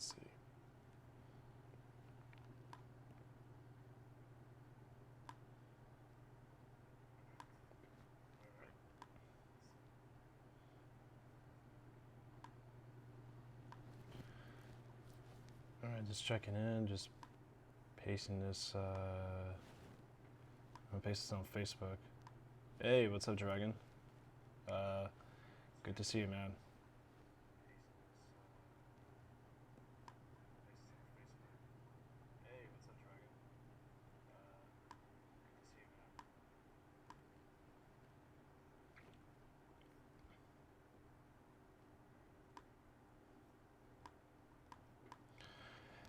Let's see. Alright, just checking in, just pasting this, I'm gonna paste this on Facebook. Hey, what's up, Dragon? Good to see you, man.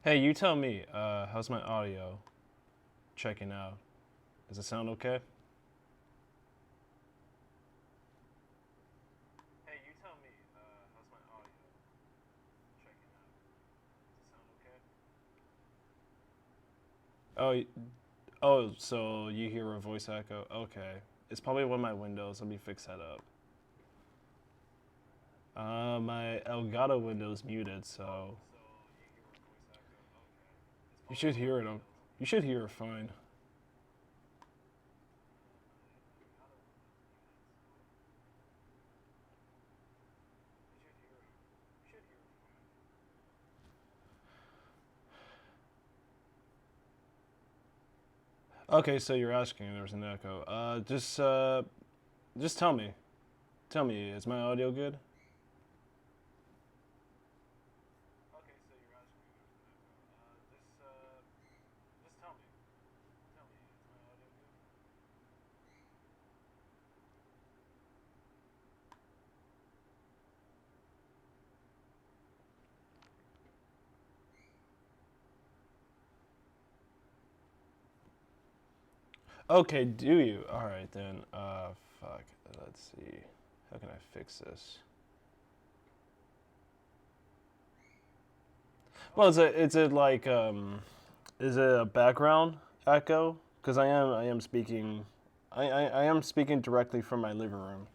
Hey, you tell me, how's my audio checking out? Does it sound okay? Hey, you tell me, how's my audio checking out? Does it sound okay? Oh, so you hear a voice echo? Okay. It's probably one of my windows. Let me fix that up. My Elgato window's muted, so you should hear it. You should hear it fine. Okay, so you're asking if there's an echo. Just tell me. Tell me, is my audio good? Okay, do you? All right then. Fuck. Let's see. How can I fix this? Well, is it a background echo? Because I am speaking, I am speaking directly from my living room.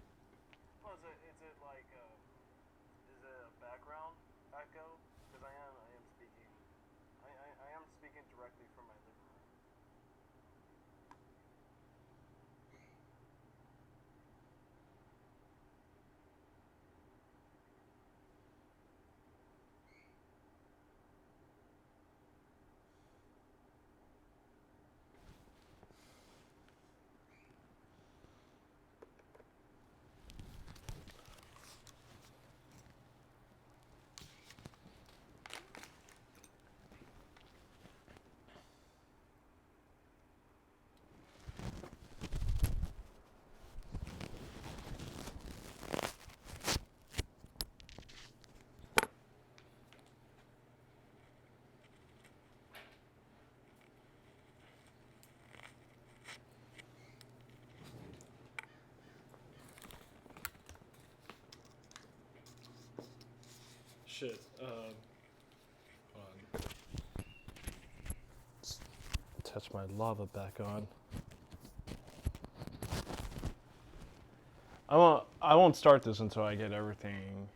Shit. Hold on. Let's touch my lava back on. I won't start this until I get everything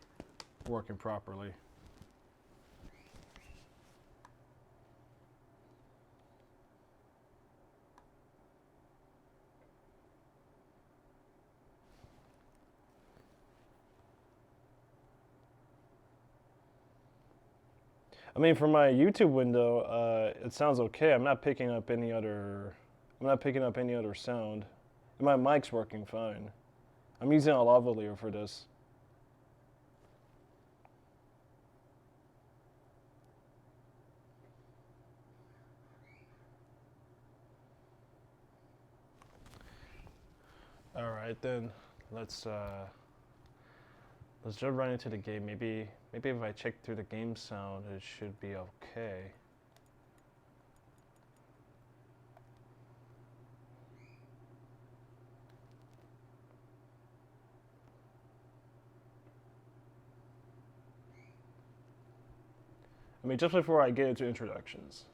working properly. I mean, for my YouTube window, it sounds okay. I'm not picking up any other. I'm not picking up any other sound. And my mic's working fine. I'm using a lavalier for this. All right then, let's let's jump right into the game. Maybe if I check through the game sound, it should be okay. I mean, just before I get into introductions.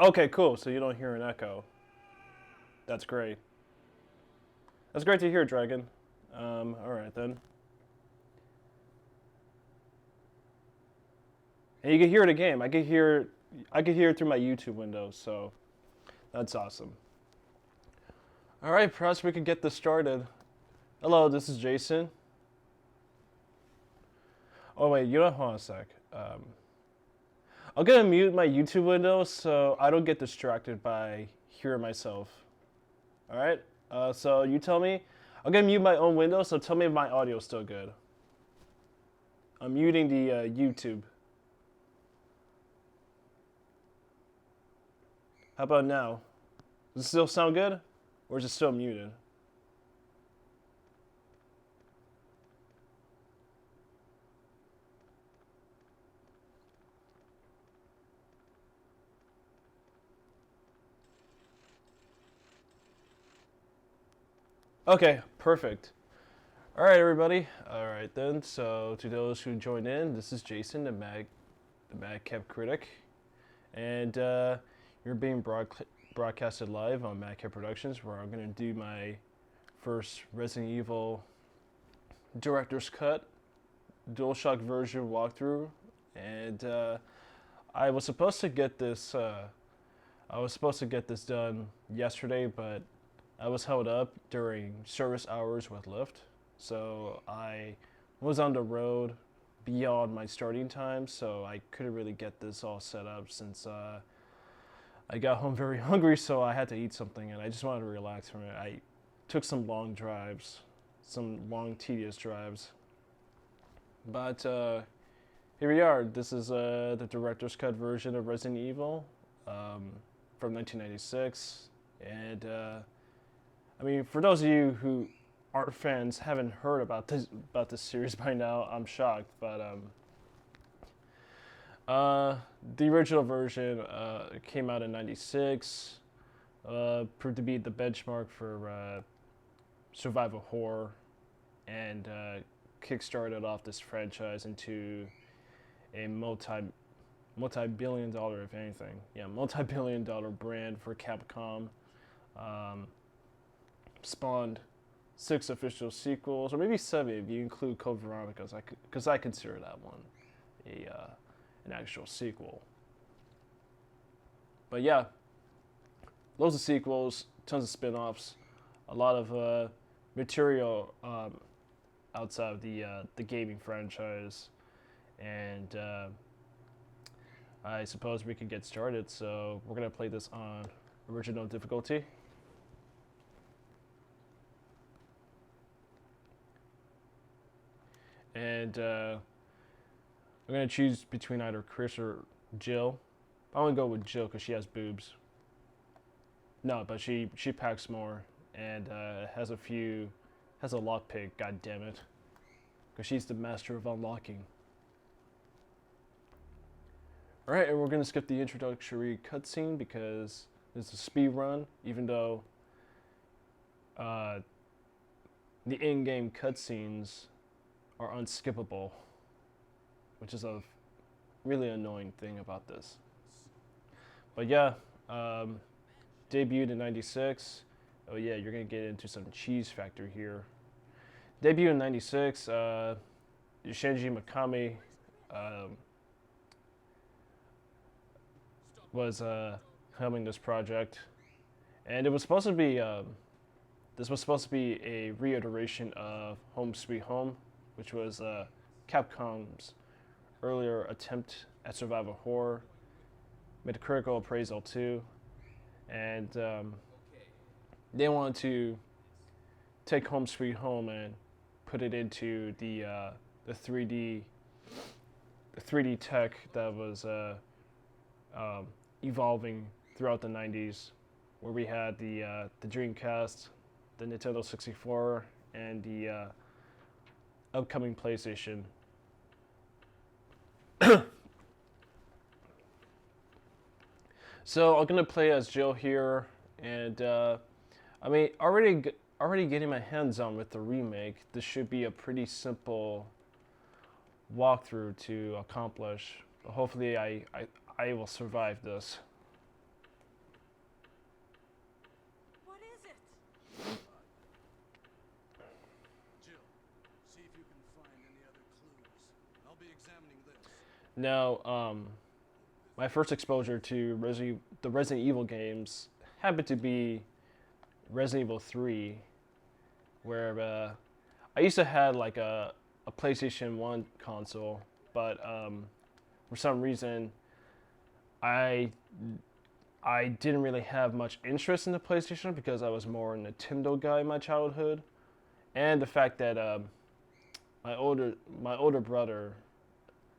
Okay, cool. So you don't hear an echo. That's great. That's great to hear, Dragon. All right then. And you can hear the game. I could hear it through my YouTube window. So that's awesome. All right, perhaps we could get this started. Hello, this is Jason. Oh wait, you know, hold on a sec. I'm gonna mute my YouTube window so I don't get distracted by hearing myself. All right. So you tell me. I'm gonna mute my own window. So tell me if my audio is still good. I'm muting the YouTube. How about now? Does it still sound good, or is it still muted? Okay, perfect. All right, everybody. All right then. So to those who joined in, this is Jason, the MadCast critic, and you're being broadcasted live on MadCast Productions, where I'm gonna do my first Resident Evil director's cut DualShock version walkthrough, and I was supposed to get this. I was supposed to get this done yesterday, but I was held up during service hours with Lyft, so I was on the road beyond my starting time, so I couldn't really get this all set up since I got home very hungry, so I had to eat something, and I just wanted to relax from it. I took some long drives, some long, tedious drives. But here we are. This is the director's cut version of Resident Evil from 1996. And I mean, for those of you who aren't fans, haven't heard about this series by now, I'm shocked. But the original version came out in '96. Proved to be the benchmark for survival horror, and kickstarted off this franchise into a multi-billion-dollar, if anything, multi-billion-dollar brand for Capcom. Spawned 6 official sequels, or maybe 7 if you include Code Veronica, because I consider that one an actual sequel. But yeah, loads of sequels, tons of spin-offs, a lot of material outside of the gaming franchise, and I suppose we could get started. So we're gonna play this on original difficulty. And I'm gonna choose between either Chris or Jill. I'm gonna go with Jill because she has boobs. No, but she packs more and has a lockpick. God damn it, because she's the master of unlocking. All right, and we're gonna skip the introductory cutscene because it's a speed run, even though the in-game cutscenes are unskippable, which is a really annoying thing about this. But yeah, debuted in '96. Oh yeah, you're gonna get into some cheese factory here. Debuted in '96. Shinji Mikami was helming this project, and it was supposed to be this was supposed to be a reiteration of Home Sweet Home, which was Capcom's earlier attempt at survival horror. Made a critical appraisal too, and they wanted to take Home Sweet Home and put it into the 3D tech that was evolving throughout the '90s, where we had the Dreamcast, the Nintendo 64, and the upcoming PlayStation. So I'm gonna play as Jill here, and I mean, already getting my hands on with the remake. This should be a pretty simple walkthrough to accomplish. But hopefully, I will survive this. Now, my first exposure to the Resident Evil games happened to be Resident Evil 3, where I used to have like a PlayStation 1 console, but for some reason I I didn't really have much interest in the PlayStation because I was more a Nintendo guy in my childhood, and the fact that my older brother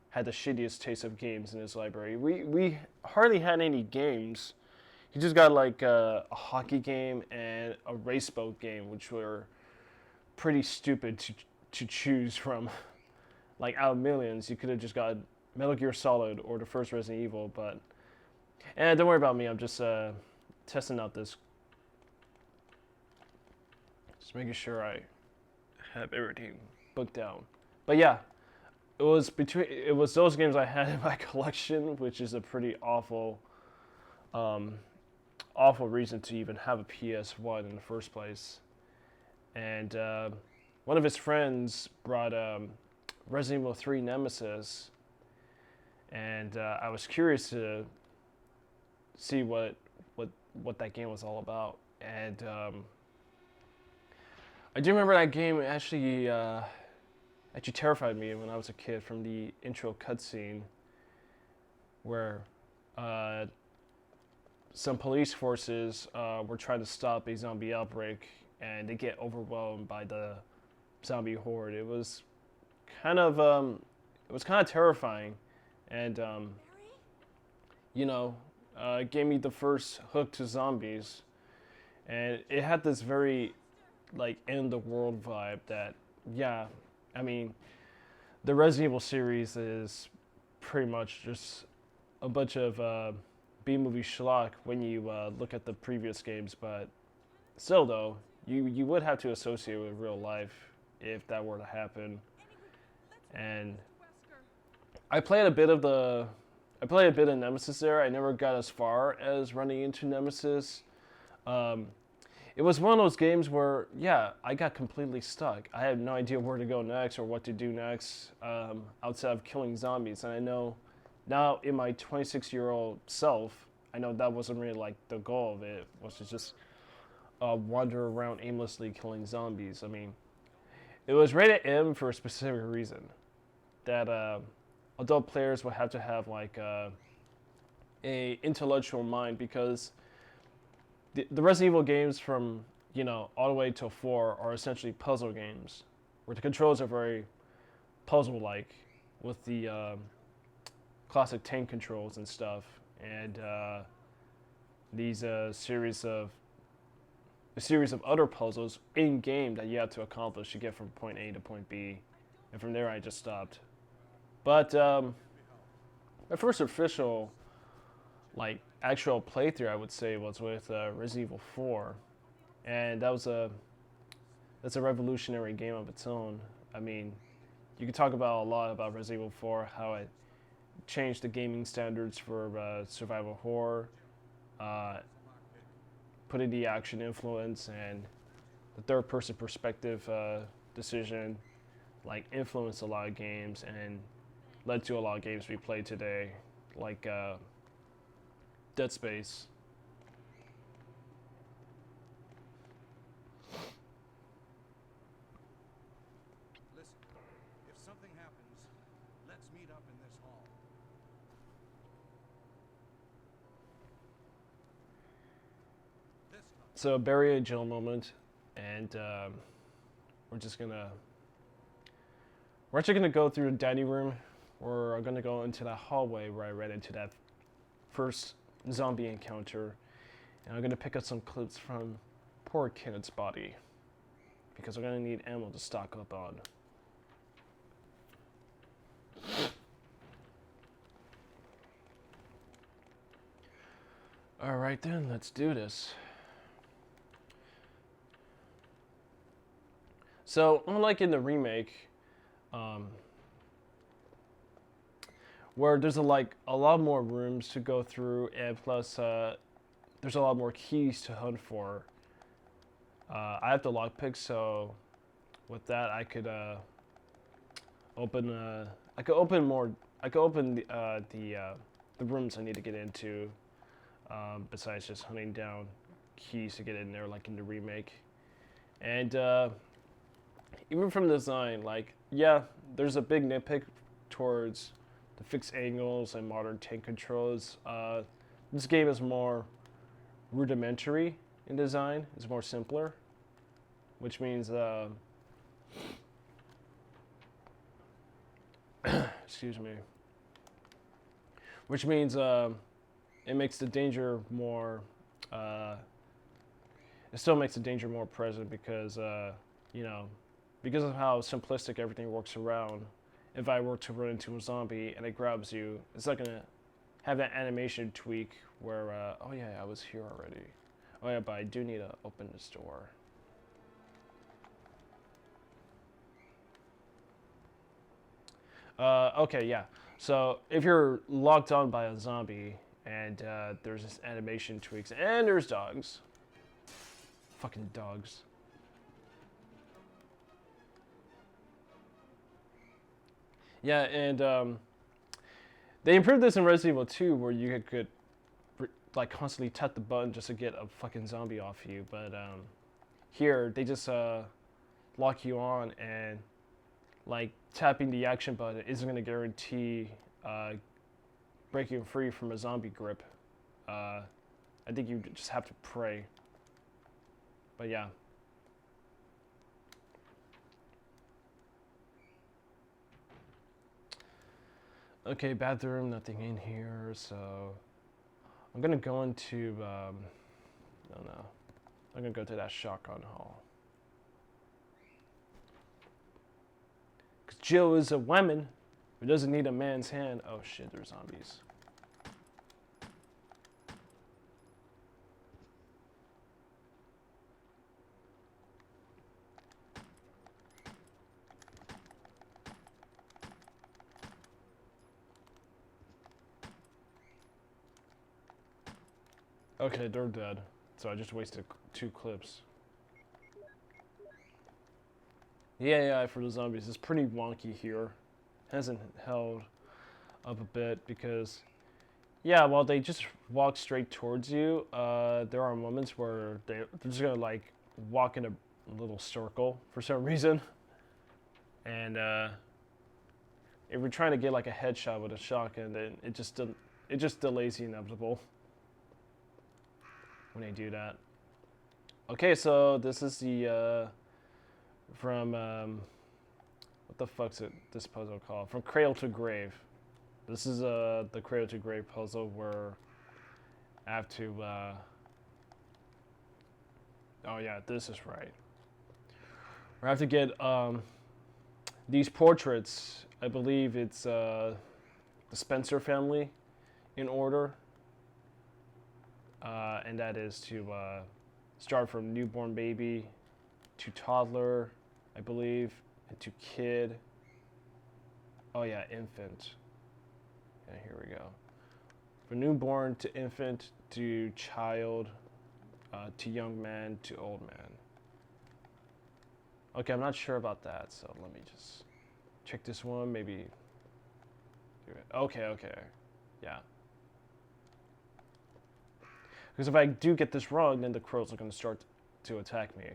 had the shittiest taste of games in his library. We hardly had any games. He just got like a hockey game and a race boat game, which were pretty stupid to choose from. Like out of millions, you could have just got Metal Gear Solid or the first Resident Evil, but and don't worry about me. I'm just testing out this, just making sure I have everything booked down. But yeah, it was those games I had in my collection, which is a pretty awful reason to even have a PS1 in the first place. And one of his friends brought Resident Evil 3 Nemesis, and I was curious to see what that game was all about. And I do remember that game actually terrified me when I was a kid from the intro cutscene, where some police forces were trying to stop a zombie outbreak, and they get overwhelmed by the zombie horde. It was kind of terrifying, and it gave me the first hook to zombies, and it had this very like end the world vibe that, yeah, I mean, the Resident Evil series is pretty much just a bunch of B-movie schlock when you look at the previous games, but still though, you would have to associate with real life if that were to happen. And I played a bit of Nemesis there. I never got as far as running into Nemesis. It was one of those games where, yeah, I got completely stuck. I had no idea where to go next or what to do next outside of killing zombies. And I know now in my 26-year-old self, I know that wasn't really like the goal of it, was to just wander around aimlessly killing zombies. I mean, it was rated M for a specific reason. That adult players would have to have like a intellectual mind, because the Resident Evil games from all the way to 4 are essentially puzzle games, where the controls are very puzzle-like with the classic tank controls and stuff, and these a series of other puzzles in game that you have to accomplish to get from point A to point B, and from there I just stopped. But my first official, like, actual playthrough, I would say, was with Resident Evil 4, and that's a revolutionary game of its own. I mean, you could talk about a lot about Resident Evil 4, how it changed the gaming standards for survival horror, putting the action influence and the third-person perspective decision, like, influenced a lot of games and led to a lot of games we play today, like Dead Space. Listen, if something happens, let's meet up in this hall. So bury a Jill moment, and we're actually gonna go through the dining room. We're gonna go into that hallway where I ran into that first zombie encounter, and I'm gonna pick up some clips from poor Kenneth's body, because we're gonna need ammo to stock up on. Alright then, let's do this. So, unlike in the remake, where there's a lot more rooms to go through, and plus there's a lot more keys to hunt for. I have the lockpick, so with that I could open I could open more. I could open the rooms I need to get into. Besides just hunting down keys to get in there, like in the remake. And even from the design, like, yeah, there's a big nitpick towards the fixed angles and modern tank controls. This game is more rudimentary in design. It's more simpler, which means, excuse me, which means it makes the danger more. It still makes the danger more present because you know, because of how simplistic everything works around. If I were to run into a zombie and it grabs you, it's not gonna have that animation tweak where oh yeah, I was here already. Oh yeah, but I do need to open this door. Okay, yeah. So if you're locked on by a zombie and there's this animation tweaks and there's dogs, fucking dogs. Yeah, and they improved this in Resident Evil 2 where you could like constantly tap the button just to get a fucking zombie off you, but here they just lock you on, and like tapping the action button isn't going to guarantee breaking free from a zombie grip. I think you just have to pray. But yeah. Okay, bathroom, nothing in here, so I'm gonna go into, I don't know, I'm gonna go to that shotgun hall. Because Jill is a woman who doesn't need a man's hand. Oh shit, there's zombies. Okay, they're dead. So I just wasted 2 clips. The AI for the zombies is pretty wonky here. Hasn't held up a bit because, yeah, while they just walk straight towards you, there are moments where they're just gonna like walk in a little circle for some reason. And if you're trying to get like a headshot with a shotgun, then it just delays the inevitable when they do that. Okay, so this is the from what the fuck's this puzzle called? From Cradle to Grave. This is the Cradle to Grave puzzle where I have to. Oh yeah, this is right. Where I have to get these portraits. I believe it's the Spencer family in order. And that is to start from newborn baby to toddler, I believe, and to kid. Oh yeah, infant. And here we go. From newborn to infant to child to young man to old man. Okay, I'm not sure about that, so let me just check this one, maybe. Okay, yeah. Because if I do get this wrong, then the crows are going to start to attack me.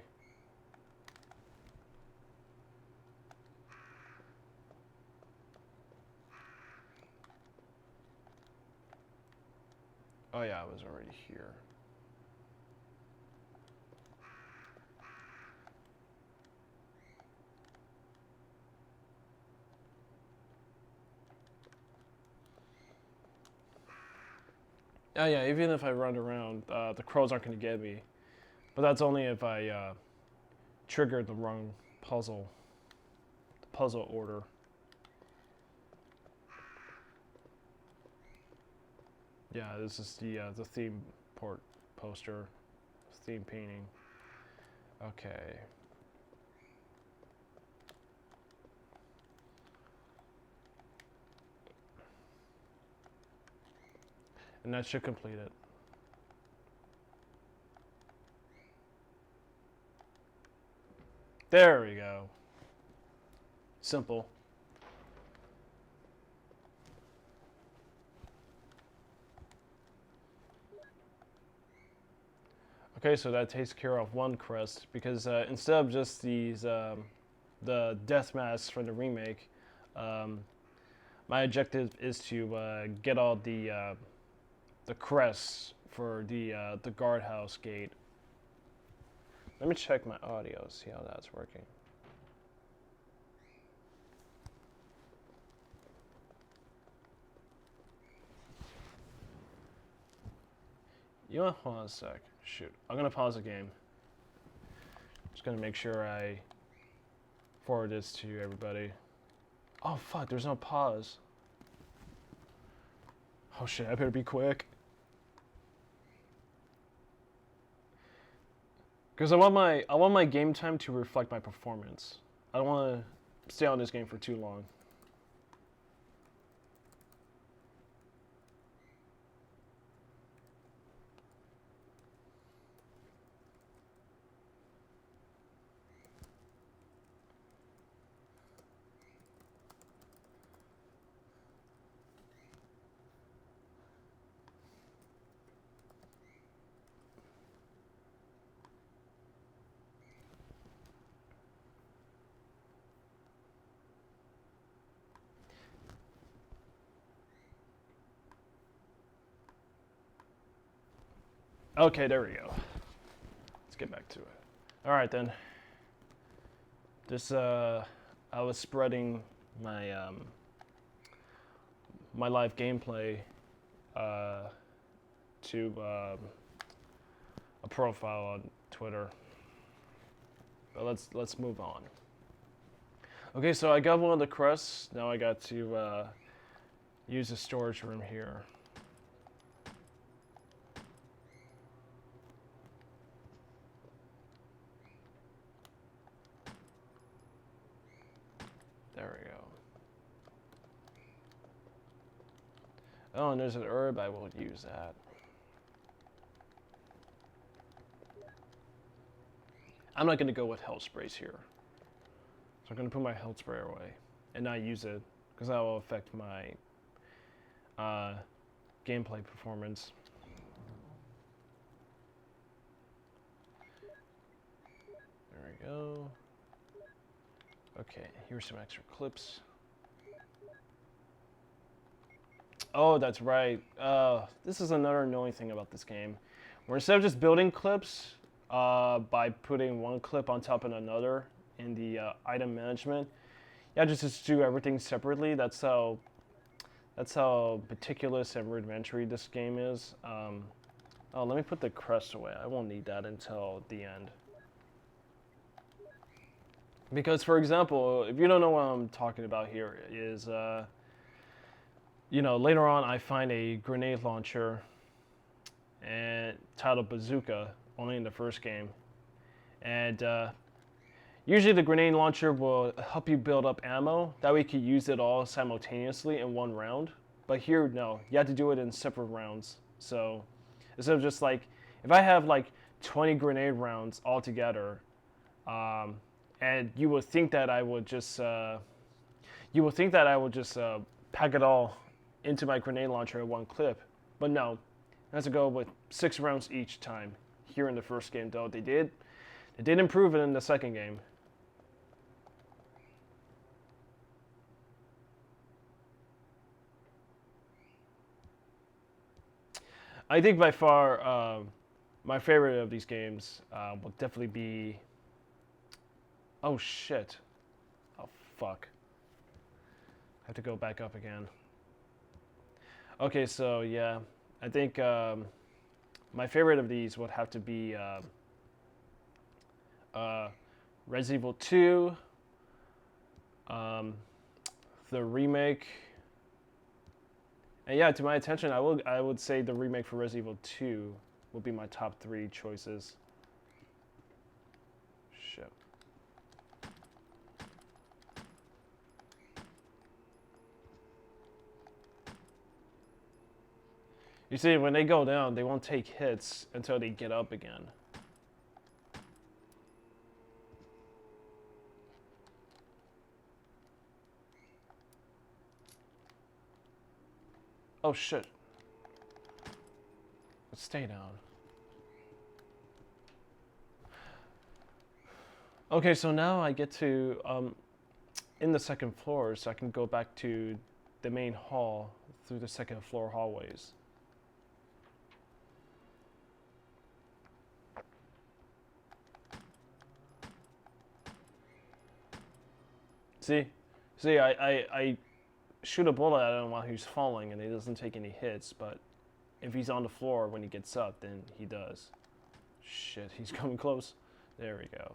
Oh yeah, I was already here. Oh yeah, even if I run around, the crows aren't going to get me. But that's only if I trigger the wrong puzzle. The puzzle order. Yeah, this is the theme poster, theme painting. Okay. And that should complete it. There we go. Simple. Okay, so that takes care of one quest because instead of just these the death masks for the remake, um, my objective is to get all the crests for the guardhouse gate. Let me check my audio, see how that's working. You know what? Hold on a sec. Shoot. I'm gonna pause the game. Just gonna make sure I forward this to everybody. Oh fuck, there's no pause. Oh shit, I better be quick. Because I want my game time to reflect my performance. I don't wanna stay on this game for too long. Okay, there we go. Let's get back to it. Alright then. This I was spreading my my live gameplay to a profile on Twitter. But let's move on. Okay, so I got one of the crests. Now I got to use the storage room here. There we go. Oh, and there's an herb. I will use that. I'm not going to go with health sprays here. So I'm going to put my health spray away and not use it because that will affect my gameplay performance. There we go. Okay, here's some extra clips. Oh, that's right. This is another annoying thing about this game. Where instead of just building clips by putting one clip on top of another in the item management, yeah, just do everything separately. That's how meticulous and rudimentary this game is. Oh, let me put the crest away. I won't need that until the end. Because, for example, if you don't know what I'm talking about here, is, you know, later on I find a grenade launcher and titled Bazooka, only in the first game. And usually the grenade launcher will help you build up ammo. That way you can use it all simultaneously in one round. But here, no, you have to do it in separate rounds. So instead of just like, if I have like 20 grenade rounds all together, and you would think that I would just, pack it all into my grenade launcher in one clip. But no, it has to go with 6 rounds each time. Here in the first game, though, they did improve it in the second game. I think by far my favorite of these games will definitely be. Oh shit! Oh fuck! I have to go back up again. Okay, so yeah, I think my favorite of these would have to be Resident Evil 2, the remake. And yeah, to my attention, I would say the remake for Resident Evil 2 would be my top 3 choices. Shit. You see, when they go down, they won't take hits until they get up again. Oh shit. Let's stay down. Okay, so now I get to in the second floor, so I can go back to the main hall through the second floor hallways. See, I shoot a bullet at him while he's falling, and he doesn't take any hits. But if he's on the floor when he gets up, then he does. Shit, he's coming close. There we go.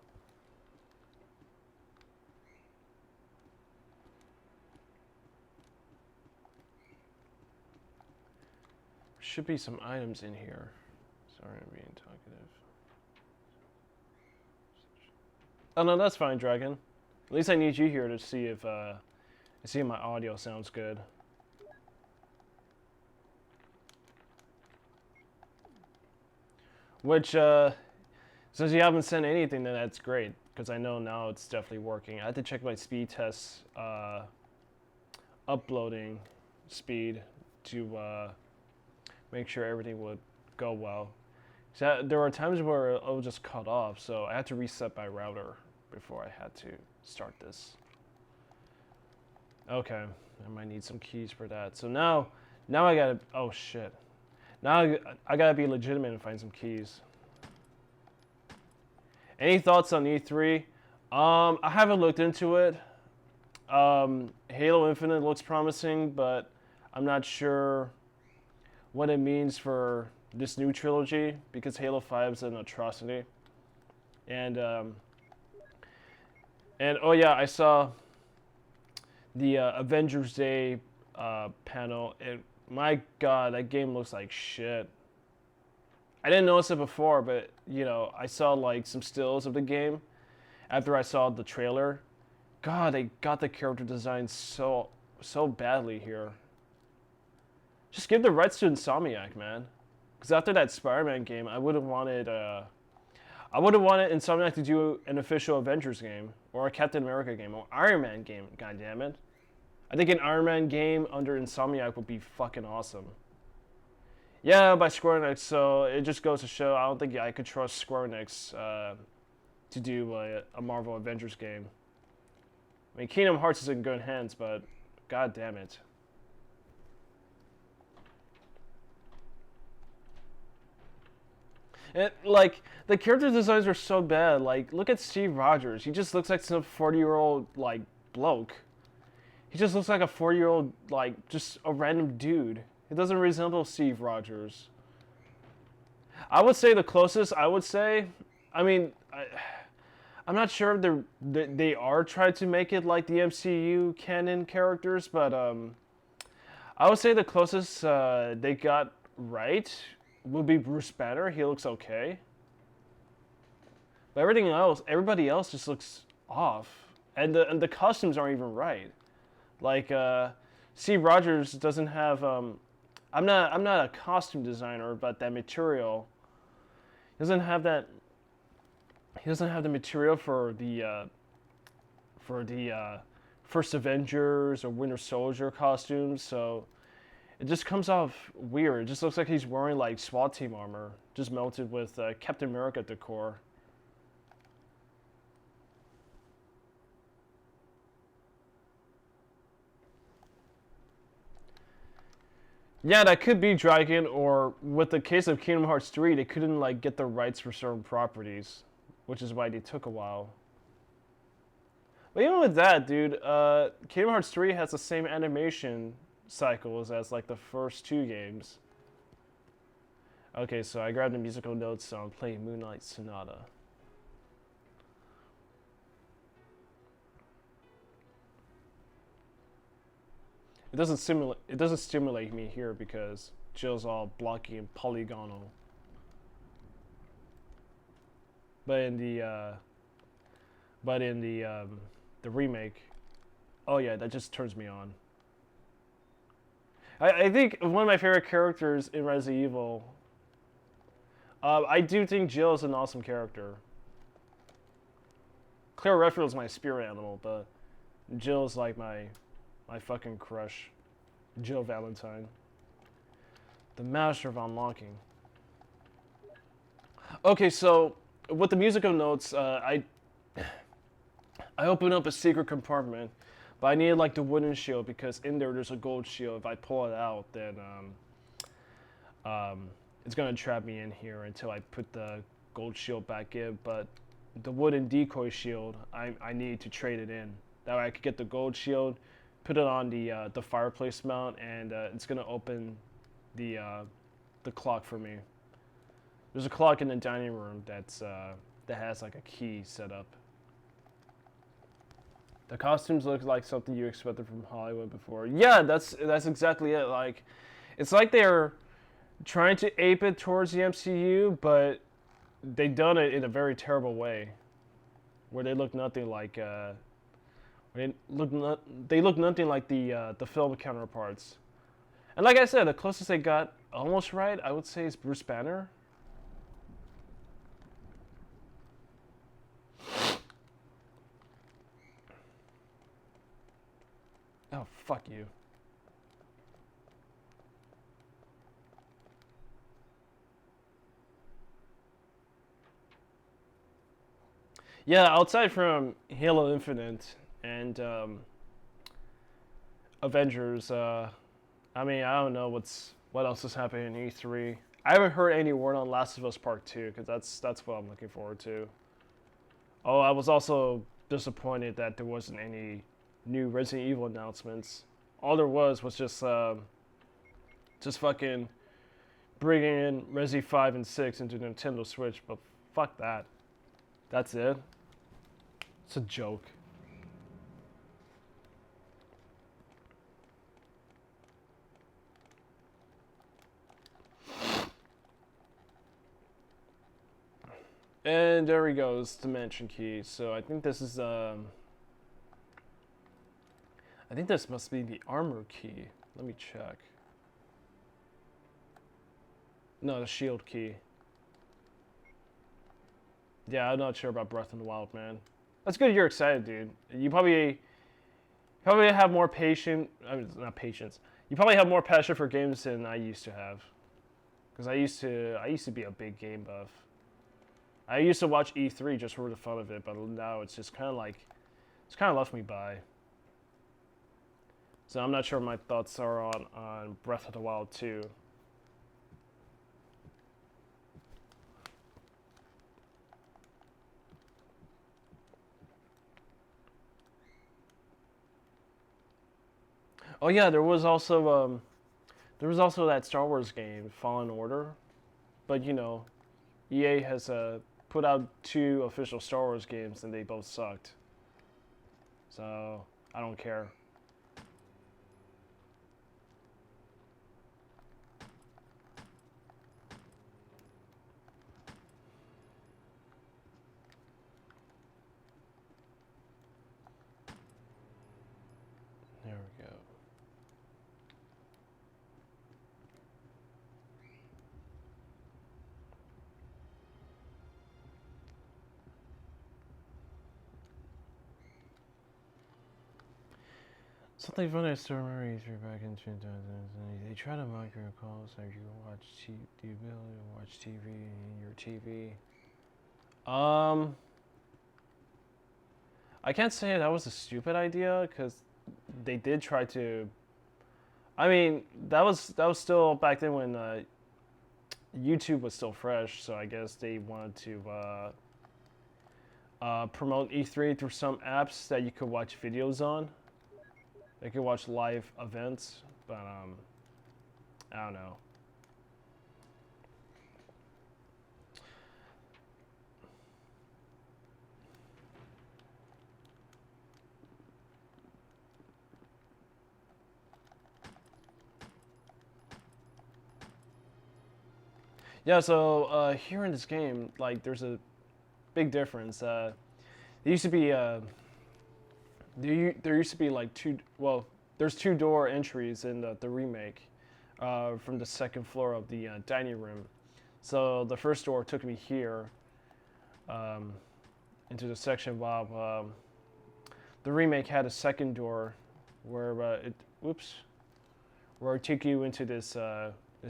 Should be some items in here. Sorry, I'm being talkative. Oh no, that's fine, Dragon. At least I need you here to see if my audio sounds good. Which, since you haven't sent anything, then that's great, because I know now it's definitely working. I had to check my speed tests, uploading speed to make sure everything would go well. So there were times where it would just cut off, so I had to reset my router before I had to start this. Okay, I might need some keys for that. So now I gotta, oh shit. Now I gotta be legitimate and find some keys. Any thoughts on E3? I haven't looked into it. Halo Infinite looks promising, but I'm not sure what it means for this new trilogy, because Halo 5 is an atrocity. And oh yeah, I saw the Avengers Day panel. My God, that game looks like shit. I didn't notice it before, but you know, I saw like some stills of the game after I saw the trailer. God, they got the character design so badly here. Just give the rights to Insomniac, man. Because after that Spider-Man game, I would have wanted Insomniac to do an official Avengers game, or a Captain America game, or Iron Man game. God damn it! I think an Iron Man game under Insomniac would be fucking awesome. Yeah, by Square Enix. So it just goes to show I don't think I could trust Square Enix to do a Marvel Avengers game. I mean, Kingdom Hearts is in good hands, but god damn it. Like, the character designs are so bad. Like, look at Steve Rogers. He just looks like some 40-year-old, like, bloke. He just looks like a 40-year-old, like, just a random dude. He doesn't resemble Steve Rogers. I would say the closest, I mean, I'm not sure if they are trying to make it like the MCU canon characters, but I would say the closest they got right would be Bruce Banner. He looks okay. But everybody else just looks off. And the costumes aren't even right. Like, Steve Rogers doesn't have, I'm not a costume designer, but that material, he doesn't have the material for the first Avengers or Winter Soldier costumes, so it just comes off weird. It just looks like he's wearing like SWAT team armor, just melted with Captain America decor. Yeah, that could be Dragon, or with the case of Kingdom Hearts 3, they couldn't like get the rights for certain properties, which is why they took a while. But even with that, dude, Kingdom Hearts 3 has the same animation cycles as like the first two games. Okay, so I grabbed the musical notes, so I'm playing Moonlight Sonata. It doesn't stimulate me here because Jill's all blocky and polygonal. But in the the remake, oh yeah, that just turns me on. I think one of my favorite characters in Resident Evil. I do think Jill is an awesome character. Claire Redfield is my spirit animal, but Jill is like my fucking crush. Jill Valentine. The master of unlocking. Okay, so with the musical notes, I opened up a secret compartment, but I needed like the wooden shield because in there's a gold shield. If I pull it out, then it's gonna trap me in here until I put the gold shield back in. But the wooden decoy shield, I need to trade it in. That way I could get the gold shield, put it on the fireplace mount, and it's gonna open the clock for me. There's a clock in the dining room that has like a key set up. The costumes look like something you expected from Hollywood before. Yeah, that's exactly it. Like, it's like they're trying to ape it towards the MCU, but they done it in a very terrible way, where they look nothing like they look nothing like the film counterparts. And like I said, the closest they got almost right, I would say, is Bruce Banner. Oh, fuck you. Yeah, outside from Halo Infinite and Avengers, I mean, I don't know what else is happening in E3. I haven't heard any word on Last of Us Part 2 because that's what I'm looking forward to. Oh, I was also disappointed that there wasn't any new Resident Evil announcements. All there was just fucking bringing in Resi 5 and 6 into Nintendo Switch, but fuck that. That's it. It's a joke. And there he goes, dimension key. So I think this is I think this must be the armor key. Let me check. No, the shield key. Yeah, I'm not sure about Breath of the Wild, man. That's good you're excited, dude. You probably have more patience. I mean, not patience. You probably have more passion for games than I used to have. Because I used to be a big game buff. I used to watch E3 just for the fun of it, but now it's just kind of like, it's kind of left me by. So I'm not sure what my thoughts are on Breath of the Wild 2. Oh yeah, there was also that Star Wars game, Fallen Order, but you know, EA has put out 2 official Star Wars games and they both sucked. So I don't care. There we go. Something funny I still remember E3 back in 2000. They try to mock your calls so you can watch the ability to watch TV in your TV. I can't say that was a stupid idea because they did try to. I mean, that was still back then when YouTube was still fresh, so I guess they wanted to promote E3 through some apps that you could watch videos on. They could watch live events, but I don't know. Yeah, so here in this game, like, there's a big difference. There used to be there used to be like there's 2 door entries in the remake from the second floor of the dining room. So the first door took me here into the section while the remake had a second door where where it took you into this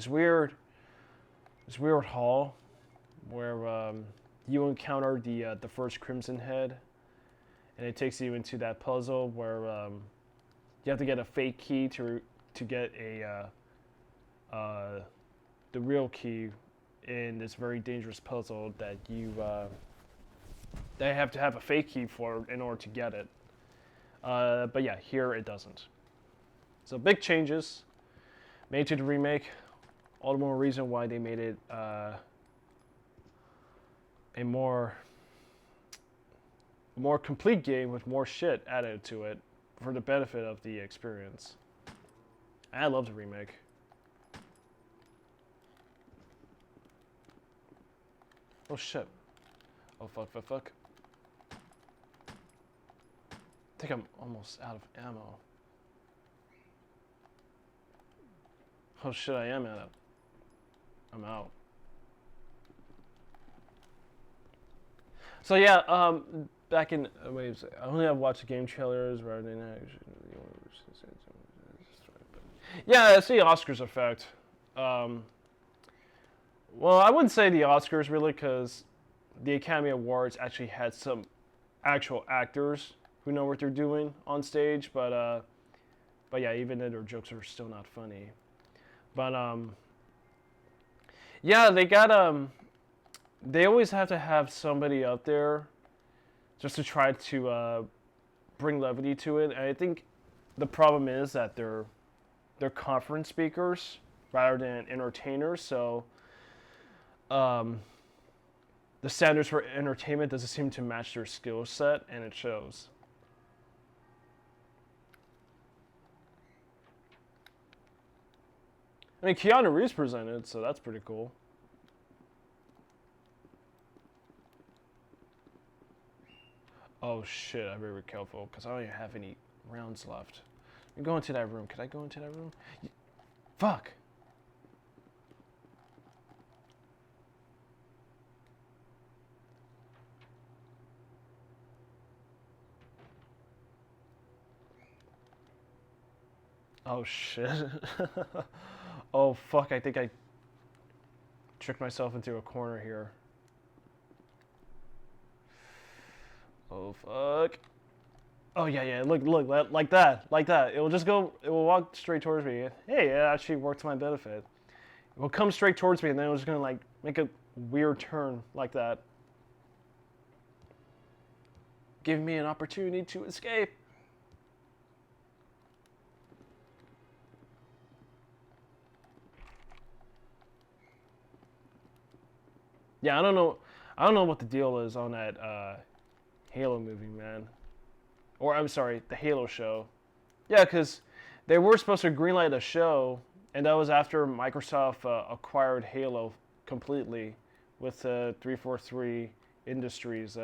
weird hall where you encounter the first Crimson Head, and it takes you into that puzzle where you have to get a fake key to get the real key in this very dangerous puzzle that they have to have a fake key for in order to get it. But yeah, here it doesn't. So big changes made to the remake. All the more reason why they made it a more complete game with more shit added to it for the benefit of the experience. I love the remake. Oh shit. Oh fuck. I think I'm almost out of ammo. Oh shit, I am out. I'm out. So yeah, back in wait, I only have watched the game trailers rather than yeah, it's the Oscars effect. Well, I wouldn't say the Oscars really, because the Academy Awards actually had some actual actors who know what they're doing on stage, but yeah, even then their jokes are still not funny. But yeah, they got they always have to have somebody up there just to try to bring levity to it. And I think the problem is that they're conference speakers rather than entertainers, so the standards for entertainment doesn't seem to match their skill set, and it shows. I mean, Keanu Reeves presented, so that's pretty cool. Oh shit, I better be careful, because I don't even have any rounds left. I'm going to that room. Can I go into that room? Fuck! Oh shit. Oh fuck, I think I tricked myself into a corner here. Oh fuck. Oh yeah, look, like that. It will just go, it will walk straight towards me. Hey, it actually worked to my benefit. It will come straight towards me, and then it was gonna like make a weird turn like that. Give me an opportunity to escape. Yeah, I don't know what the deal is on that Halo movie, man. Or I'm sorry, the Halo show. Yeah, because they were supposed to greenlight a show, and that was after Microsoft acquired Halo completely, with 343 Industries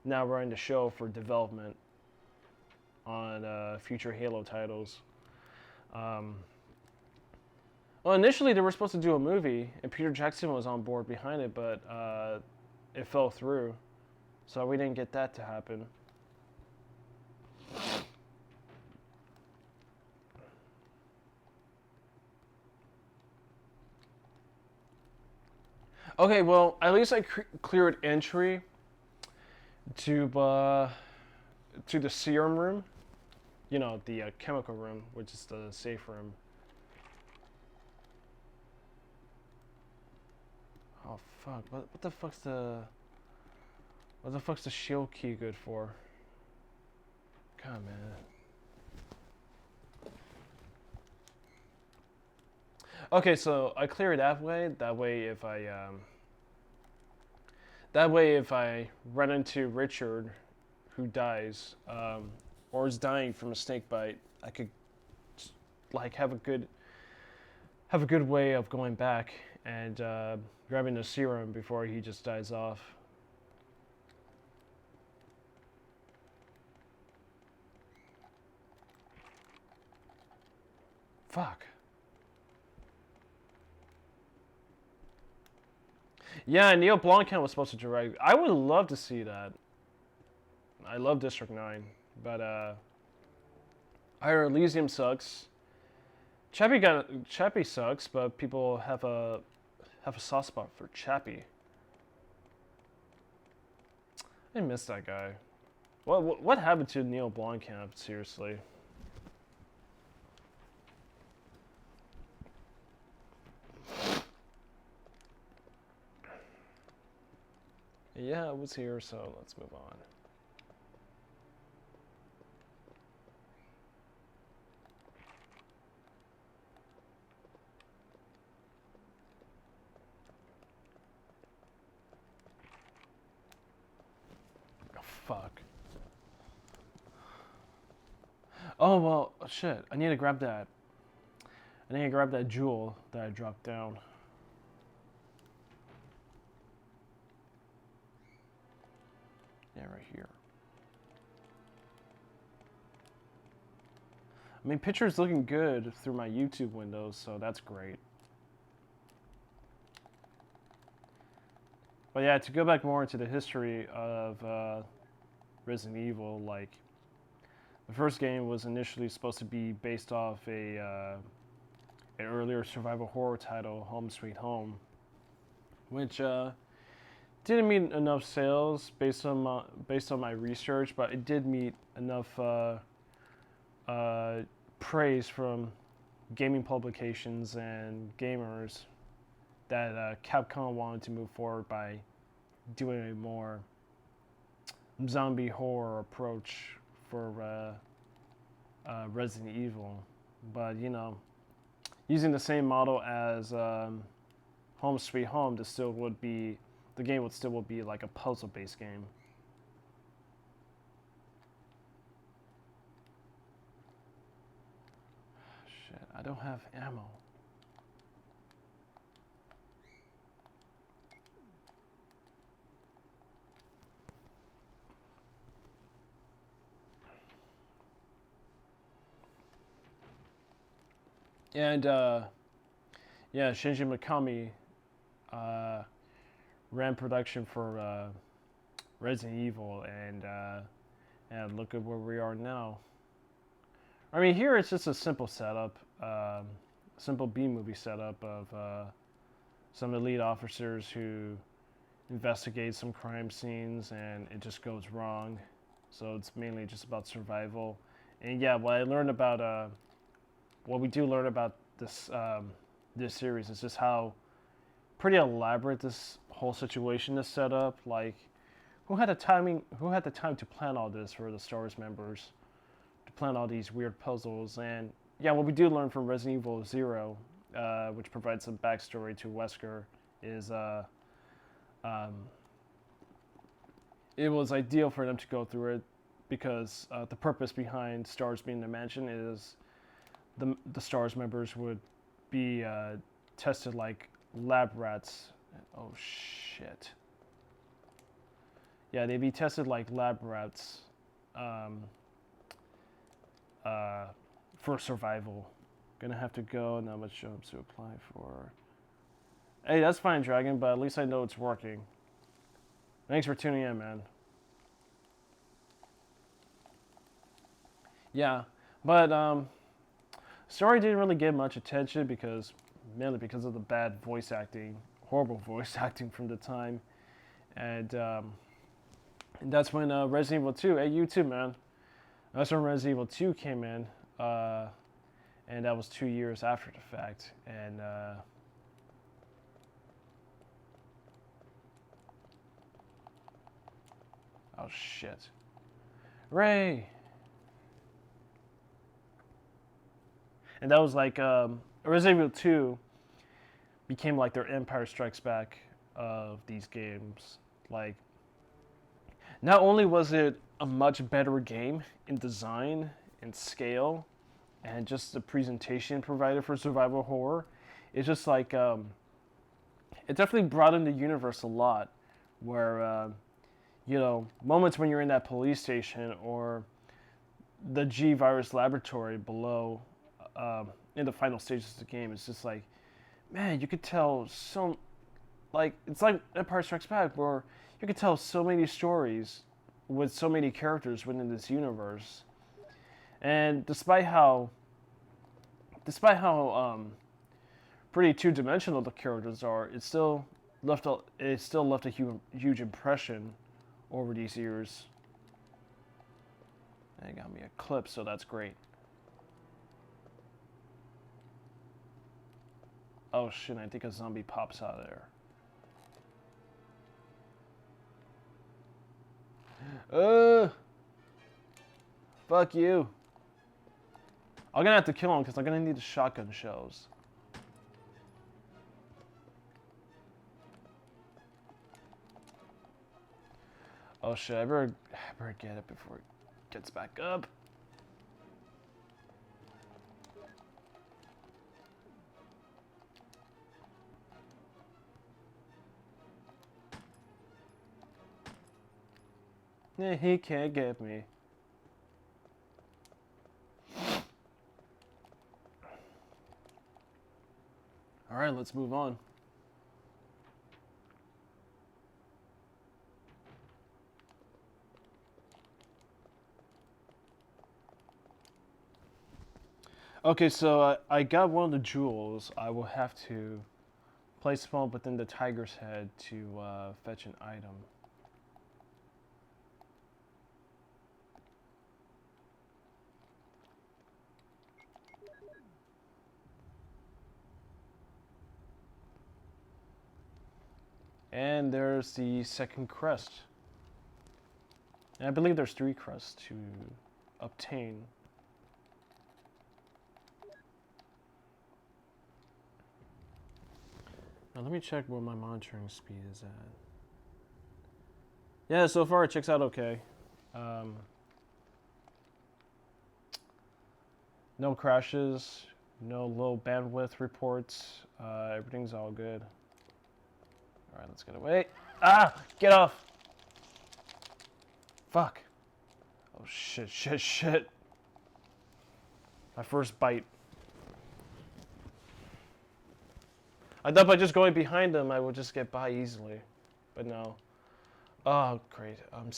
now running the show for development on future Halo titles. Well, initially they were supposed to do a movie, and Peter Jackson was on board behind it, but it fell through, so we didn't get that to happen. Okay, well, at least I cleared entry to the serum room. You know, the chemical room, which is the safe room. Oh fuck! What the fuck's the shield key good for? God, man. Okay, so I clear it that way. That way, if I run into Richard, who dies, or is dying from a snake bite, I could like have a good way of going back and grabbing the serum before he just dies off. Fuck. Yeah, Neil Blomkamp was supposed to direct. I would love to see that. I love District 9, but Higher Elysium sucks. Chappie sucks, but people have a soft spot for Chappie. I miss that guy. What happened to Neil Blomkamp? Seriously. Yeah, it was here, so let's move on. Oh, fuck. Oh, well, shit. I need to grab that. I need to grab that jewel that I dropped down. Yeah, right here. I mean, picture's looking good through my YouTube windows, so that's great. But yeah, to go back more into the history of Resident Evil, like, the first game was initially supposed to be based off an earlier survival horror title, Home Sweet Home, which didn't meet enough sales based on my research, but it did meet enough praise from gaming publications and gamers that Capcom wanted to move forward by doing a more zombie horror approach for Resident Evil. But you know, using the same model as Home Sweet Home, the game would still be like a puzzle-based game. Shit, I don't have ammo. And yeah, Shinji Mikami ran production for Resident Evil, and look at where we are now. I mean, here it's just a simple setup, simple B-movie setup of some elite officers who investigate some crime scenes, and it just goes wrong. So it's mainly just about survival. And yeah, what we do learn about this this series is just how pretty elaborate this whole situation is set up. Like, who had the time to plan all this for the Stars members, to plan all these weird puzzles? And yeah, what we do learn from Resident Evil 0, which provides some backstory to Wesker, is it was ideal for them to go through it because the purpose behind Stars being in the mansion is the Stars members would be tested like lab rats. Oh shit. Yeah, they'd be tested like lab rats for survival. Gonna have to go. Not much jobs to apply for. Hey, that's fine, Dragon, but at least I know it's working. Thanks for tuning in, man. Yeah, but story didn't really get much attention mainly because of the bad voice acting, horrible voice acting from the time, and that's when Resident Evil 2. Hey, you too, man. That's when Resident Evil 2 came in, and that was 2 years after the fact, and. Oh shit. Ray! And that was like, Resident Evil 2 became like their Empire Strikes Back of these games. Like, not only was it a much better game in design and scale and just the presentation provided for survival horror, it's just like, it definitely broadened the universe a lot, where, you know, moments when you're in that police station or the G virus laboratory below, in the final stages of the game, it's just like, man, you could tell it's like Empire Strikes Back, where you could tell so many stories with so many characters within this universe. And despite how pretty two-dimensional the characters are, it still left a huge impression over these years. They got me a clip, so that's great. Oh shit, I think a zombie pops out of there. Fuck you. I'm gonna have to kill him because I'm gonna need the shotgun shells. Oh shit, I better get it before it gets back up. Yeah, he can't get me. Alright, let's move on. Okay, so I got one of the jewels. I will have to place them within the tiger's head to fetch an item. And there's the second crest. And I believe there's 3 crests to obtain. Now let me check what my monitoring speed is at. Yeah, so far it checks out okay. No crashes, no low bandwidth reports. Everything's all good. All right, let's get away. Ah, get off. Fuck. Oh shit, shit, shit. My first bite. I thought by just going behind them, I would just get by easily, but no. Oh, great. I'm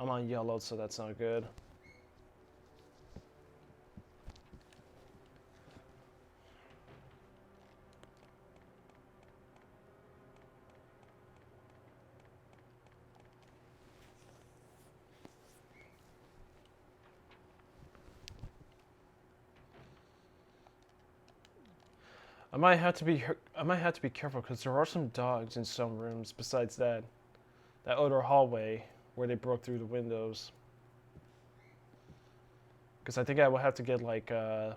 on yellow, so that's not good. I might have to be careful because there are some dogs in some rooms besides that other hallway where they broke through the windows. Because I think I will have to get like the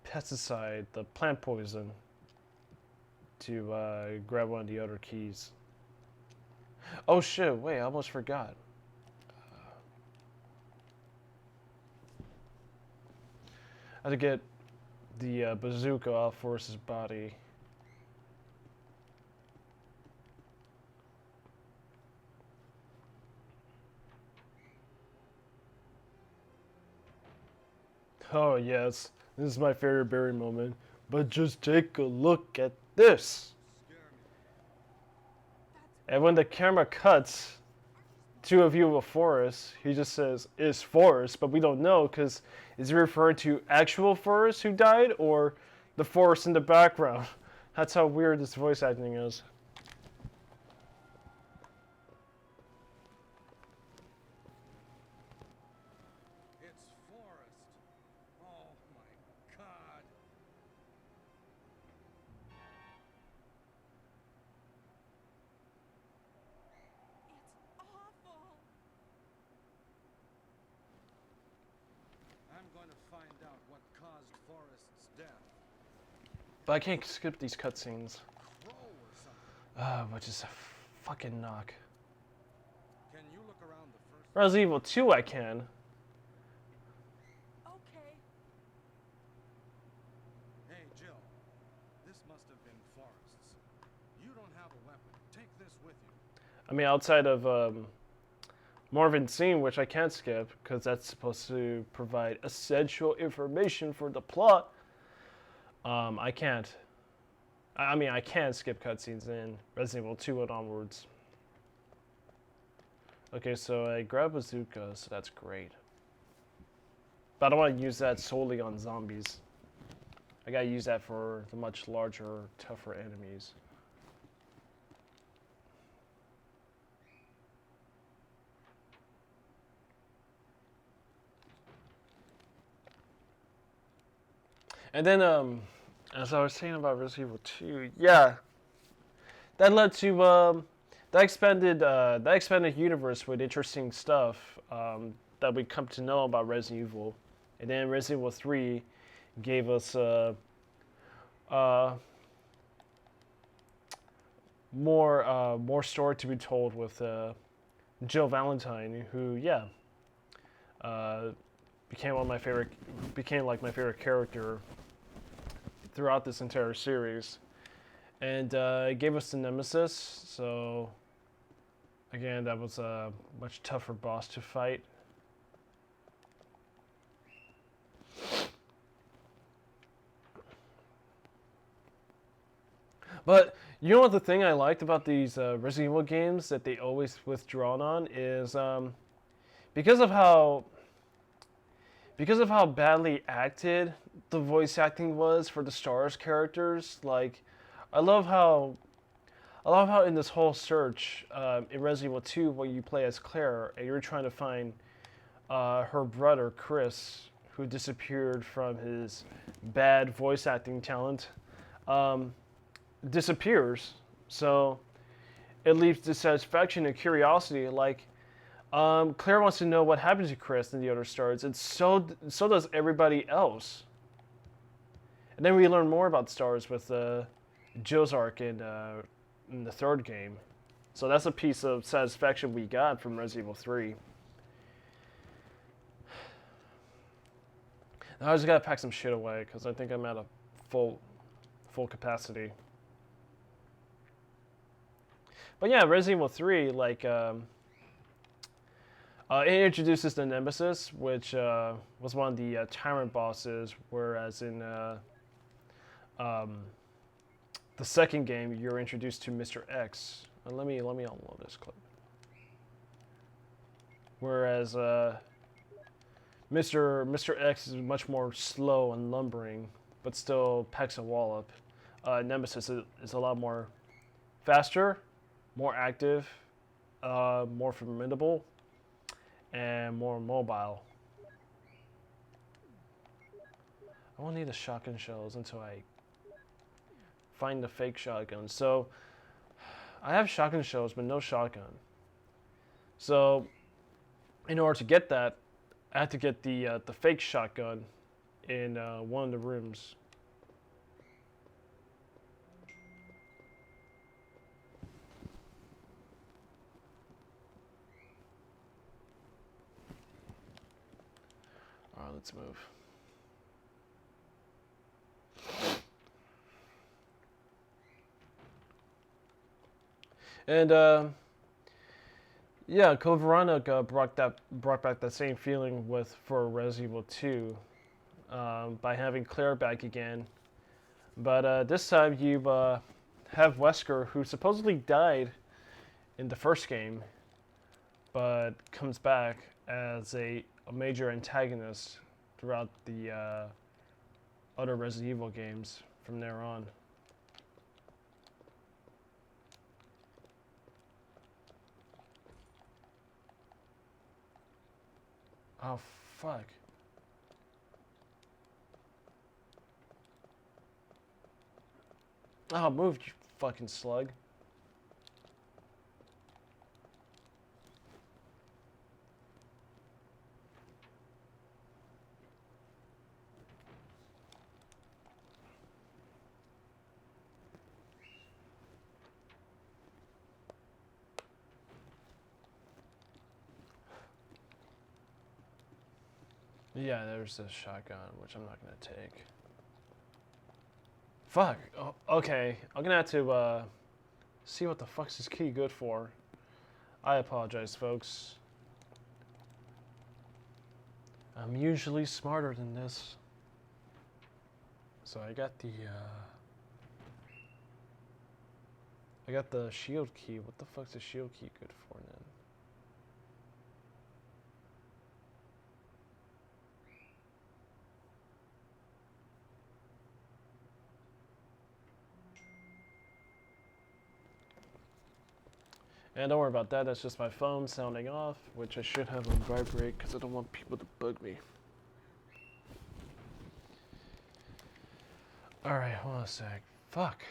pesticide, the plant poison, to grab one of the other keys. Oh shit! Wait, I almost forgot. I had to get the bazooka off Forrest's body. Oh yes, this is my favorite Barry moment. But just take a look at this. And when the camera cuts to a view of Forrest, he just says, "Is Forrest?" But we don't know because is he referring to actual Forrest who died or the Forrest in the background? That's how weird this voice acting is. It's Forrest. Oh my God. It's awful. I'm going to find out what caused Forrest's death. But I can't skip these cutscenes. Crow or something. Which is a fucking knock. Can you look around the first? Resident Evil 2 I can. Okay. Hey, Jill. This must have been Forrest's. You don't have a weapon. Take this with you. I mean, outside of Marvin's scene, which I can't skip, because that's supposed to provide essential information for the plot. I can't. I mean, I can skip cutscenes in Resident Evil 2 and onwards. Okay, so I grab bazooka, so that's great. But I don't want to use that solely on zombies. I gotta use that for the much larger, tougher enemies. And then, as I was saying about Resident Evil 2, yeah, that led to that expanded universe with interesting stuff that we come to know about Resident Evil. And then Resident Evil 3 gave us uh, more story to be told with Jill Valentine, who uh, became like my favorite character throughout this entire series, and it gave us the Nemesis. So again, that was a much tougher boss to fight. But you know what the thing I liked about these Resident Evil games that they always withdrawn on is because of how badly acted the voice acting was for the Stars characters. Like, I love how in this whole search in Resident Evil 2, where you play as Claire and you're trying to find her brother Chris, who disappeared from his bad voice acting talent, disappears. So it leaves dissatisfaction and curiosity. Like, Claire wants to know what happened to Chris and the other stars, and so does everybody else. And then we learn more about stars with Jill's arc in the third game. So that's a piece of satisfaction we got from Resident Evil 3. Now I just gotta pack some shit away because I think I'm at a full capacity. But yeah, Resident Evil 3, like, it introduces the Nemesis, which was one of the tyrant bosses, whereas in the second game, you're introduced to Mr. X. Let me unload this clip. Whereas Mr. X is much more slow and lumbering, but still packs a wall up. Nemesis is a lot more faster, more active, more formidable, and more mobile. I won't need the shotgun shells until I find the fake shotgun. So I have shotgun shells, but no shotgun. So in order to get that, I had to get the fake shotgun in one of the rooms. All right, let's move. And yeah, Code Veronica brought back that same feeling for Resident Evil 2 by having Claire back again. But this time you have Wesker, who supposedly died in the first game, but comes back as a major antagonist throughout the other Resident Evil games from there on. Oh, fuck. Oh, move, you fucking slug. Yeah, there's this shotgun, which I'm not gonna take. Fuck. Oh, okay, I'm gonna have to see what the fuck's this key good for. I apologize, folks. I'm usually smarter than this. So I got the shield key. What the fuck's the shield key good for then? And don't worry about that, that's just my phone sounding off, which I should have on vibrate because I don't want people to bug me. Alright, hold on a sec. Fuck.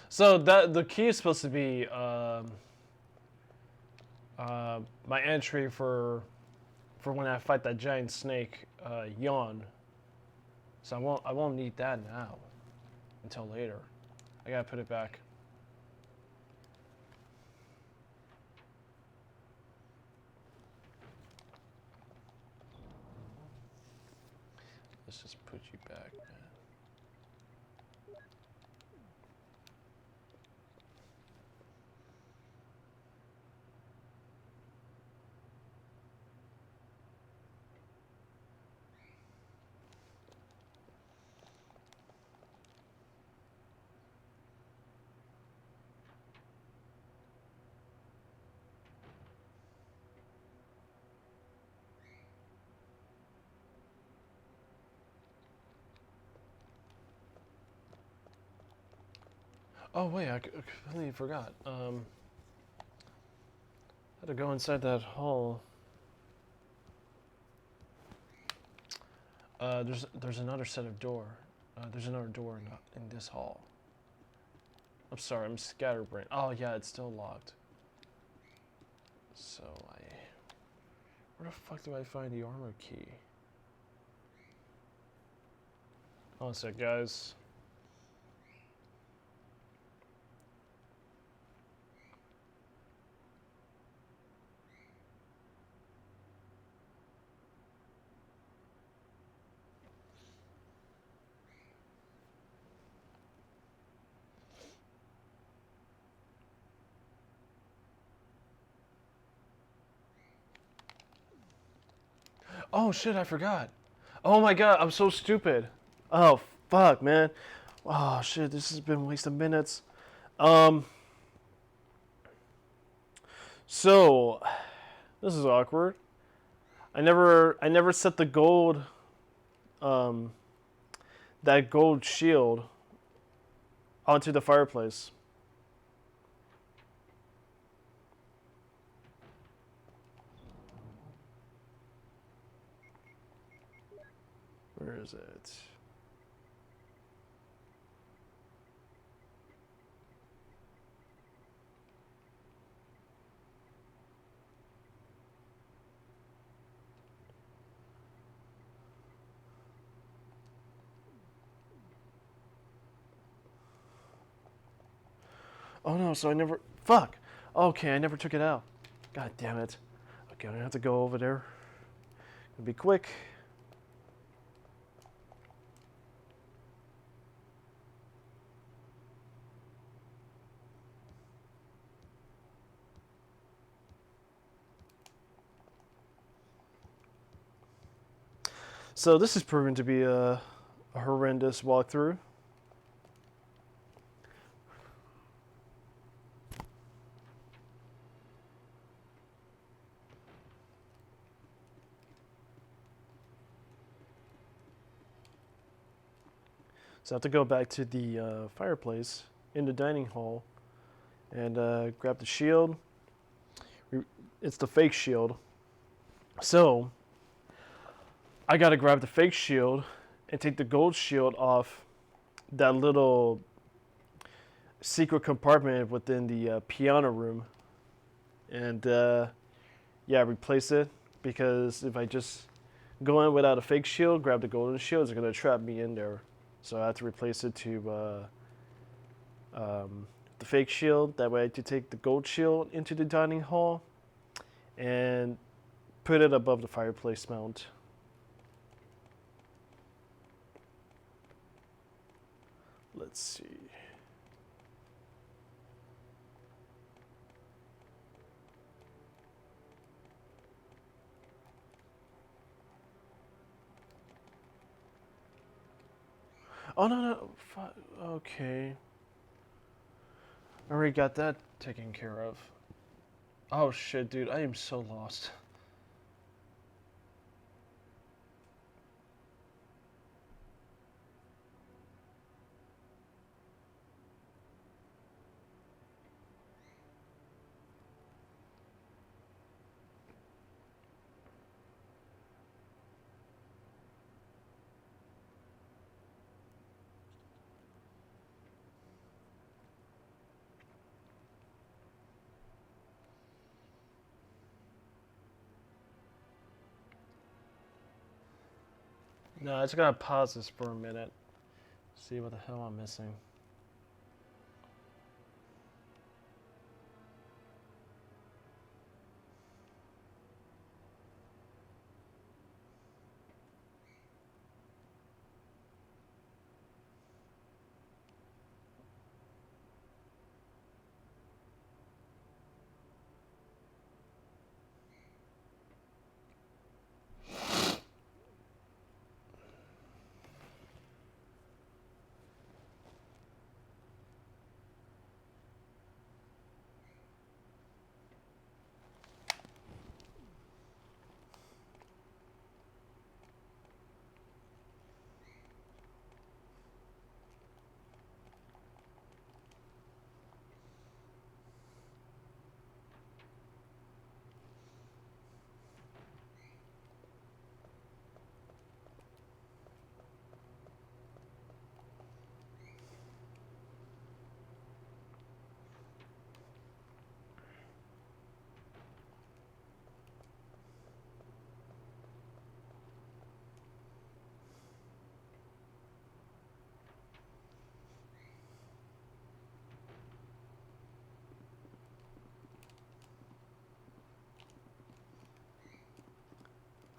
So that the key is supposed to be my entry for when I fight that giant snake, yawn. So I won't need that now until later. I gotta put it back. Let's just put you back, man. Oh wait, I completely forgot. I had to go inside that hall. There's another set of door. There's another door in this hall. I'm sorry, I'm scatterbrained. Oh yeah, it's still locked. So where the fuck do I find the armor key? Hold on a sec, guys. Oh shit, I forgot. Oh my god, I'm so stupid. Oh fuck, man. Oh shit, this has been wasting minutes. Um so this is awkward. I never set the gold um that gold shield onto the fireplace. Where is it? Oh no, so I never. Fuck! Okay, I never took it out. God damn it. Okay, I'm gonna have to go over there. It'll be quick. So this has proven to be a horrendous walkthrough. So I have to go back to the fireplace in the dining hall and grab the shield. It's the fake shield. So I gotta grab the fake shield and take the gold shield off that little secret compartment within the piano room. And yeah, replace it, because if I just go in without a fake shield, grab the golden shield, it's gonna trap me in there. So I have to replace it to the fake shield. That way I can take the gold shield into the dining hall and put it above the fireplace mount. Let's see. Oh no no, okay. I already got that taken care of. Oh shit, dude, I am so lost. No, I just gotta pause this for a minute. See what the hell I'm missing.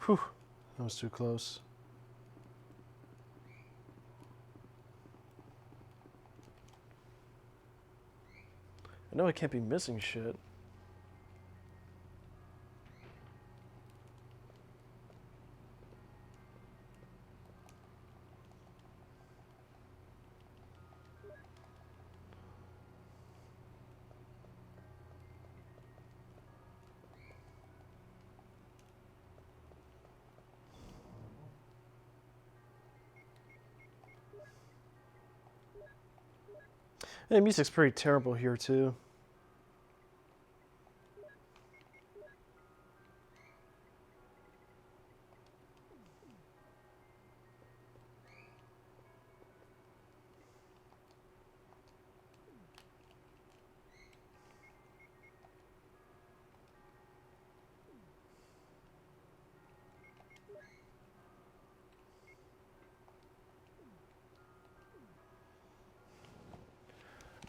Whew, that was too close. I know I can't be missing shit. The music's pretty terrible here too.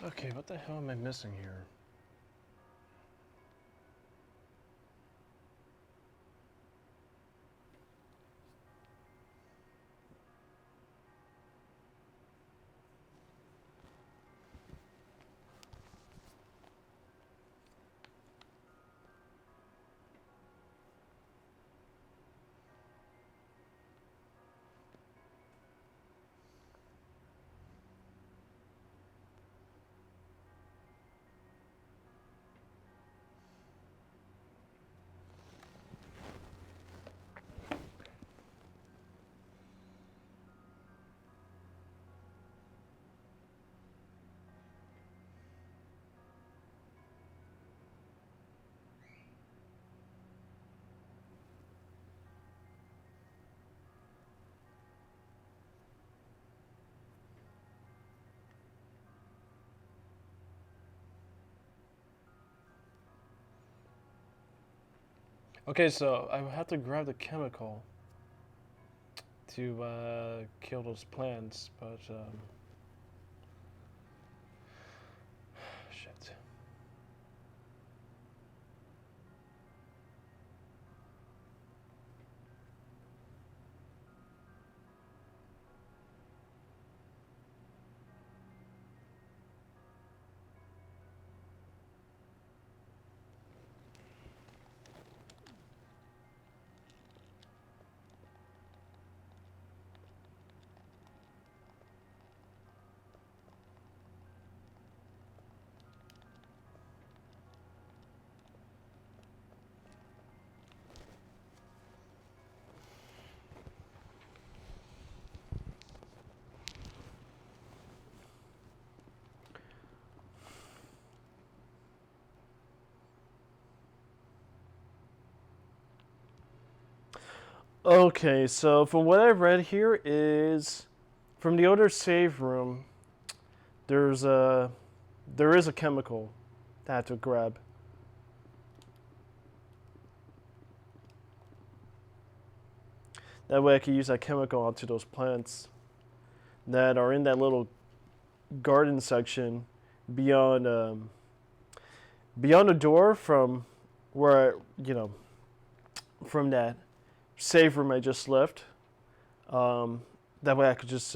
Okay, what the hell am I missing here? Okay, so I have to grab the chemical to kill those plants, but shit. Okay, so from what I've read here is from the other save room, there is a chemical that I have to grab. That way I can use that chemical onto those plants that are in that little garden section beyond beyond the door from where from that save room I just left. That way I could just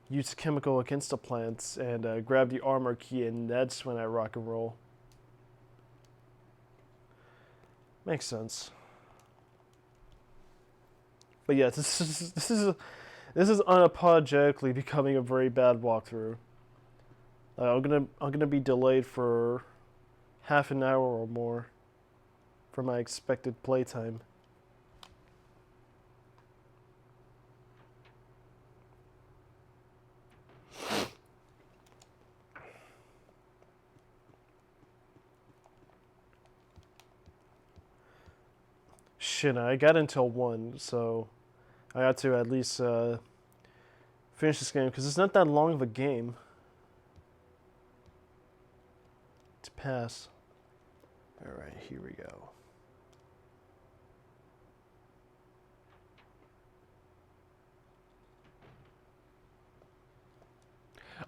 use the chemical against the plants and grab the armor key, and that's when I rock and roll. Makes sense. But yeah, this is unapologetically becoming a very bad walkthrough. I'm gonna be delayed for half an hour or more for my expected playtime. Shit, I got until 1, so I got to at least finish this game because it's not that long of a game to pass. Alright, here we go.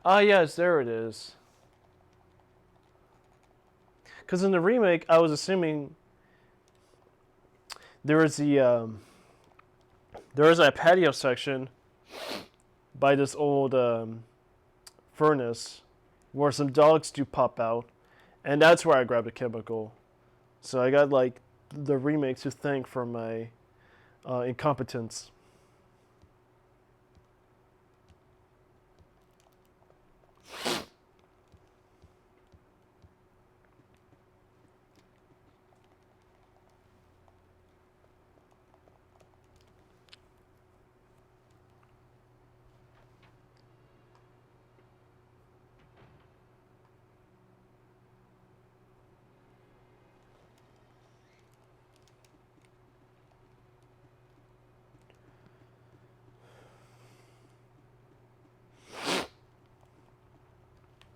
Ah, yes, there it is. Because in the remake, I was assuming there was a patio section by this old furnace where some dogs do pop out, and that's where I grabbed a chemical. So I got like the remake to thank for my incompetence.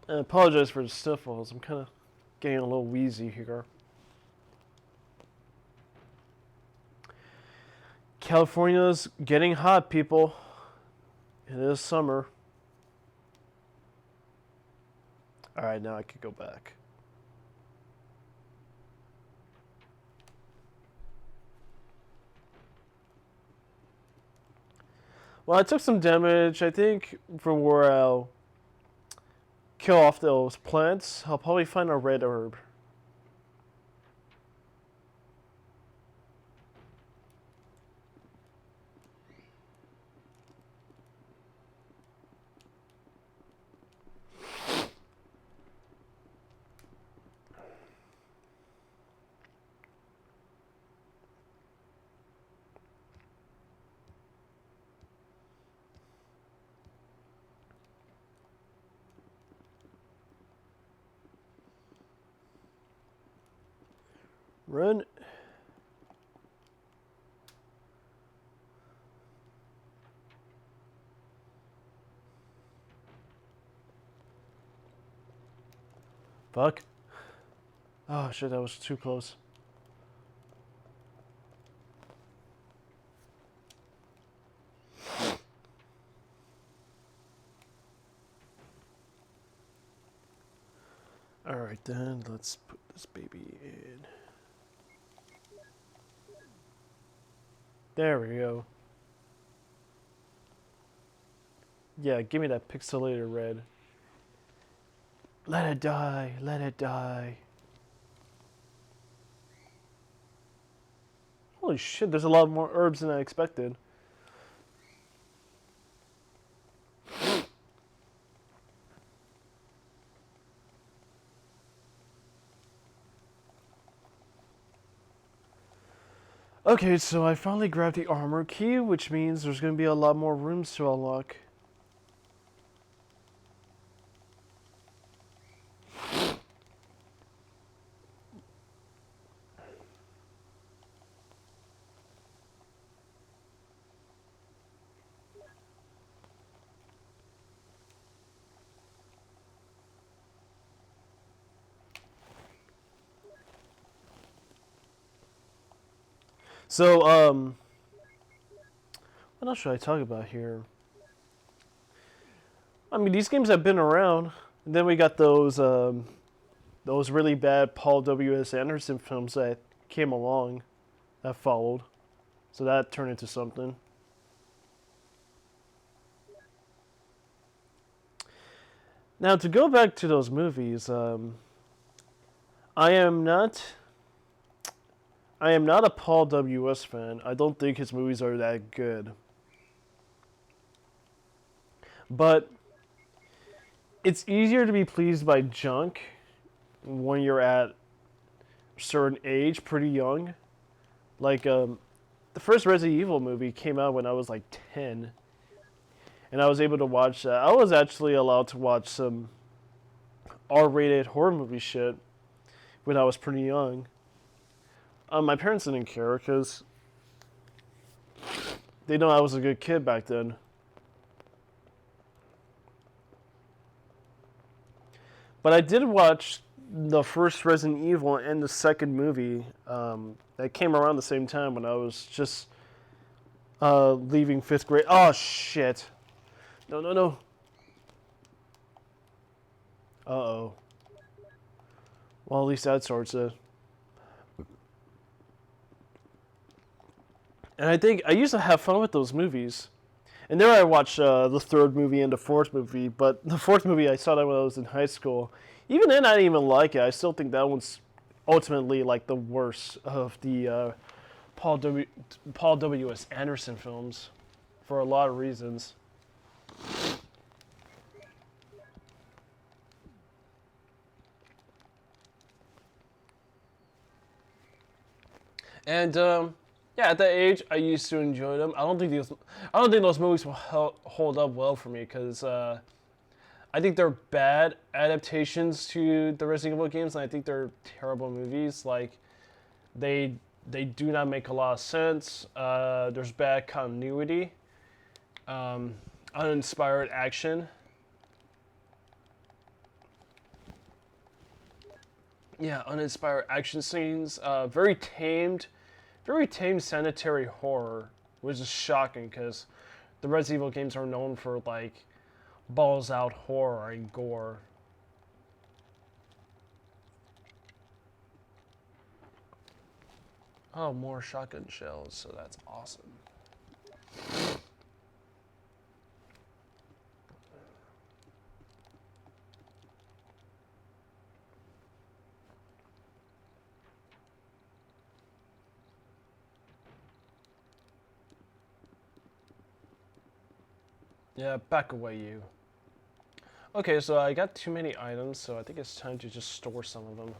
I apologize for the sniffles. I'm kind of getting a little wheezy here. California's getting hot, people. It is summer. Alright, now I could go back. Well, I took some damage, I think, from where I'll kill off those plants. I'll probably find a red herb. Run. Fuck. Oh shit, that was too close. Alright then, let's put this baby in. There we go. Yeah, give me that pixelated red. Let it die, let it die. Holy shit, there's a lot more herbs than I expected. Okay, so I finally grabbed the armor key, which means there's going to be a lot more rooms to unlock. So, What else should I talk about here? I mean, these games have been around. And then we got those really bad Paul W.S. Anderson films that came along, that followed. So that turned into something. Now, to go back to those movies, I am not. I am not a Paul W.S. fan. I don't think his movies are that good. But it's easier to be pleased by junk when you're at a certain age, pretty young. Like, the first Resident Evil movie came out when I was like 10. And I was able to watch that. I was actually allowed to watch some R-rated horror movie shit when I was pretty young. My parents didn't care because they know I was a good kid back then. But I did watch the first Resident Evil and the second movie that came around the same time when I was just leaving 5th grade. Oh, shit. No, no, no. Uh-oh. Well, at least that sorts it. And I think I used to have fun with those movies. And there I watched the third movie and the fourth movie. But the fourth movie, I saw that when I was in high school. Even then, I didn't even like it. I still think that one's ultimately like the worst of the Paul W.S. Anderson films for a lot of reasons. And yeah, at that age, I used to enjoy them. I don't think those movies will hold up well for me because I think they're bad adaptations to the Resident Evil games, and I think they're terrible movies. Like they do not make a lot of sense. There's bad continuity, uninspired action. Yeah, uninspired action scenes. Very tame sanitary horror, which is shocking because the Resident Evil games are known for like balls out horror and gore. Oh, more shotgun shells, so that's awesome. Yeah, back away you. Okay, so I got too many items, so I think it's time to just store some of them.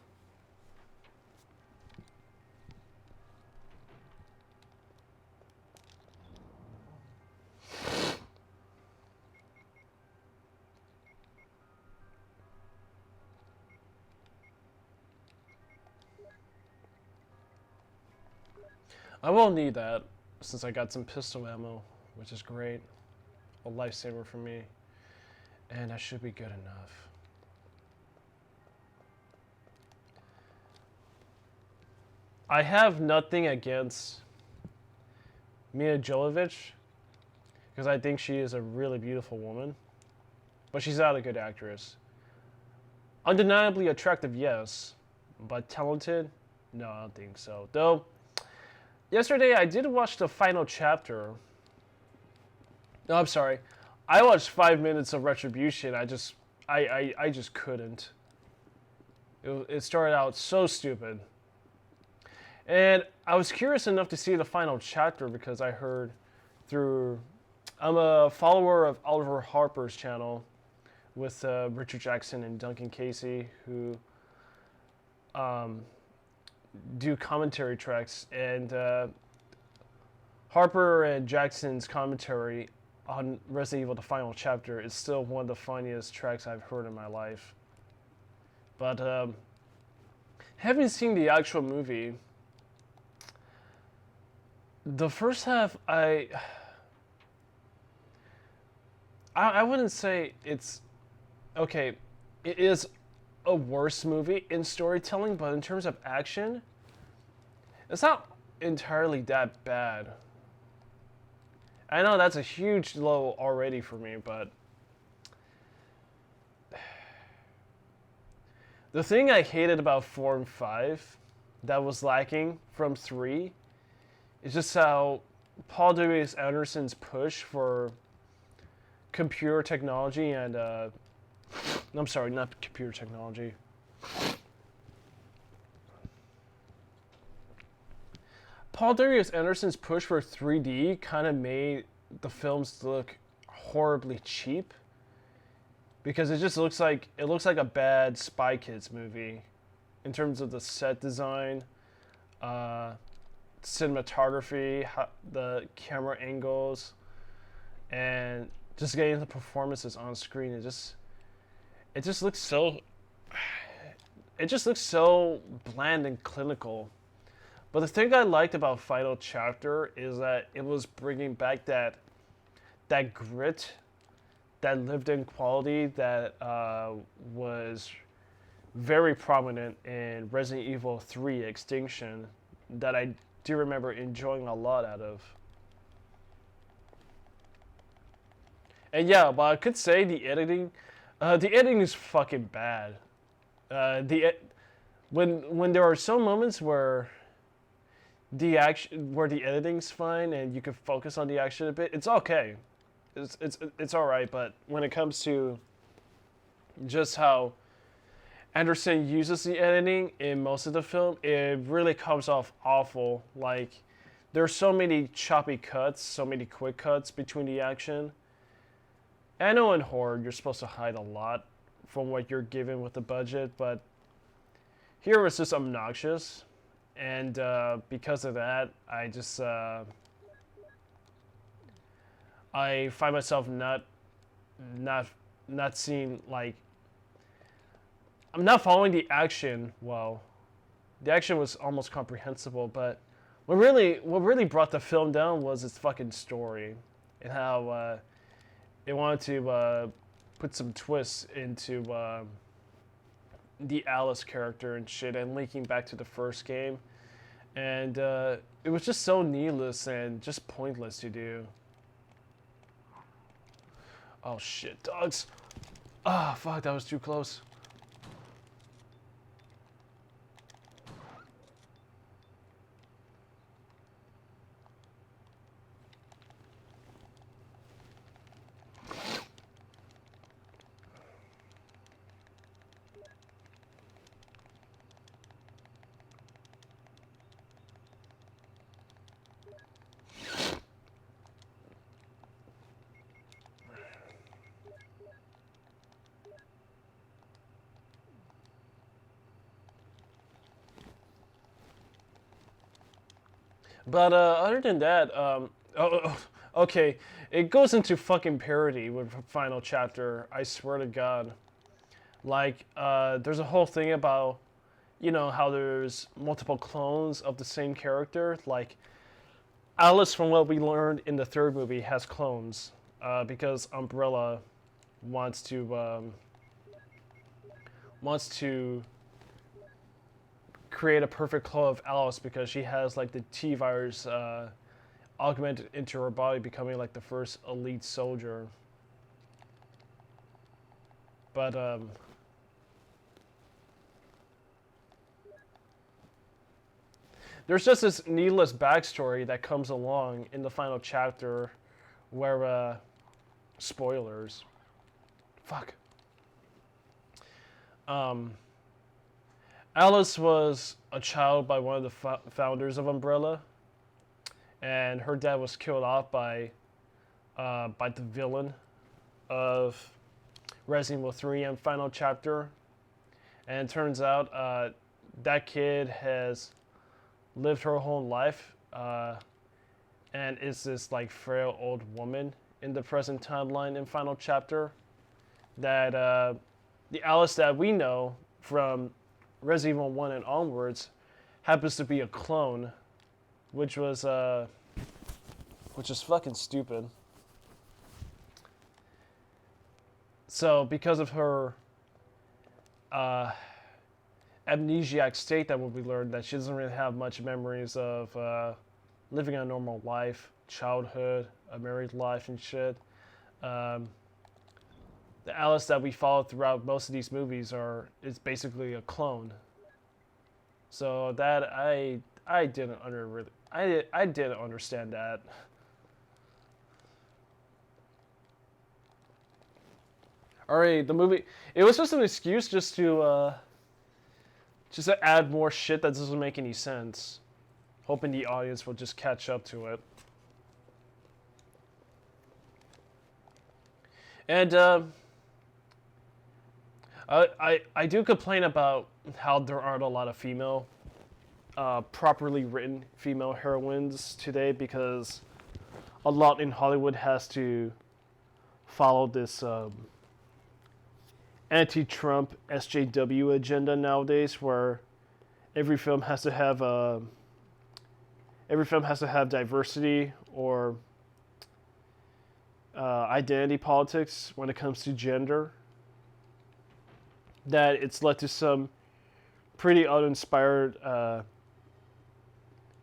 I will need that since I got some pistol ammo, which is great. A lifesaver for me. And that should be good enough. I have nothing against Mia Jovovich because I think she is a really beautiful woman, but she's not a good actress. Undeniably attractive, yes, but talented? No, I don't think so. Though, yesterday I did watch the final chapter. No, I'm sorry. I watched 5 minutes of Retribution. I just couldn't. It started out so stupid. And I was curious enough to see the final chapter because I heard through... I'm a follower of Oliver Harper's channel with Richard Jackson and Duncan Casey who do commentary tracks. And Harper and Jackson's commentary on Resident Evil: The Final Chapter is still one of the funniest tracks I've heard in my life. But having seen the actual movie, the first half I wouldn't say it's okay. It is a worse movie in storytelling, but in terms of action, it's not entirely that bad. I know that's a huge low already for me, but the thing I hated about 4 and 5 that was lacking from 3 is just how Paul W.S. Anderson's push for computer technology and I'm sorry, not computer technology. Paul W.S. Anderson's push for 3D kind of made the films look horribly cheap because it just looks like a bad Spy Kids movie in terms of the set design, cinematography, the camera angles, and just getting the performances on screen. It just looks so bland and clinical. But the thing I liked about Final Chapter is that it was bringing back that grit, that lived-in quality that was very prominent in Resident Evil 3 Extinction that I do remember enjoying a lot out of. And yeah, but I could say the editing is fucking bad. When there are some moments where the editing's fine and you can focus on the action a bit, it's okay. It's all right, but when it comes to just how Anderson uses the editing in most of the film, it really comes off awful. Like, there's so many choppy cuts, so many quick cuts between the action. I know in horror you're supposed to hide a lot from what you're given with the budget, but here it's just obnoxious. And because of that, I just I find myself not seeing, like, I'm not following the action well. The action was almost comprehensible, but what really brought the film down was its fucking story and how it wanted to put some twists into the Alice character and shit, and linking back to the first game, and it was just so needless and just pointless to do. Oh shit, dogs! Ah, fuck, that was too close. But other than that, okay, it goes into fucking parody with Final Chapter. I swear to God. Like, there's a whole thing about, how there's multiple clones of the same character. Like, Alice, from what we learned in the third movie, has clones because Umbrella wants to create a perfect clone of Alice because she has, like, the T virus augmented into her body, becoming, like, the first elite soldier. But there's just this needless backstory that comes along in the Final Chapter where spoilers. Fuck. Alice was a child by one of the founders of Umbrella, and her dad was killed off by the villain of Resident Evil 3 and Final Chapter. And it turns out that kid has lived her whole life and is this, like, frail old woman in the present timeline in Final Chapter. That the Alice that we know from Resident Evil 1 and onwards happens to be a clone, which is fucking stupid. So because of her amnesiac state, that we learned that she doesn't really have much memories of living a normal life, childhood, a married life and shit. Um, the Alice that we follow throughout most of these movies is basically a clone. So that I didn't I didn't understand that. Alright, the movie, it was just an excuse just to add more shit that doesn't make any sense, hoping the audience will just catch up to it. And I do complain about how there aren't a lot of properly written female heroines today, because a lot in Hollywood has to follow this anti-Trump SJW agenda nowadays, where every film has to have diversity or identity politics when it comes to gender. That it's led to some pretty uninspired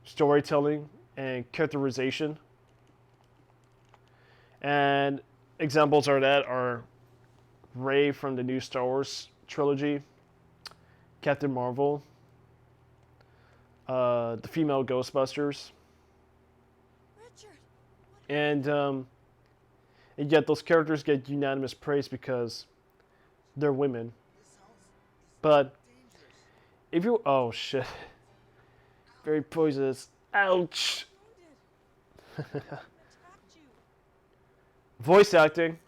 storytelling and characterization. And examples are Rey from the new Star Wars trilogy, Captain Marvel, the female Ghostbusters, Richard, and yet those characters get unanimous praise because they're women. But if you shit, very poisonous. Ouch. wounded. Attacked you. Voice acting.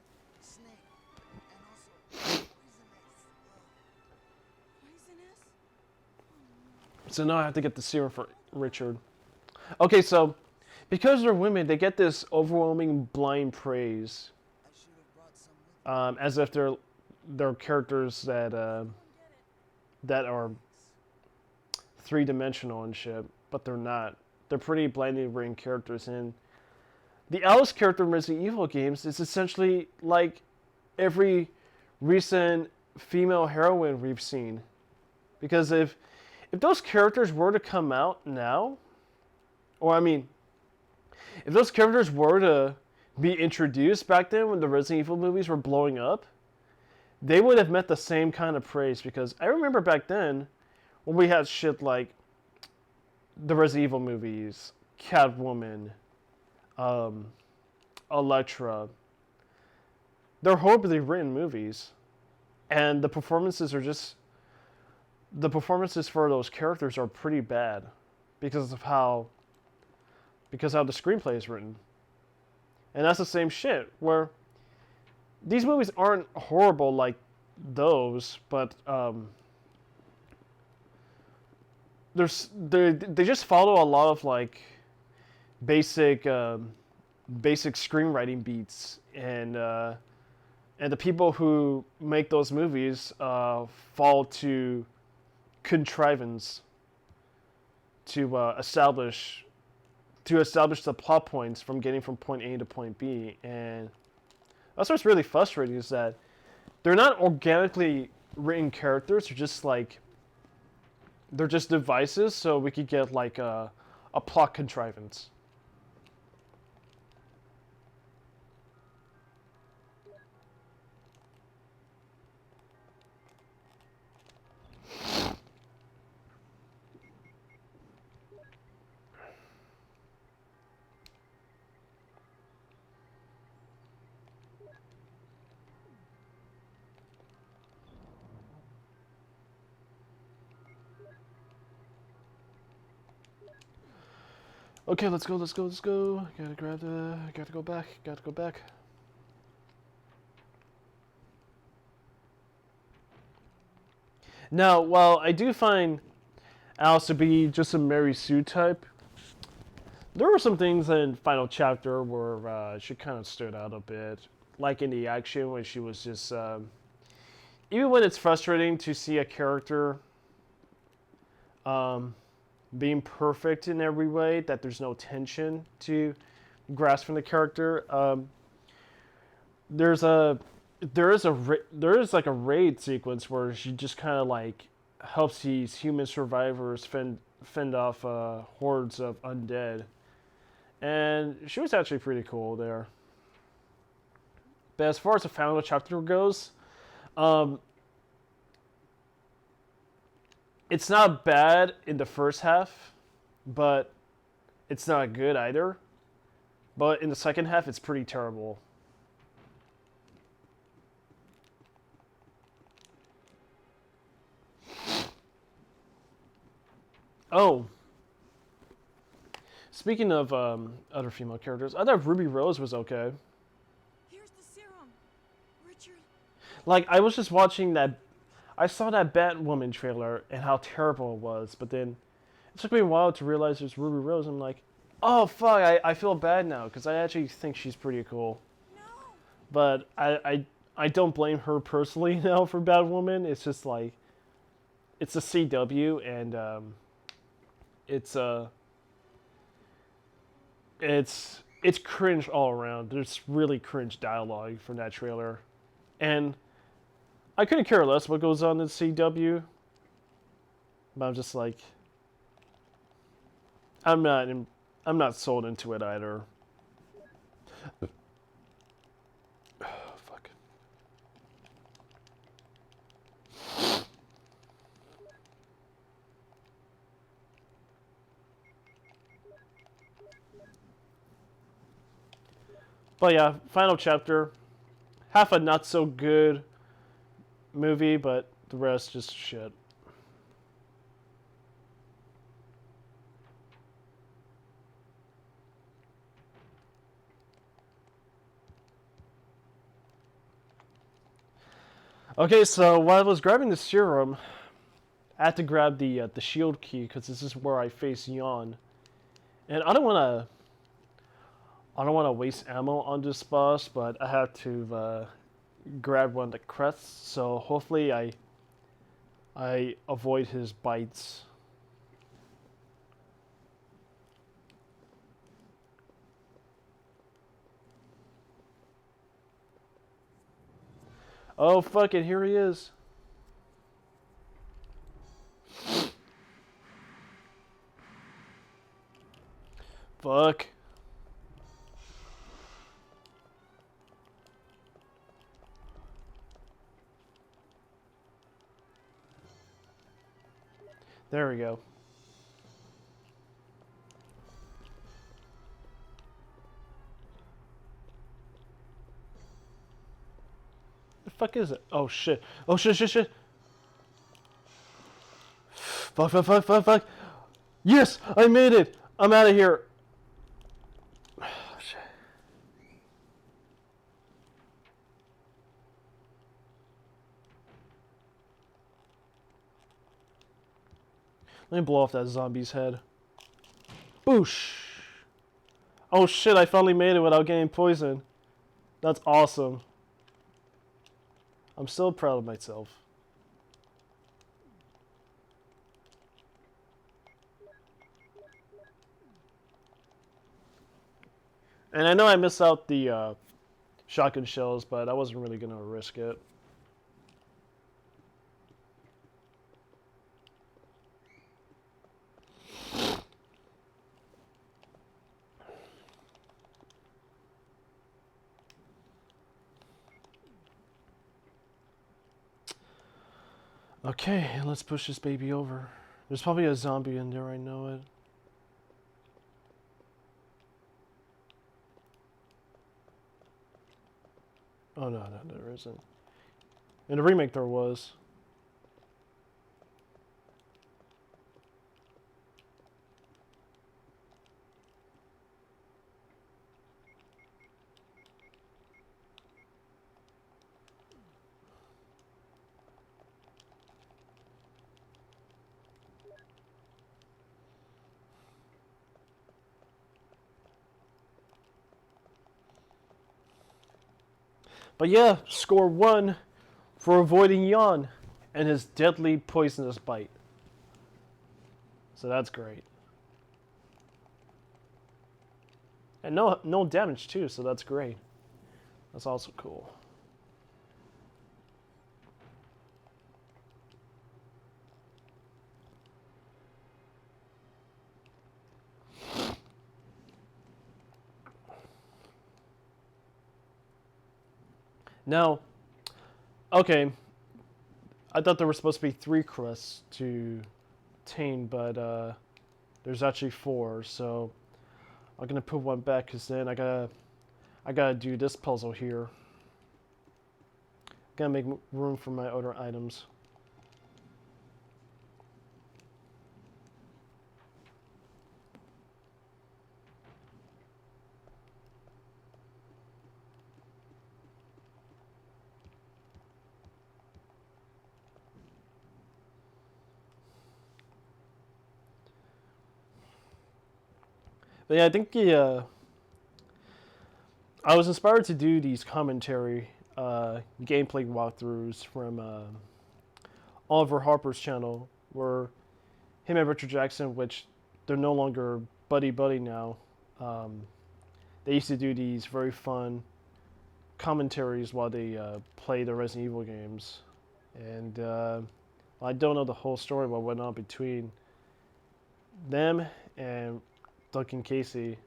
Poisonous? So now I have to get the serum for Richard. Okay, so because they're women, they get this overwhelming blind praise, as if they're characters that are three-dimensional and shit, but they're not. They're pretty blindly written characters, and the Alice character in Resident Evil games is essentially like every recent female heroine we've seen. Because if those characters were to come out now, or I mean, if those characters were to be introduced back then when the Resident Evil movies were blowing up, they would have met the same kind of praise. Because I remember back then when we had shit like the Resident Evil movies, Catwoman, Elektra. They're horribly written movies, and the performances for those characters are pretty bad because how the screenplay is written. And that's the same shit, where these movies aren't horrible like those, but they just follow a lot of like basic screenwriting beats, and the people who make those movies fall to contrivance to establish the plot points from getting from point A to point B. And that's what's really frustrating, is that they're not organically written characters. They're just devices so we could get like a plot contrivance. Okay, let's go. Gotta go back. Now, while I do find Alice to be just a Mary Sue type, there were some things in Final Chapter where she kind of stood out a bit. Like in the action, when she was just... even when it's frustrating to see a character being perfect in every way, that there's no tension to grasping the character. There is like a raid sequence where she just kind of like helps these human survivors fend off hordes of undead, And she was actually pretty cool there. But as far as the final chapter goes, um, it's not bad in the first half, but it's not good either. But in the second half, it's pretty terrible. Oh, speaking of other female characters, I thought Ruby Rose was okay. Here's the serum. Richard. Like, I was just watching that. I saw that Batwoman trailer and how terrible it was, but then it took me a while to realize there's Ruby Rose. I'm like, oh, fuck, I feel bad now, because I actually think she's pretty cool. No. But I don't blame her personally now for Batwoman. It's just like, it's a CW, and it's cringe all around. There's really cringe dialogue from that trailer, and I couldn't care less what goes on in CW. But I'm just like, I'm not sold into it either. Fuck. But yeah, final chapter. Half a not so good movie, but the rest just shit. Okay, so while I was grabbing the serum, I had to grab the shield key because this is where I face Yawn, and I don't want to waste ammo on this boss, but I have to grab one of the crests, so hopefully I avoid his bites. Oh fuck it, here he is. Fuck. There we go. The fuck is it? Oh shit. Oh shit. Fuck. Yes, I made it. I'm out of here. Oh, shit. Let me blow off that zombie's head. Boosh. Oh shit, I finally made it without getting poisoned. That's awesome. I'm so proud of myself. And I know I missed out the shotgun shells, but I wasn't really going to risk it. Okay, let's push this baby over. There's probably a zombie in there, I know it. Oh no, there isn't. In the remake there was. But yeah, score 1 for avoiding Yawn and his deadly poisonous bite. So that's great. And no damage too, so that's great. That's also cool. Now, okay, I thought there were supposed to be 3 crests to obtain, but there's actually 4. So I'm gonna put one back because then I gotta do this puzzle here. Gotta make room for my other items. But yeah, I think I was inspired to do these commentary gameplay walkthroughs from Oliver Harper's channel, where him and Richard Jackson, which they're no longer buddy buddy now, they used to do these very fun commentaries while they play the Resident Evil games. And I don't know the whole story what went on between them and Duncan Casey.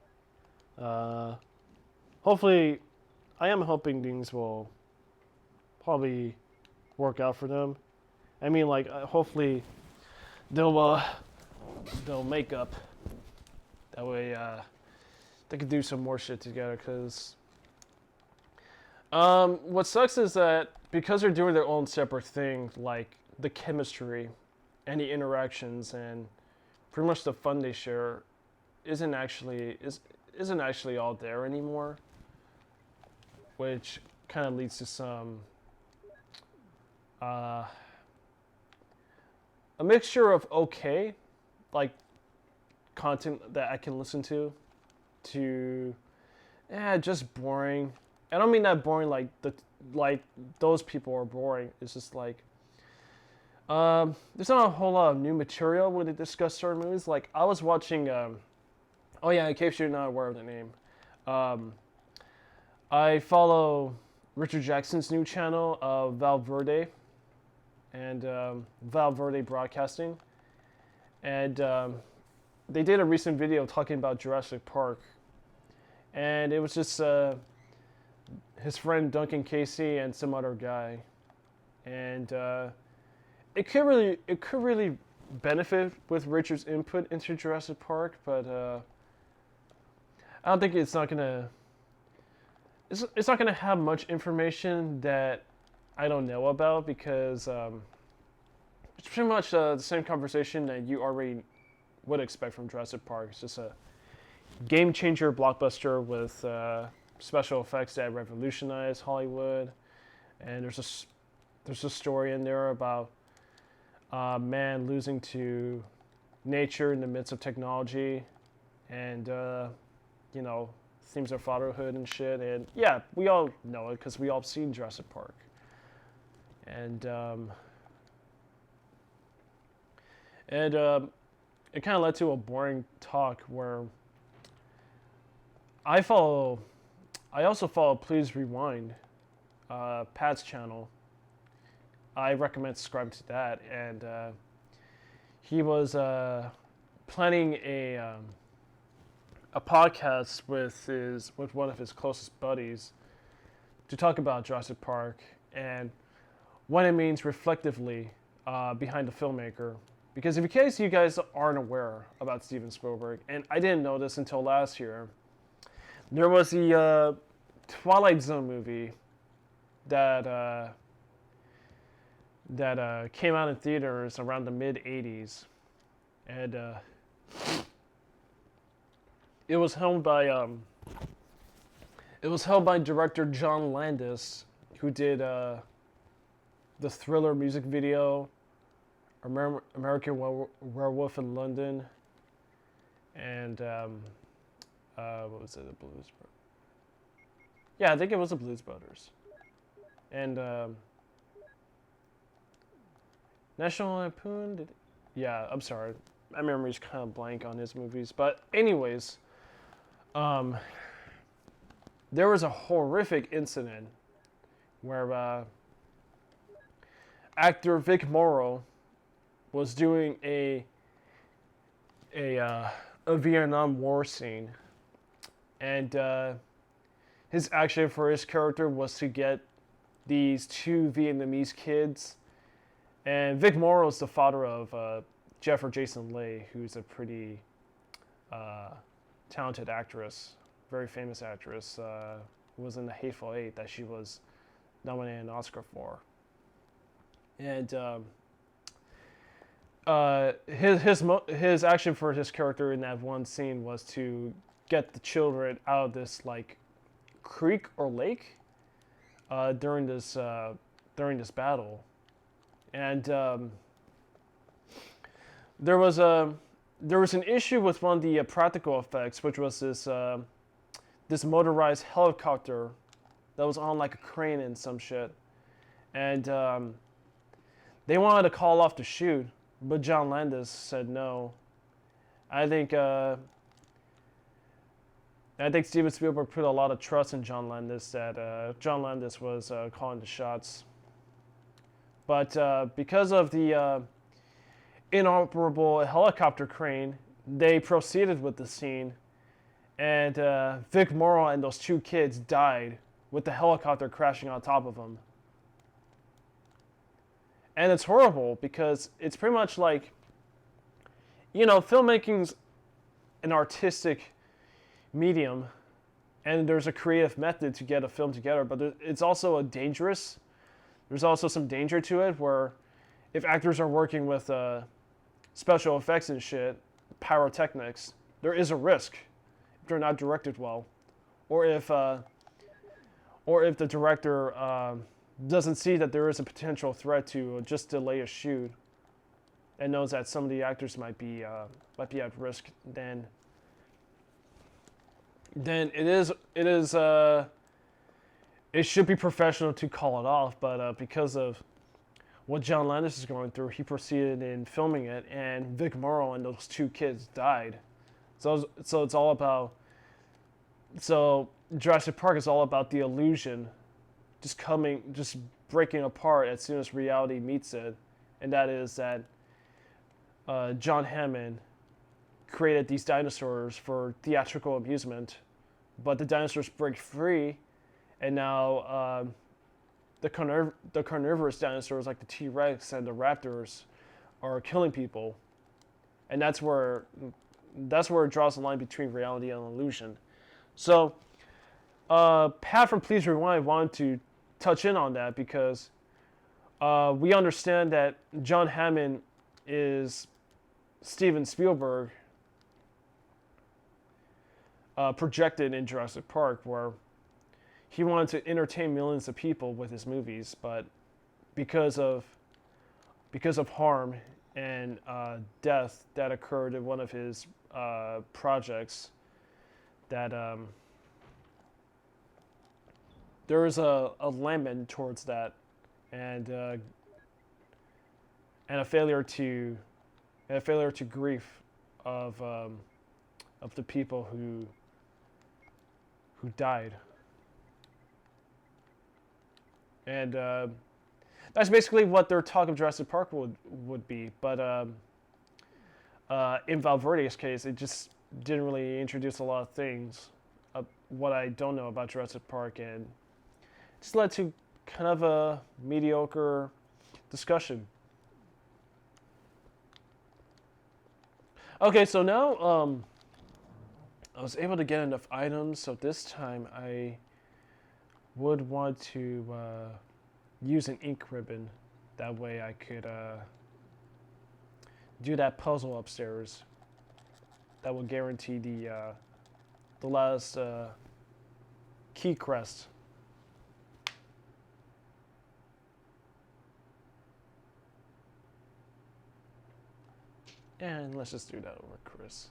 Hopefully, I am hoping things will probably work out for them. I mean, like, hopefully they'll make up. That way, they could do some more shit together. Cause what sucks is that because they're doing their own separate thing, like the chemistry and the interactions and pretty much the fun they share isn't actually all there anymore, which kind of leads to some a mixture of okay, like content that I can listen to just boring. I don't mean that boring like those people are boring. It's just like there's not a whole lot of new material when they discuss certain movies. Like I was watching oh yeah, in case you're not aware of the name, I follow Richard Jackson's new channel, Valverde, and Valverde Broadcasting, and they did a recent video talking about Jurassic Park, and it was just his friend Duncan Casey and some other guy, and it could really benefit with Richard's input into Jurassic Park, but I don't think it's not gonna have much information that I don't know about, because it's pretty much the same conversation that you already would expect from Jurassic Park. It's just a game changer blockbuster with special effects that revolutionize Hollywood, and there's a story in there about man losing to nature in the midst of technology, and themes of fatherhood and shit. And yeah, we all know it because we all seen Jurassic Park. And it kind of led to a boring talk where I also follow Please Rewind, Pat's channel. I recommend subscribing to that. And he was planning a podcast with one of his closest buddies to talk about Jurassic Park and what it means reflectively behind the filmmaker. Because in case you guys aren't aware about Steven Spielberg, and I didn't know this until last year, there was the Twilight Zone movie that came out in theaters around the mid '80s, and it was held by director John Landis, who did the Thriller music video, American Werewolf in London, and what was it, the Blues Brothers? Yeah, I think it was the Blues Brothers, and National Lampoon. Yeah, I'm sorry, my memory's kind of blank on his movies, but anyways. There was a horrific incident where actor Vic Morrow was doing a Vietnam War scene, and his action for his character was to get these two Vietnamese kids, and Vic Morrow is the father of Jeff or Jason Leigh, who's a pretty talented actress, very famous actress. Who was in The Hateful Eight that she was nominated an Oscar for, and his action for his character in that one scene was to get the children out of this like creek or lake during this battle, and there was an issue with one of the practical effects, which was this motorized helicopter that was on like a crane and some shit, and they wanted to call off the shoot, but John Landis said no. I think Steven Spielberg put a lot of trust in John Landis that John Landis was calling the shots. But because of the inoperable helicopter crane, they proceeded with the scene, and Vic Morrow and those two kids died with the helicopter crashing on top of them. And it's horrible because it's pretty much like, filmmaking's an artistic medium, and there's a creative method to get a film together, but it's also there's also some danger to it, where if actors are working with special effects and shit, pyrotechnics, there is a risk if they're not directed well, or if the director doesn't see that there is a potential threat to just delay a shoot, and knows that some of the actors might be at risk, then it should be professional to call it off. But because of what John Landis is going through, he proceeded in filming it, and Vic Morrow and those two kids died. So it's all about. So Jurassic Park is all about the illusion just breaking apart as soon as reality meets it, and that is that John Hammond created these dinosaurs for theatrical amusement, but the dinosaurs break free, and now the carnivorous dinosaurs like the T-Rex and the raptors are killing people, and that's where it draws the line between reality and illusion. So Pat from Please Rewind wanted to touch in on that because we understand that John Hammond is Steven Spielberg projected in Jurassic Park, where he wanted to entertain millions of people with his movies, but because of harm and death that occurred in one of his projects, that there is a lament towards that, and a failure to grief of the people who died, and that's basically what their talk of Jurassic Park would be. But in Valverde's case, it just didn't really introduce a lot of things, what I don't know about Jurassic Park, and just led to kind of a mediocre discussion. Okay, so now I was able to get enough items, so this time I would want to use an ink ribbon. That way I could do that puzzle upstairs. That will guarantee the last key crest. And let's just do that over Chris.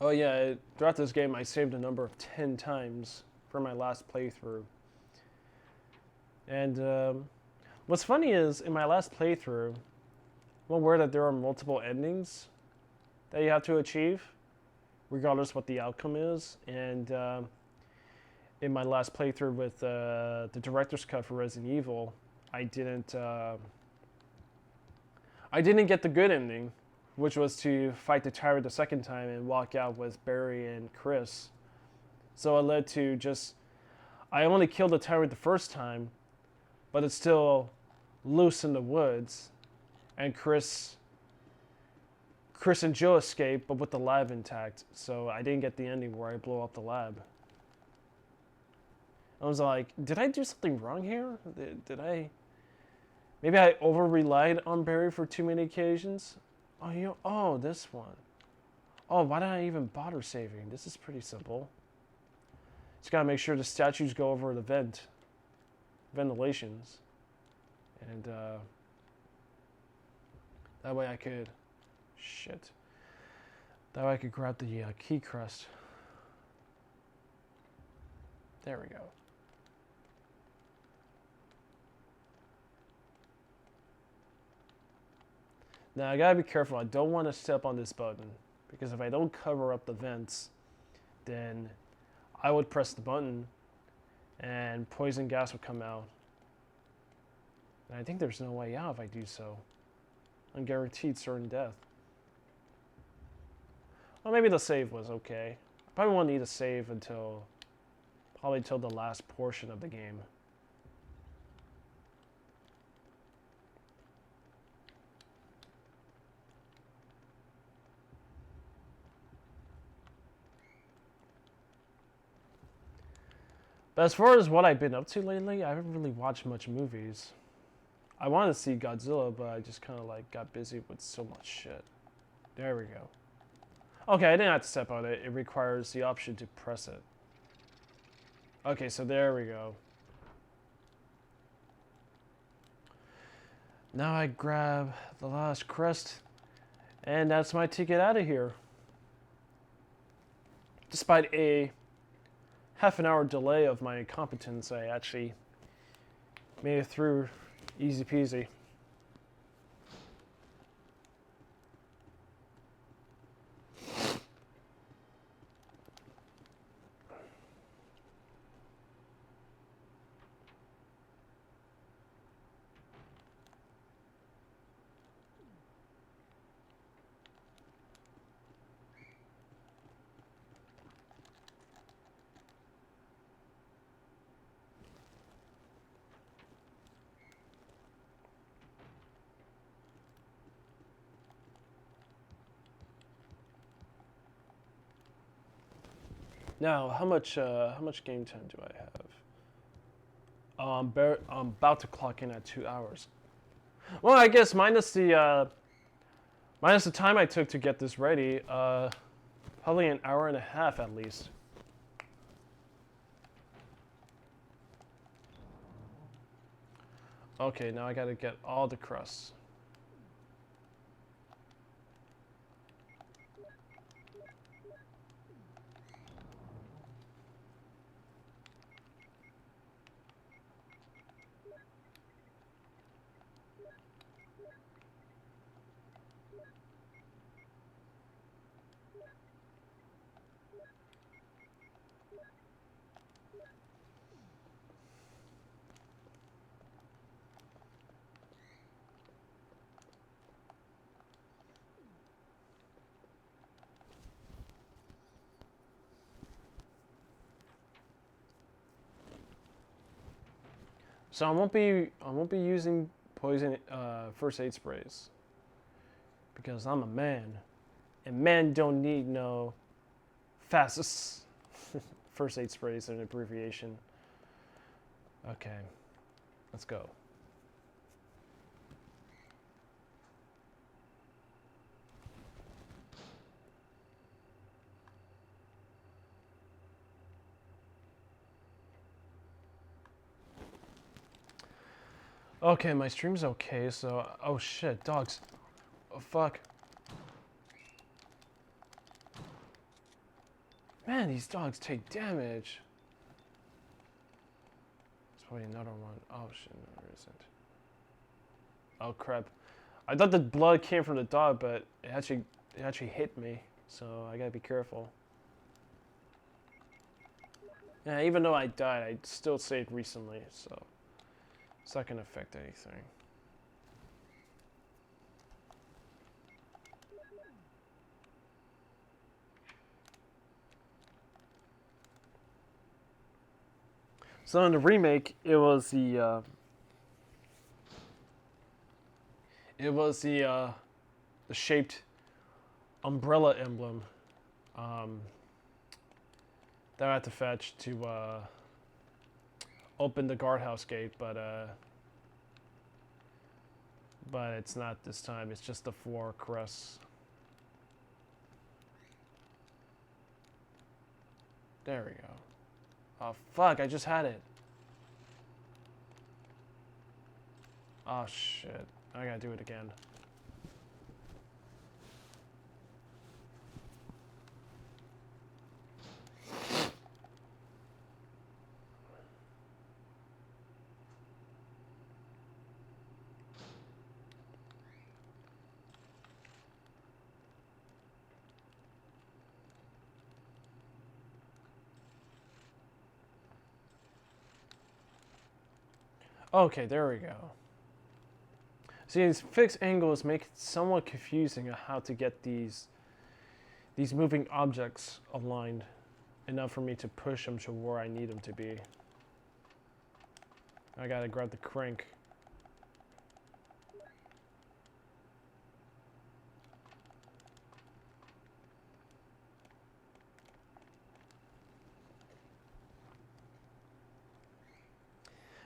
Oh yeah, throughout this game I saved a number of 10 times for my last playthrough. And what's funny is, in my last playthrough, I'm aware that there are multiple endings that you have to achieve, regardless what the outcome is. And in my last playthrough with the director's cut for Resident Evil, I didn't get the good ending, which was to fight the tyrant the second time and walk out with Barry and Chris. So it led to just, I only killed the tyrant the first time, but it's still loose in the woods, and Chris and Joe escape, but with the lab intact. So I didn't get the ending where I blow up the lab. I was like, did I do something wrong here? Did I? Maybe I over-relied on Barry for too many occasions? Oh, this one. Oh, why did I even bother saving? This is pretty simple. Just gotta make sure the statues go over the ventilations. And that way I could, that way I could grab the key crest. There we go. Now I gotta be careful. I don't want to step on this button, because if I don't cover up the vents, then I would press the button and poison gas would come out. And I think there's no way out if I do so. I'm guaranteed certain death. Well, maybe the save was okay. I probably won't need a save until the last portion of the game. But as far as what I've been up to lately, I haven't really watched much movies. I wanted to see Godzilla, but I just kind of like got busy with so much shit. There we go. Okay, I didn't have to step on it. It requires the option to press it. Okay, so there we go. Now I grab the last crest, and that's my ticket out of here. Despite a half-an-hour delay of my incompetence, I actually made it through easy peasy. Now, how much game time do I have? I'm about to clock in at 2 hours. Well, I guess minus the time I took to get this ready, probably an hour and a half at least. Okay, now I gotta get all the crusts. So I won't be using poison first aid sprays, because I'm a man, and men don't need no fastest first aid sprays, an abbreviation. Okay, let's go. Okay, my stream's okay, so... Oh shit, dogs. Oh fuck. Man, these dogs take damage. There's probably another one. Oh shit, no there isn't. Oh crap. I thought the blood came from the dog, but it actually hit me, so I gotta be careful. Yeah, even though I died, I still saved recently, so... It's not going to affect anything. So in the remake, the shaped umbrella emblem that I had to fetch to open the guardhouse gate, but it's not this time. It's just the 4 crests. There we go. Oh fuck! I just had it. Oh shit! I gotta do it again. Okay, there we go. See, these fixed angles make it somewhat confusing on how to get these moving objects aligned enough for me to push them to where I need them to be. I gotta grab the crank.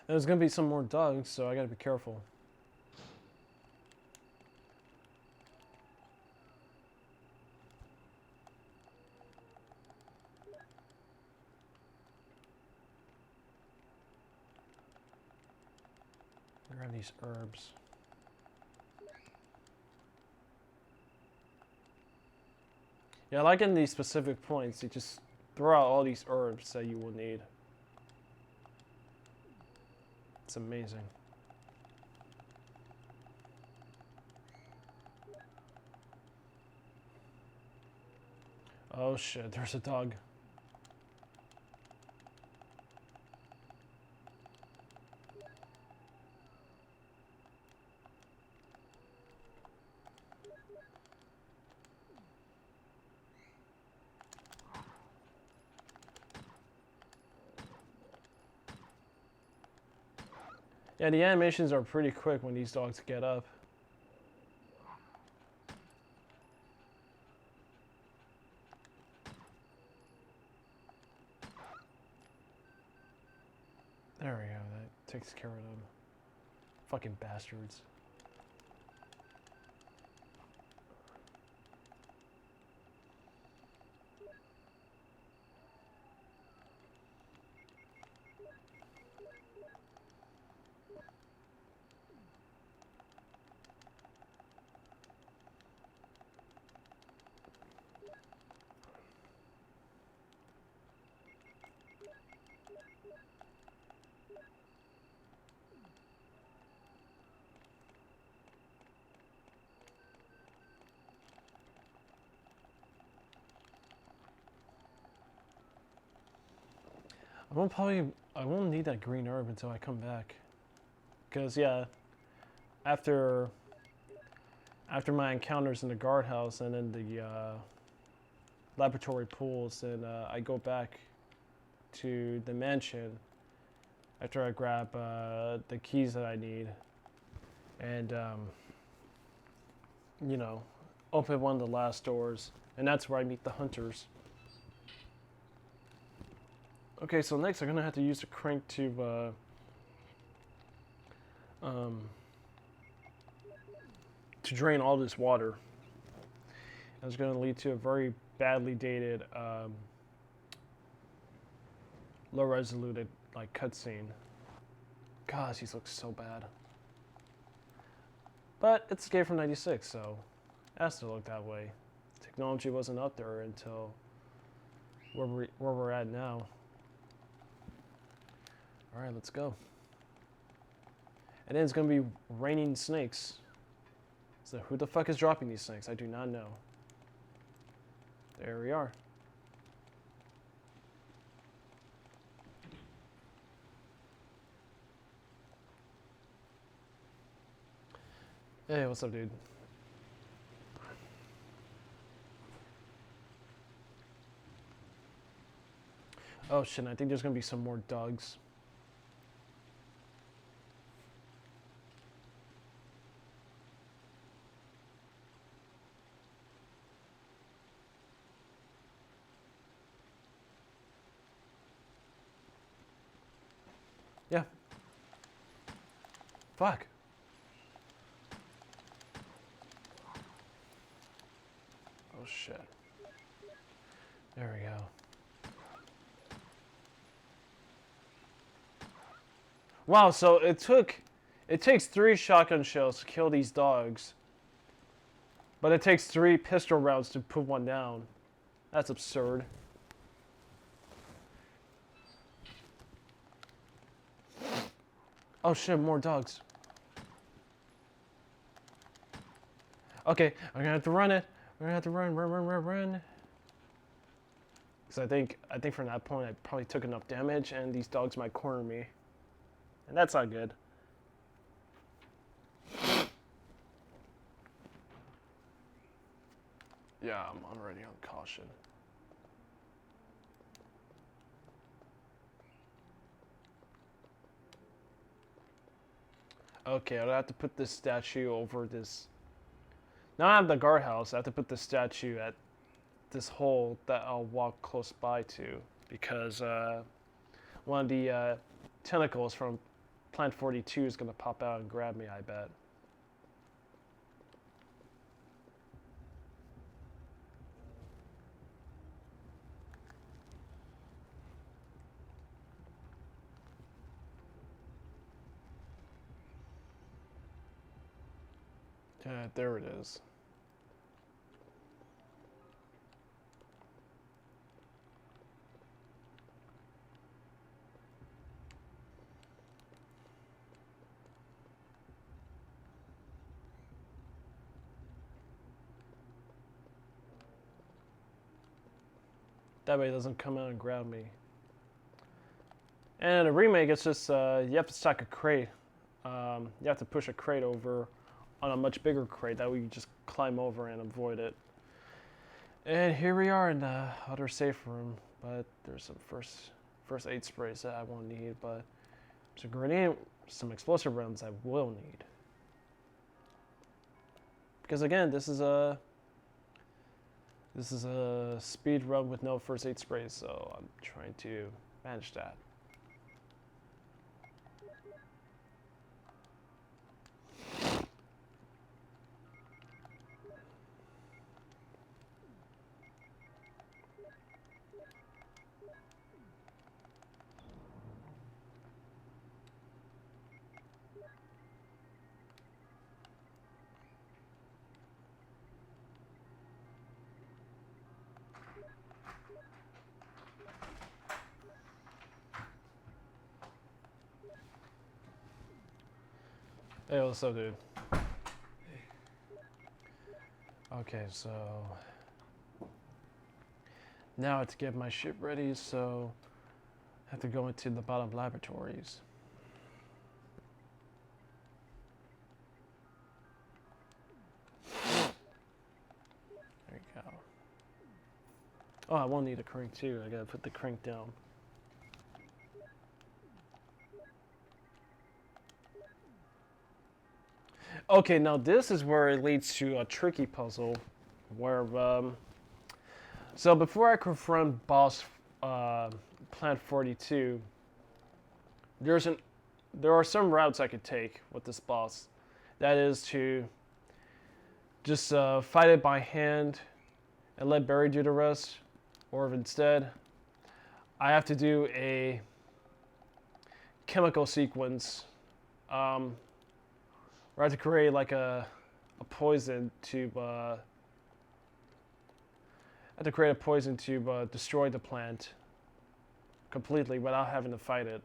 There's gonna be some more dogs, so I gotta be careful. Grab these herbs. Yeah, I like in these specific points, you just throw out all these herbs that you will need. It's amazing. Oh shit, there's a dog. Yeah, the animations are pretty quick when these dogs get up. There we go, that takes care of them. Fucking bastards. I won't need that green herb until I come back. Because yeah, after my encounters in the guardhouse and in the laboratory pools, and I go back to the mansion after I grab the keys that I need, and you know, open one of the last doors, and that's where I meet the hunters. Okay, so next I'm gonna have to use the crank to drain all this water. It's gonna lead to a very badly dated, low resolution like cutscene. Gosh, these look so bad. But it's a game from '96, so it has to look that way. Technology wasn't up there until where we're at now. Alright, let's go. And then it's gonna be raining snakes. So who the fuck is dropping these snakes? I do not know. There we are. Hey, what's up, dude? Oh shit, I think there's gonna be some more dogs. fuck? Oh shit. There we go. Wow, so it takes 3 shotgun shells to kill these dogs. But it takes 3 pistol rounds to put one down. That's absurd. Oh shit, more dogs. Okay, I'm gonna have to run it. We're gonna have to run. Because I think from that point I probably took enough damage and these dogs might corner me. And that's not good. Yeah, I'm already on caution. Okay, I'll have to put this statue over this. Now I have the guardhouse. I have to put the statue at this hole that I'll walk close by to, because one of the tentacles from Plant 42 is gonna pop out and grab me, I bet. Yeah, there it is. That way it doesn't come out and grab me. And a remake, it's just you have to stack a crate. You have to push a crate over on a much bigger crate. That way you just climb over and avoid it. And here we are in the other safe room. But there's some first aid sprays that I won't need. But some grenade, some explosive rounds I will need. Because again, this is a speed run with no first aid sprays, so I'm trying to manage that. Hey, what's up, dude? Okay, so now I have to get my ship ready, so I have to go into the bottom laboratories. There you go. Oh, I won't need a crank too. I gotta put the crank down. Okay, now this is where it leads to a tricky puzzle, where so before I confront boss Plant 42, there are some routes I could take with this boss. That is to just fight it by hand and let Barry do the rest, or if instead I have to do a chemical sequence. Or I have to create like a poison tube. I have to create a poison tube, destroy the plant completely without having to fight it.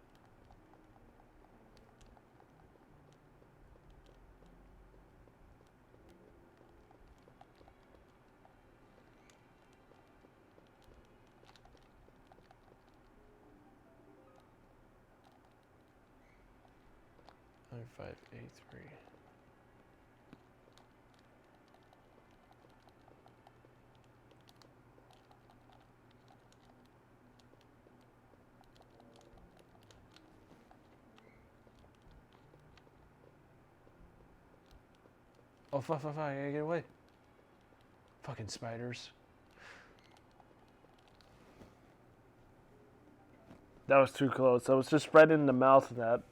Nine, 5, 8, 3. Oh, fuck, I gotta get away. Fucking spiders. That was too close. I was just right in the mouth of that.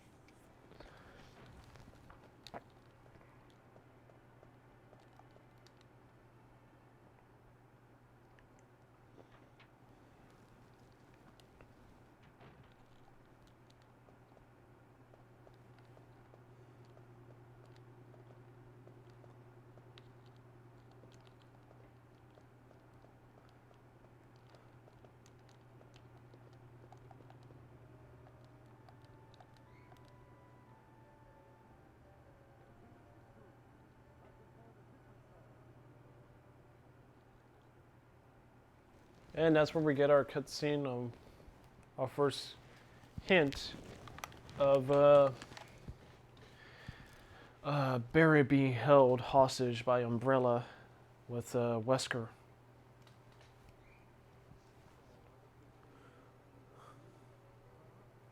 And that's where we get our cutscene, our first hint of Barry being held hostage by Umbrella with Wesker.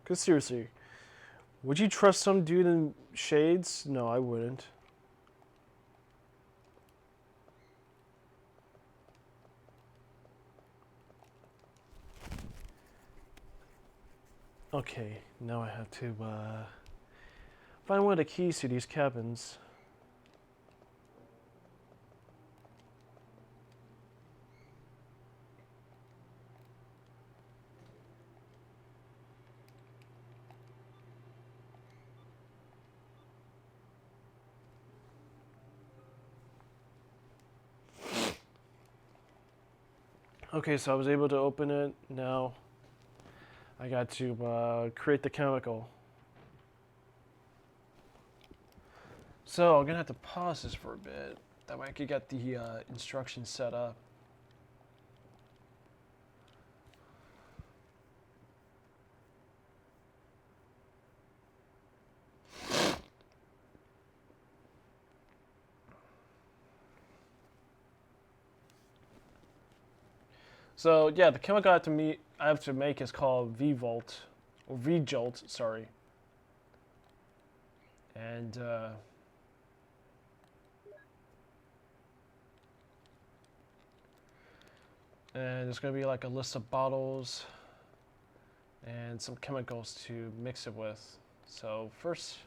Because seriously, would you trust some dude in shades? No, I wouldn't. Okay, now I have to find one of the keys to these cabins. Okay, so I was able to open it. Now I got to create the chemical. So I'm gonna have to pause this for a bit. That way I could get the instructions set up. So yeah, the chemical I have to make is called V-Volt, or V-Jolt, sorry. And there's gonna be like a list of bottles and some chemicals to mix it with. So first,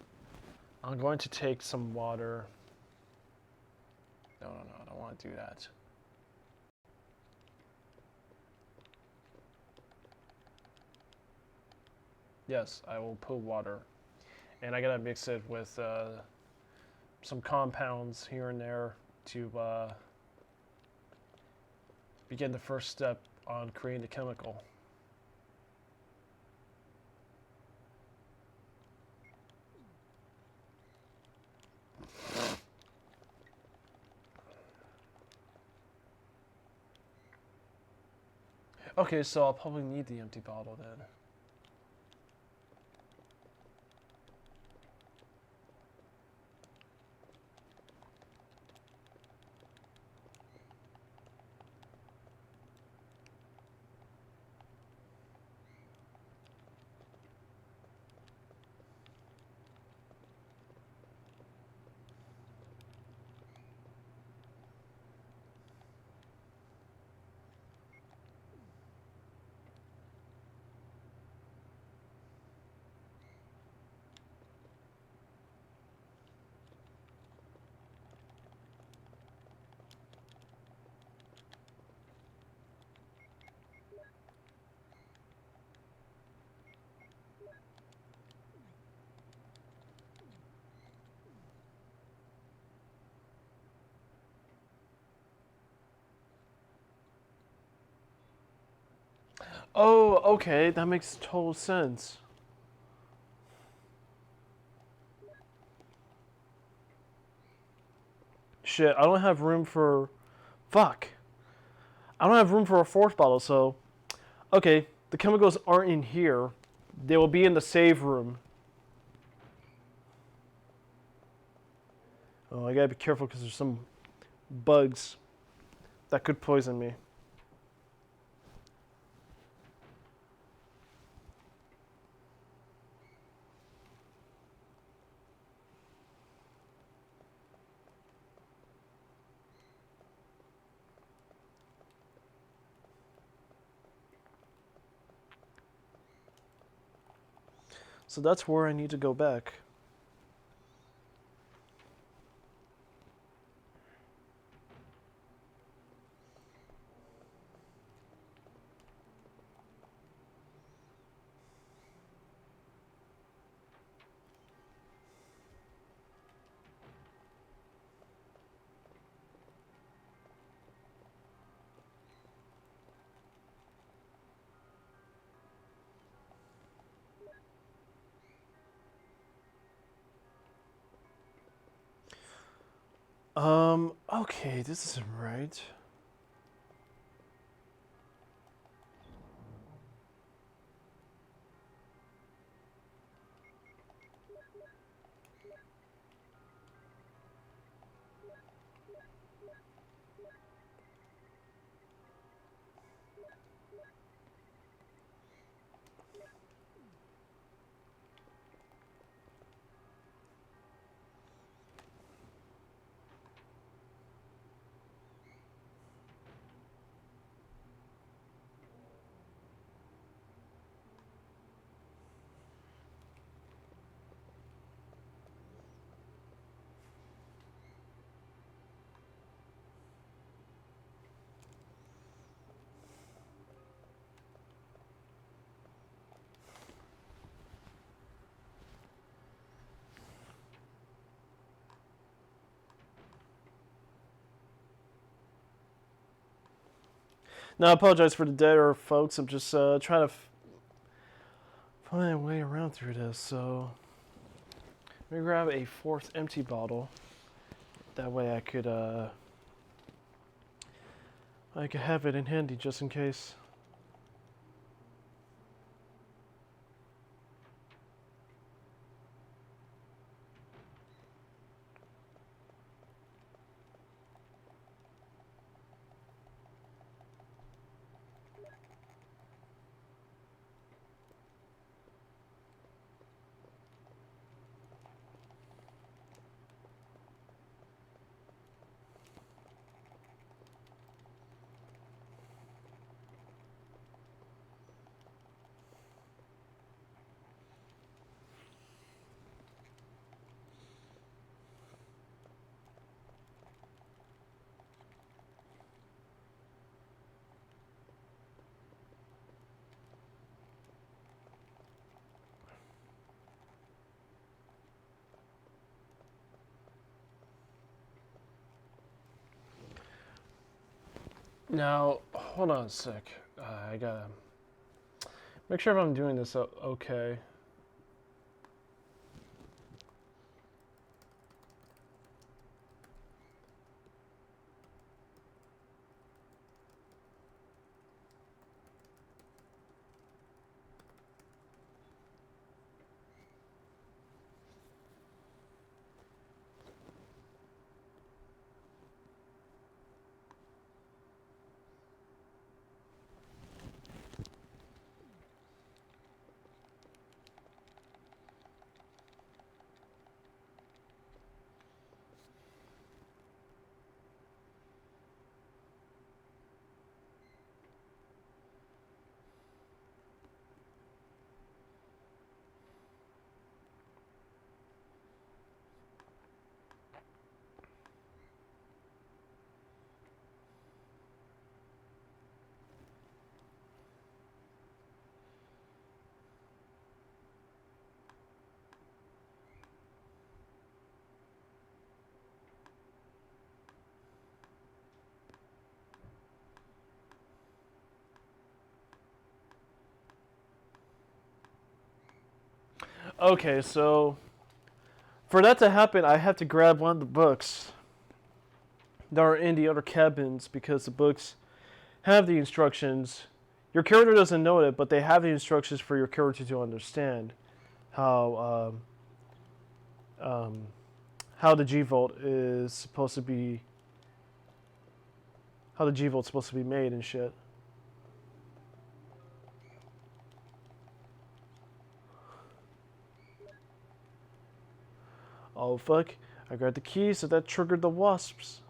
I'm going to take some water. No, I don't want to do that. Yes, I will put water. And I gotta mix it with some compounds here and there to begin the first step on creating the chemical. Okay, so I'll probably need the empty bottle then. Oh, okay, that makes total sense. Shit, I don't have room for... Fuck. I don't have room for a fourth bottle, so... Okay, the chemicals aren't in here. They will be in the save room. Oh, I gotta be careful because there's some bugs that could poison me. So that's where I need to go back. Okay, this isn't right. Now, I apologize for the dead air, folks. I'm just trying to find a way around through this. So, let me grab a fourth empty bottle. That way I could have it in handy just in case. Now, hold on a sec. I gotta make sure if I'm doing this okay. Okay, so for that to happen, I have to grab one of the books that are in the other cabins because the books have the instructions. Your character doesn't know it, but they have the instructions for your character to understand how how the G Volt is supposed to be, how the G Volt's supposed to be made and shit. Oh fuck! I got the key, so that triggered the wasps.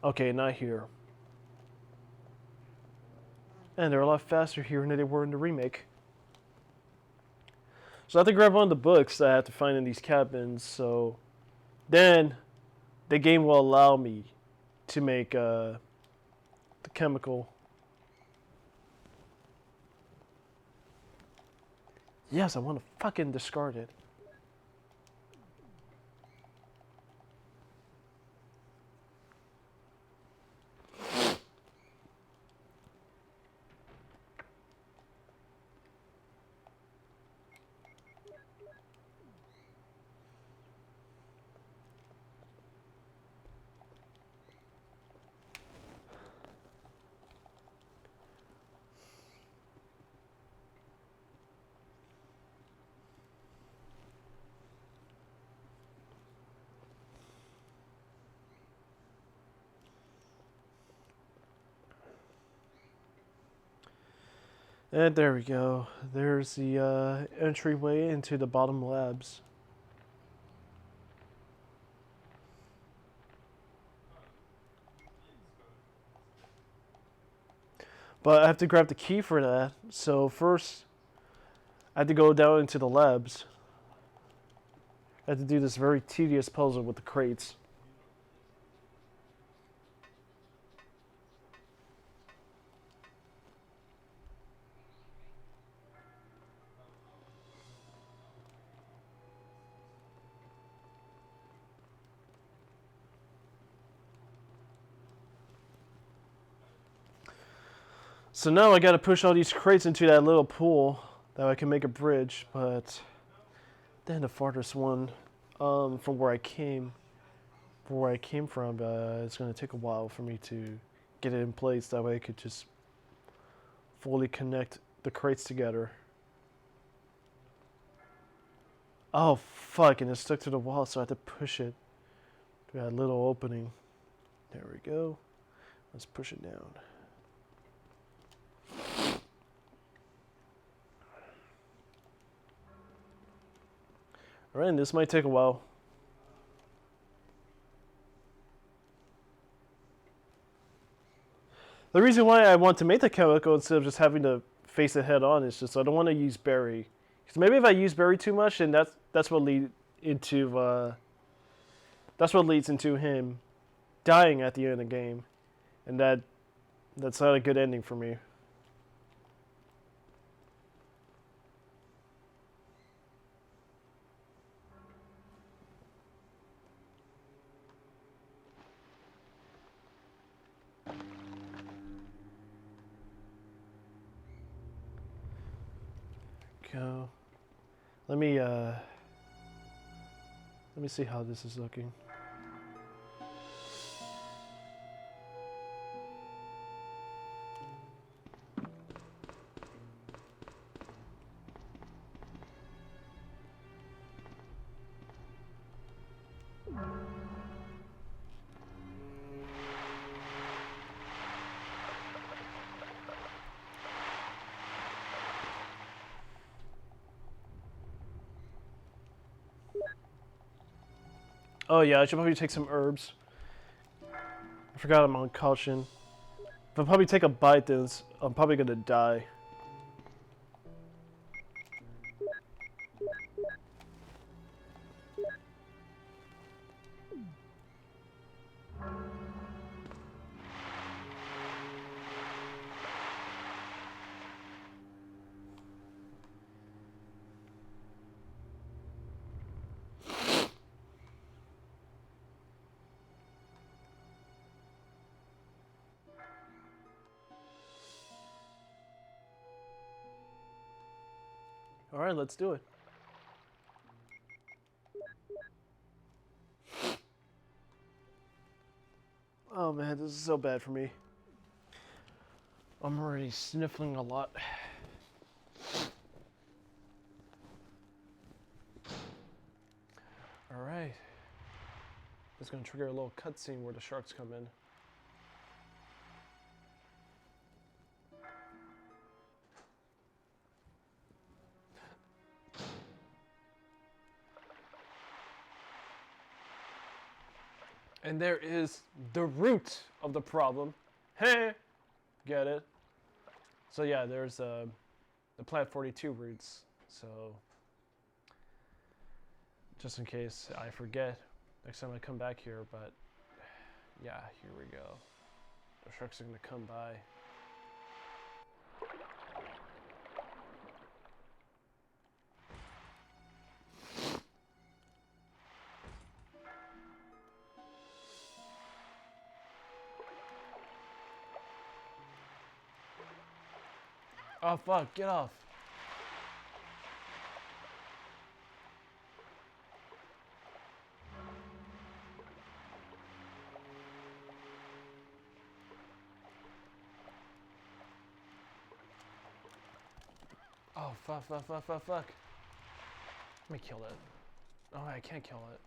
Okay, not here. And they're a lot faster here than they were in the remake. So I have to grab one of the books that I have to find in these cabins, so then the game will allow me to make the chemical. Yes, I want to fucking discard it. And there we go. There's the entryway into the bottom labs. But I have to grab the key for that. So first, I had to go down into the labs. I had to do this very tedious puzzle with the crates. So now I gotta push all these crates into that little pool that I can make a bridge, but then the farthest one from where I came from, it's gonna take a while for me to get it in place. That way I could just fully connect the crates together. Oh fuck, and it stuck to the wall, so I had to push it to that little opening. There we go. Let's push it down. Alright, and this might take a while. The reason why I want to make the chemical instead of just having to face it head on is just I don't want to use berry. Because maybe if I use berry too much, then that's what leads into him dying at the end of the game, and that's not a good ending for me. Go. Let me see how this is looking. Oh yeah, I should probably take some herbs. I forgot I'm on caution. If I probably take a bite, then I'm probably gonna die. Alright, let's do it. Oh man, this is so bad for me. I'm already sniffling a lot. Alright. It's gonna trigger a little cutscene where the sharks come in. And there is the root of the problem. Hey! Get it? So yeah, there's the Plant 42 roots. So, just in case I forget next time I come back here, but yeah, here we go. The sharks are gonna come by. Oh fuck, get off. Oh fuck, fuck, fuck, fuck, fuck. Let me kill it. Oh, I can't kill it.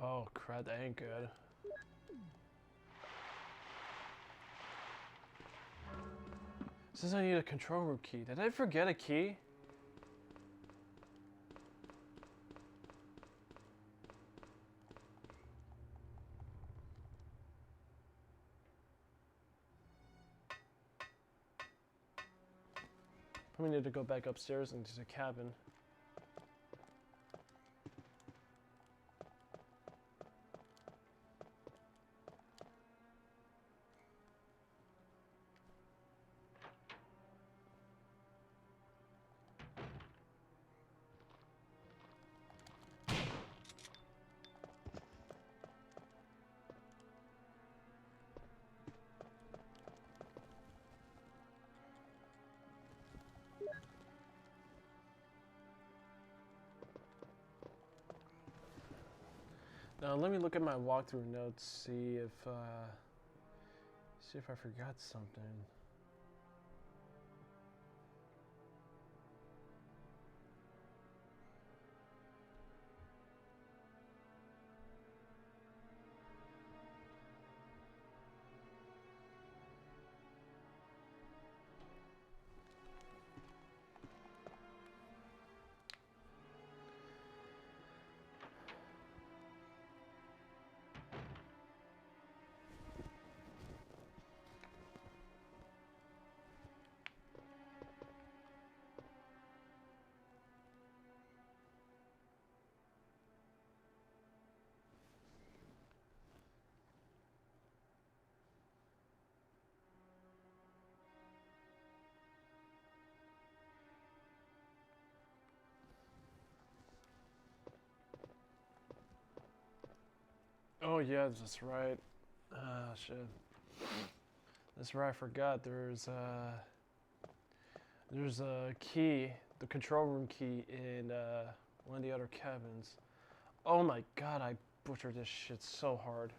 Oh crap, that ain't good. Says I need a control room key. Did I forget a key? Probably need to go back upstairs into the cabin. Now let me look at my walkthrough notes, see if I forgot something. Oh yeah, that's right. Ah, shit. That's right. I forgot. There's a key, the control room key in one of the other cabins. Oh my god, I butchered this shit so hard.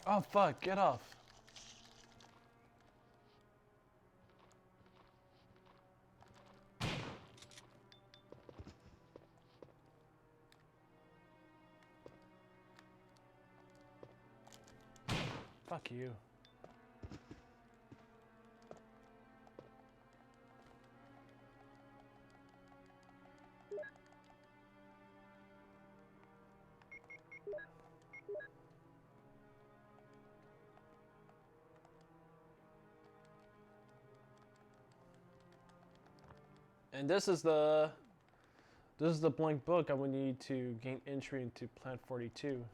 Oh fuck, get off. Fuck you. And this is the blank book I would need to gain entry into Plant 42.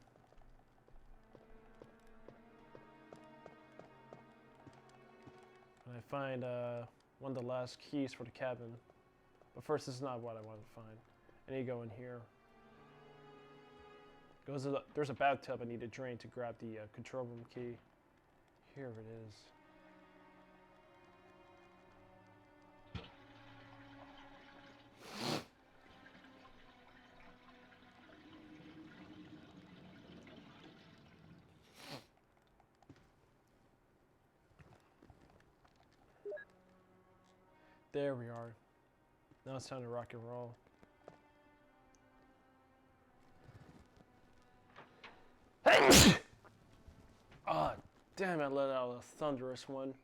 And I find one of the last keys for the cabin. But first, this is not what I want to find. I need to go in here. There's a bathtub I need to drain to grab the control room key. Here it is. There we are. Now it's time to rock and roll. Ah, damn, I let out a thunderous one.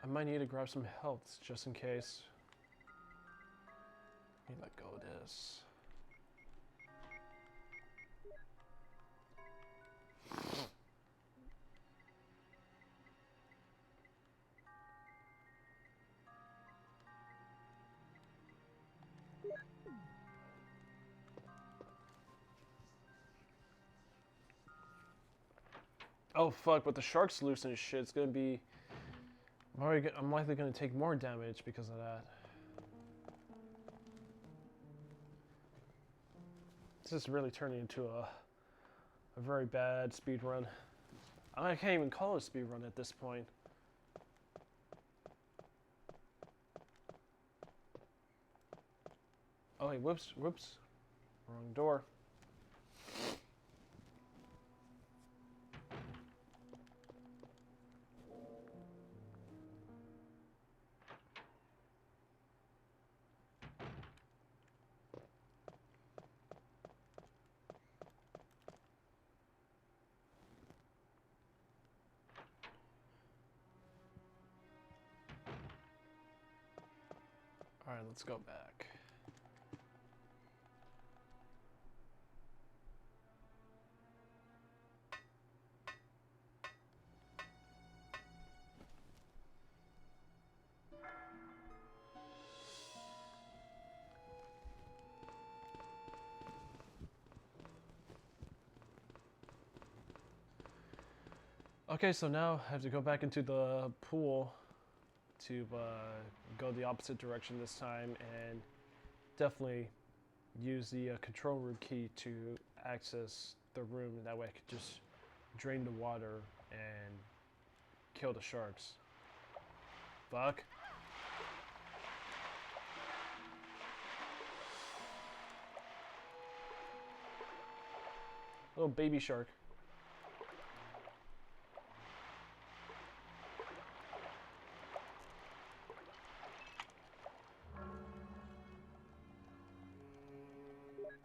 I might need to grab some health just in case. Let me let go of this. Oh fuck, but the shark's loose and shit, it's gonna be... I'm likely gonna take more damage because of that. This is really turning into a very bad speed run. I can't even call it a speed run at this point. Oh wait, whoops. Wrong door. Alright, let's go back. Okay, so now I have to go back into the pool to go the opposite direction this time, and definitely use the control room key to access the room. That way I could just drain the water and kill the sharks. Fuck. Little baby shark.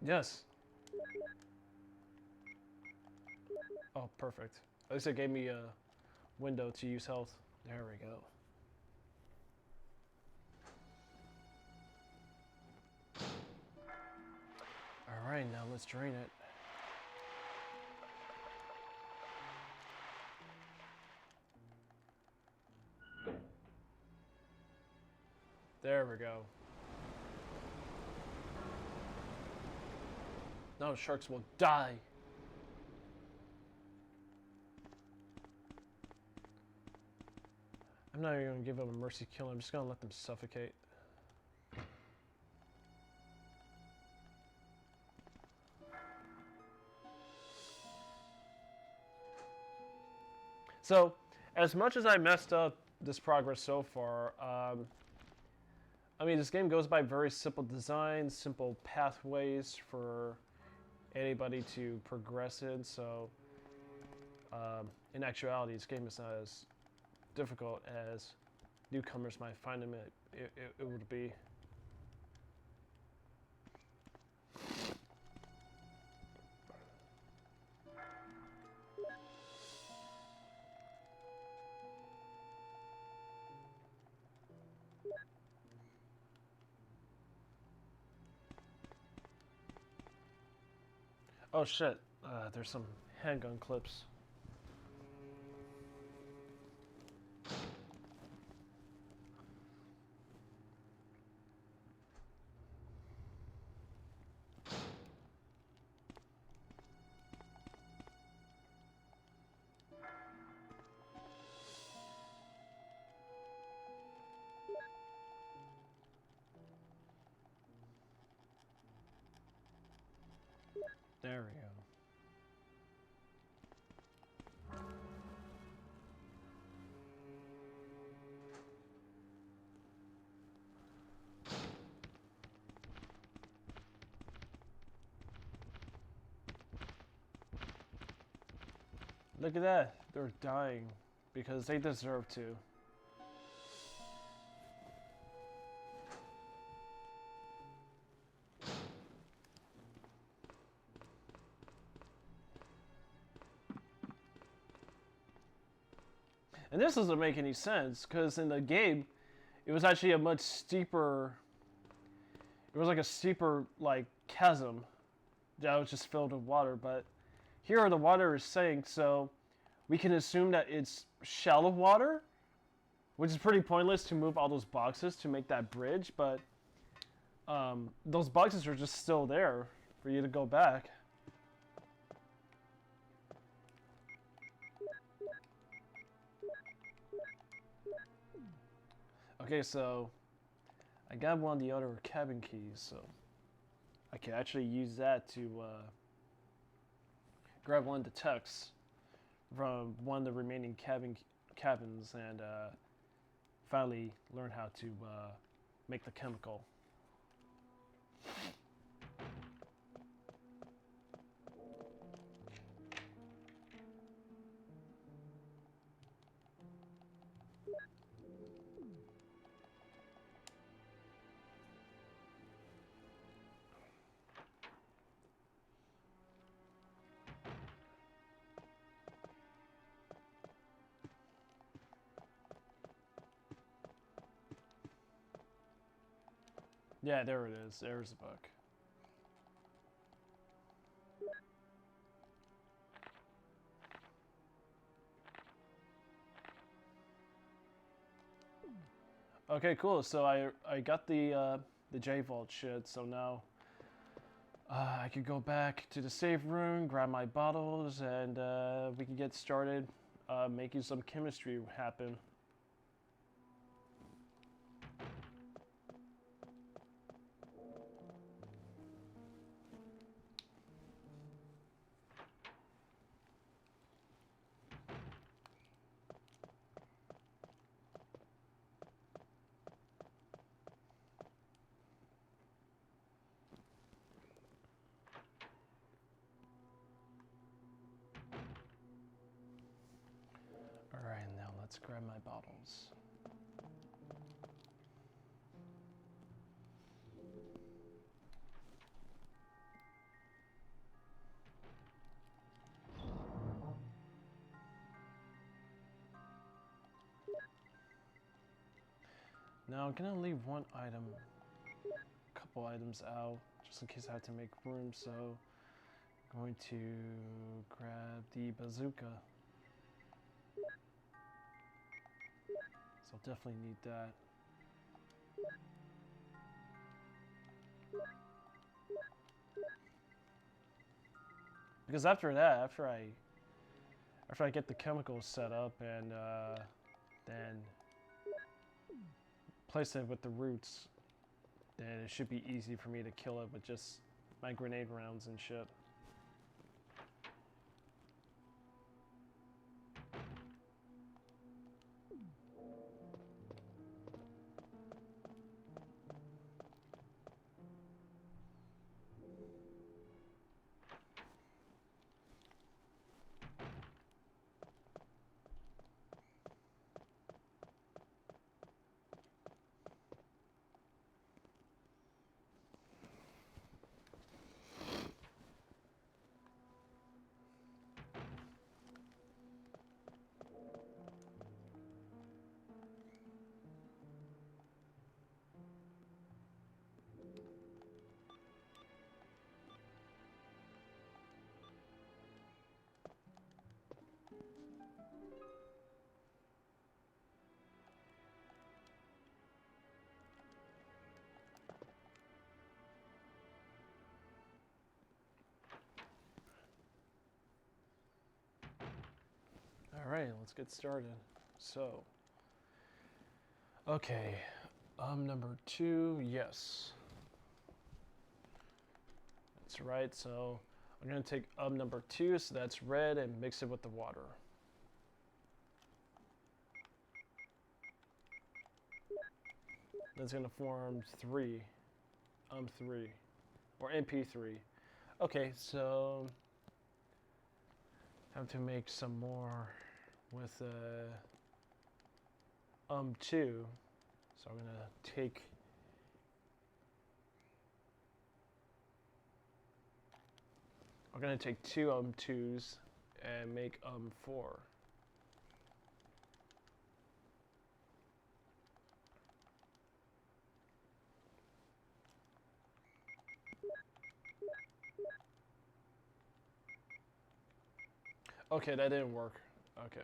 Yes. Oh, perfect. At least it gave me a window to use health. There we go. Alright, now let's drain it. There we go. Now the sharks will die. I'm not even gonna give them a mercy kill. I'm just gonna let them suffocate. So, as much as I messed up this progress so far, I mean, this game goes by very simple designs, simple pathways for anybody to progress in. So, in actuality, this game is not as difficult as newcomers might find it would be. Oh shit, there's some handgun clips. There we go. Look at that. They're dying because they deserve to. And this doesn't make any sense because in the game, it was actually a much steeper. It was like a steeper like chasm that was just filled with water, but here the water is sank, so we can assume that it's shallow water, which is pretty pointless to move all those boxes to make that bridge, but those boxes are just still there for you to go back. Okay, so I got one of the other cabin keys, so I can actually use that to grab one of the texts from one of the remaining cabins and finally learn how to make the chemical. Yeah, there it is. There's the book. Okay, cool. So I got the J Vault shit. So now I could go back to the safe room, grab my bottles, and we can get started making some chemistry happen. Alright, now let's grab my bottles. Now I'm gonna leave one item, a couple items out, just in case I have to make room, so I'm going to grab the bazooka. So I'll definitely need that. Because after that, after I get the chemicals set up and then place it with the roots, then it should be easy for me to kill it with just my grenade rounds and shit. Alright, let's get started. So, okay, number 2, yes. That's right, so I'm gonna take number 2, so that's red, and mix it with the water. That's gonna form 3, 3, or MP3. Okay, so have to make some more with 2. So I'm gonna take two 2s and make 4. Okay, that didn't work. Okay.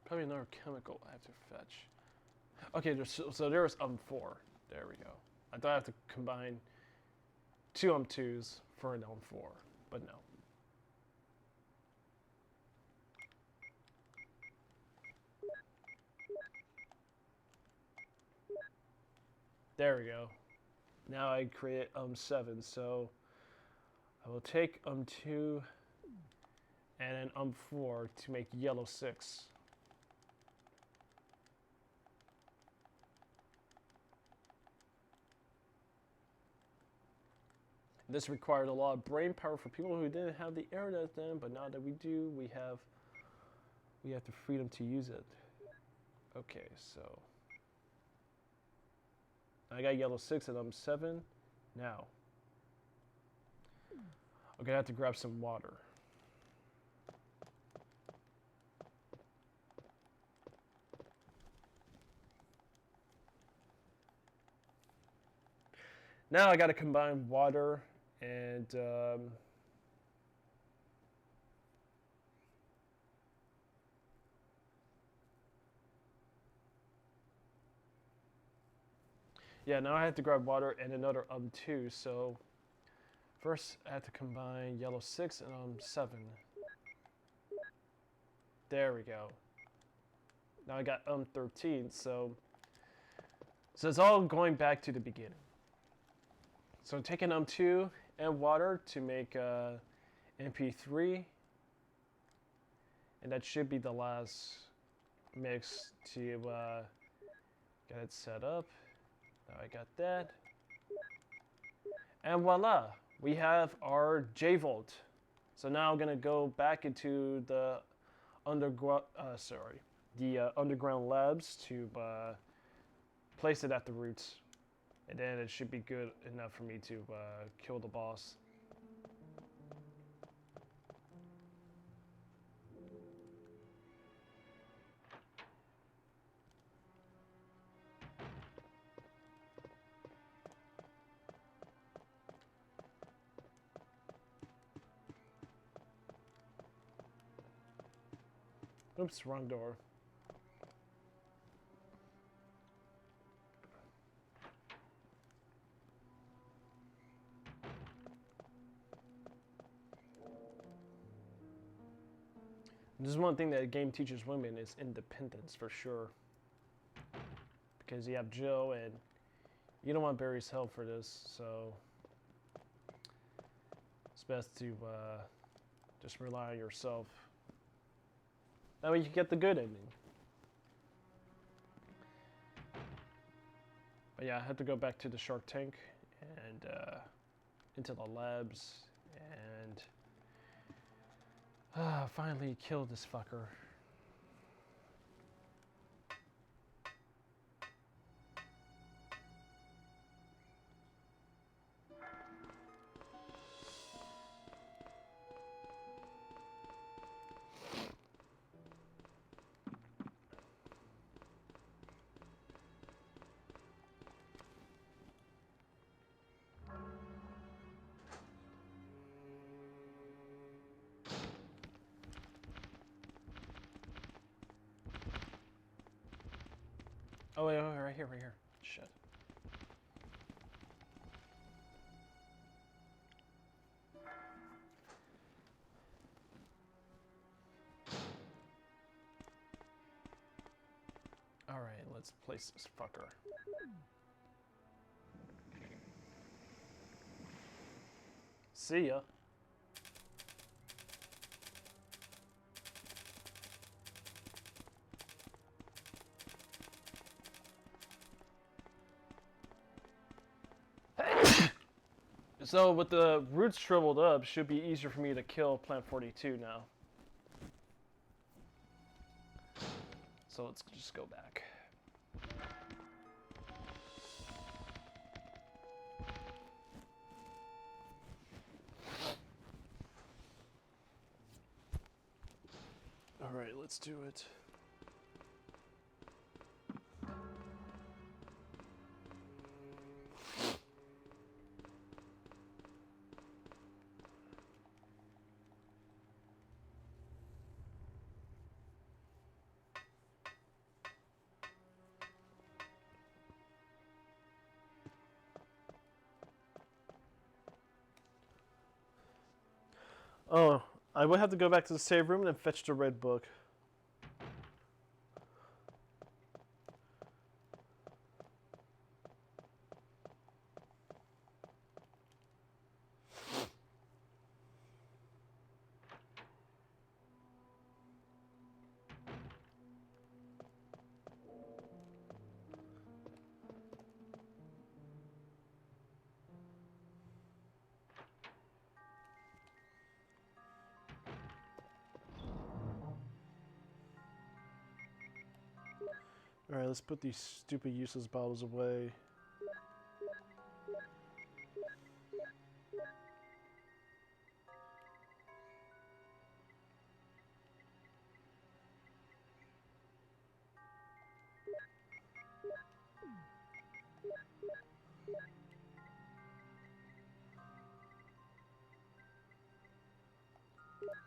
Probably another chemical I have to fetch. Okay, so there's 4. There we go. I thought I have to combine 2 2s for an 4, but no. There we go. Now I create 7, so I will take 2 and then 4 to make yellow 6. This required a lot of brain power for people who didn't have the internet then, but now that we do, we have the freedom to use it. Okay, so I got yellow 6 and 7. Now I'm gonna have to grab some water. Now I gotta combine water and yeah, now I have to grab water and another 2, so First, I have to combine yellow 6 and 7. There we go. Now I got 13, so it's all going back to the beginning. So I'm taking 2 and water to make MP3, and that should be the last mix to get it set up. Now I got that, and voila, we have our J-Volt. So now I'm gonna go back into the underground labs to place it at the roots, and then it should be good enough for me to kill the boss. Oops, wrong door. This is one thing that a game teaches women is independence for sure. Because you have Jill and you don't want Barry's help for this, so it's best to just rely on yourself. That way you can get the good ending. But yeah, I have to go back to the shark tank and into the labs and finally kill this fucker. Oh, wait, right here, right here. Shit. Alright, let's place this fucker. See ya. So with the roots shriveled up, should be easier for me to kill Plant 42 now. So let's just go back. Alright, let's do it. Oh, I would have to go back to the save room and fetch the red book. Alright, let's put these stupid useless bottles away.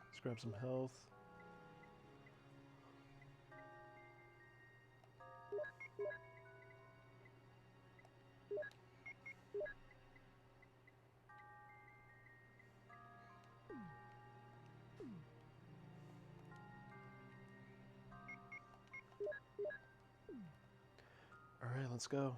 Let's grab some health. Let's go.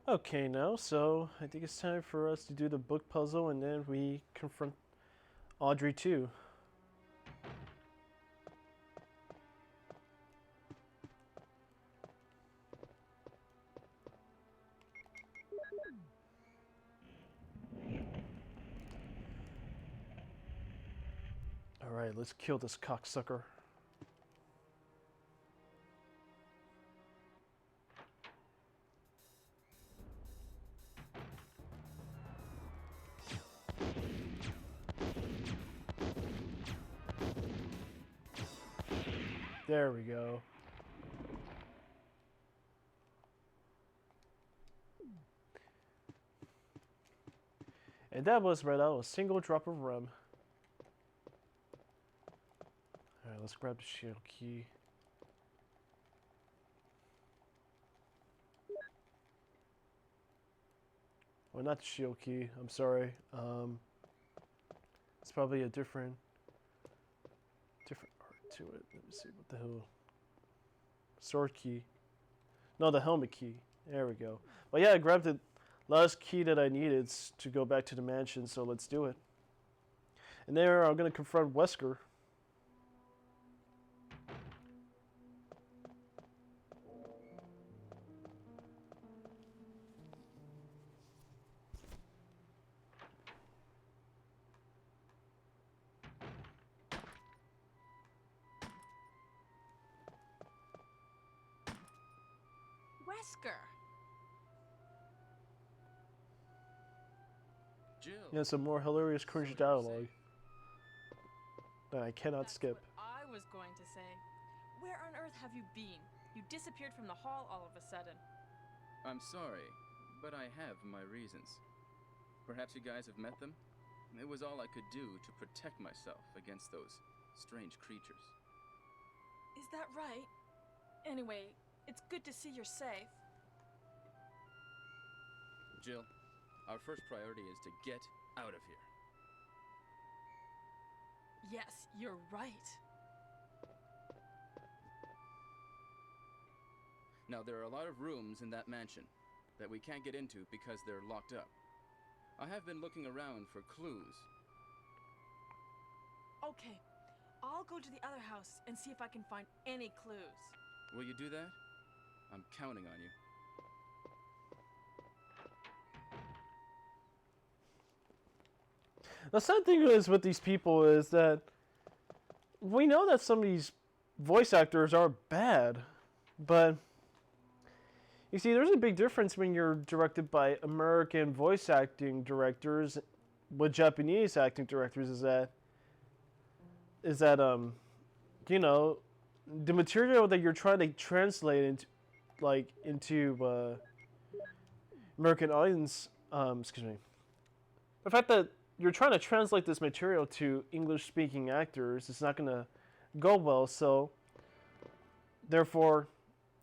Okay, now, so I think it's time for us to do the book puzzle and then we confront Audrey too. Alright, let's kill this cocksucker. There we go. And that was right out a single drop of rum. Alright, let's grab the shield key. Well, not the shield key, I'm sorry. It's probably a different art to it. Let me see, what the hell? Sword key. No, the helmet key. There we go. Well, yeah, I grabbed the last key that I needed to go back to the mansion, so let's do it. And there, I'm going to confront Wesker. Wesker. Jill. Yeah, some more hilarious cringe dialogue that I cannot skip. That's what I was going to say. Where on earth have you been? You disappeared from the hall all of a sudden. I'm sorry, but I have my reasons. Perhaps you guys have met them? It was all I could do to protect myself against those strange creatures. Is that right? Anyway, it's good to see you're safe. Jill, our first priority is to get out of here. Yes, you're right. Now, there are a lot of rooms in that mansion that we can't get into because they're locked up. I have been looking around for clues. Okay, I'll go to the other house and see if I can find any clues. Will you do that? I'm counting on you. The sad thing is with these people is that we know that some of these voice actors are bad, but you see, there's a big difference when you're directed by American voice acting directors with Japanese acting directors. Is that you know, the material that you're trying to translate into American audience. Excuse me. The fact that you're trying to translate this material to English-speaking actors, it's not going to go well. So, therefore,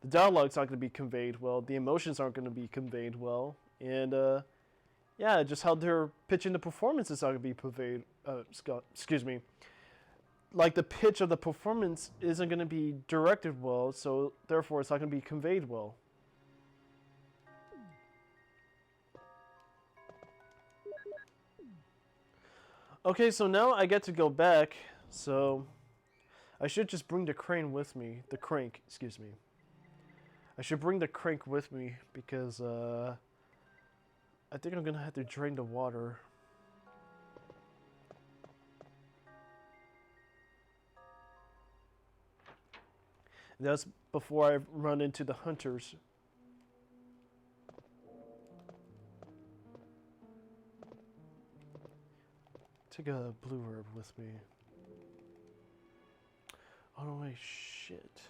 the dialogue's not going to be conveyed well. The emotions aren't going to be conveyed well, and yeah, just how they're pitching the performance is not going to be conveyed. Excuse me. Like the pitch of the performance isn't going to be directed well, so therefore it's not going to be conveyed well. Okay, so now I get to go back, so I should just bring the crane with me. The crank, excuse me. I should bring the crank with me because I think I'm going to have to drain the water. That's before I run into the hunters. Take a blue herb with me. Oh no, wait, shit.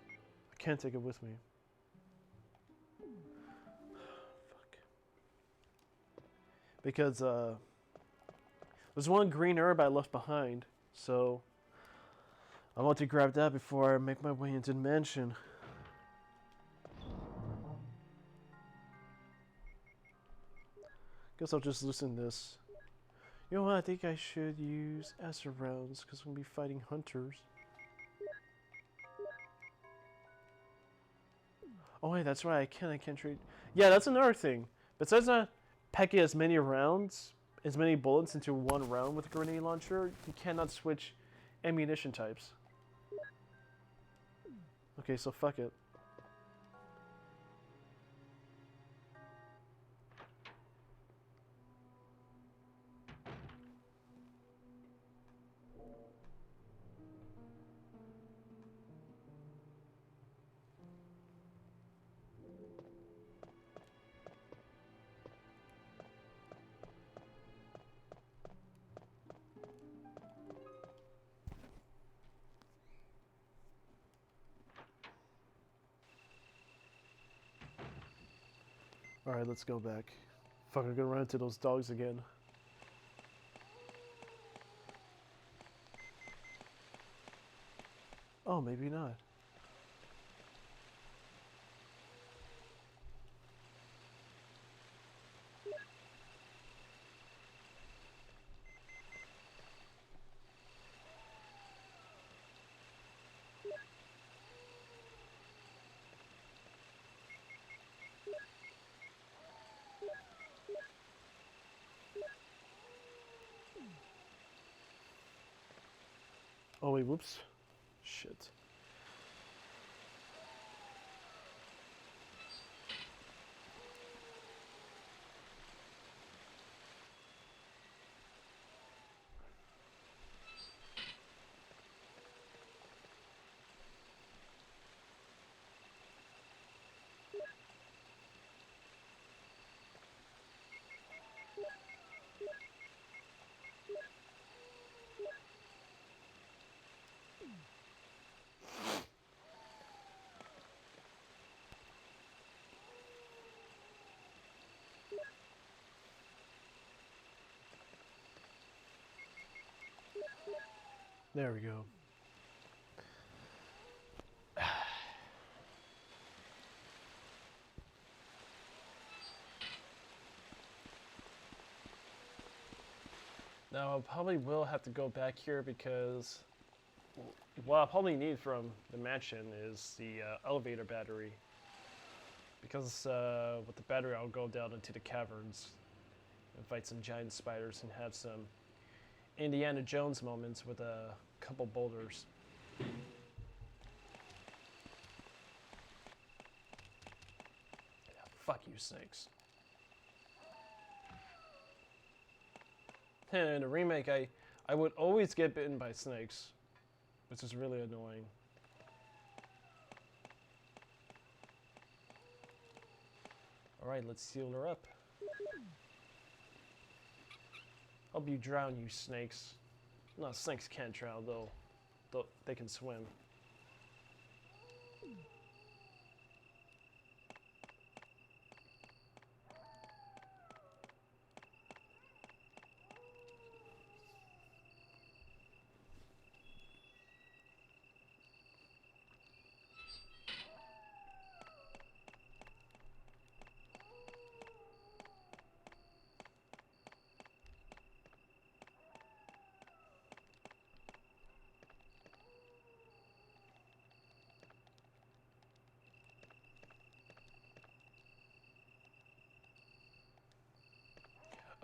I can't take it with me. Fuck. Because, there's one green herb I left behind, so I want to grab that before I make my way into the mansion. Guess I'll just loosen this. You know what, I think I should use acid rounds, because I'm going to be fighting hunters. Oh wait, that's right, I can't trade... Yeah, that's another thing. Besides not packing as many rounds, as many bullets into one round with a grenade launcher, you cannot switch ammunition types. Okay, so fuck it. Alright, let's go back. Fuck, I'm gonna run into those dogs again. Oh, maybe not. Oh wait, whoops. Shit. There we go. Now I probably will have to go back here because what I'll probably need from the mansion is the elevator battery. Because with the battery I'll go down into the caverns and fight some giant spiders and have some Indiana Jones moments with a couple boulders. Yeah, fuck you, snakes. In the remake, I would always get bitten by snakes, which is really annoying. Alright, let's seal her up. Hope you drown, you snakes. No, snakes can't drown, though. They can swim.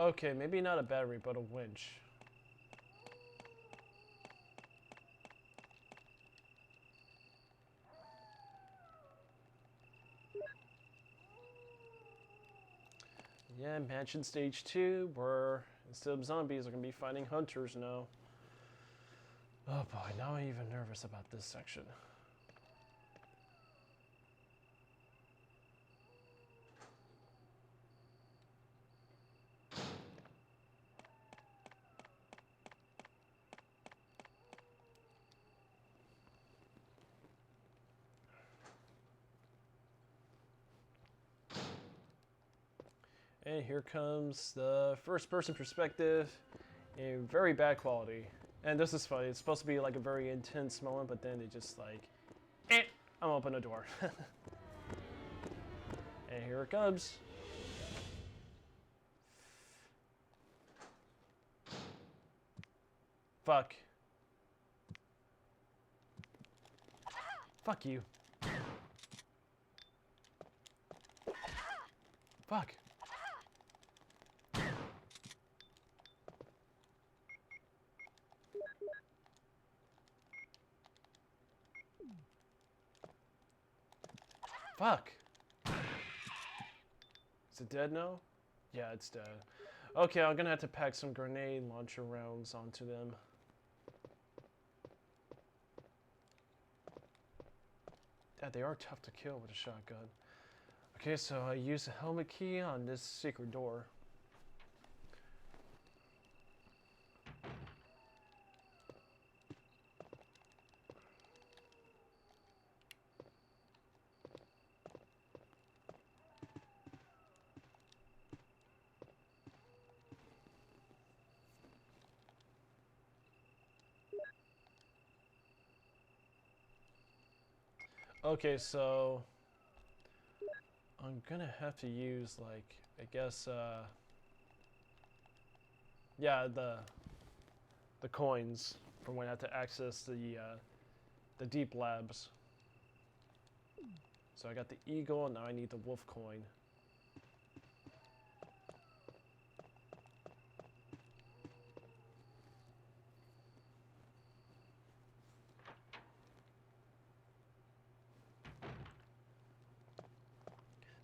Okay, maybe not a battery, but a winch. Yeah, Mansion Stage 2, where instead of zombies, we're going to be fighting hunters now. Oh boy, now I'm even nervous about this section. And here comes the first person perspective in very bad quality. And this is funny. It's supposed to be like a very intense moment, but then they just like, I'm open the door. And here it comes. Fuck. Fuck you. Fuck. Fuck. Is it dead now? Yeah, it's dead. Okay, I'm gonna have to pack some grenade launcher rounds onto them. Yeah, they are tough to kill with a shotgun. Okay, so I use the helmet key on this secret door. Okay, so I'm gonna have to use like, I guess, yeah, the coins from when I had to access the deep labs. So I got the eagle, and now I need the wolf coin.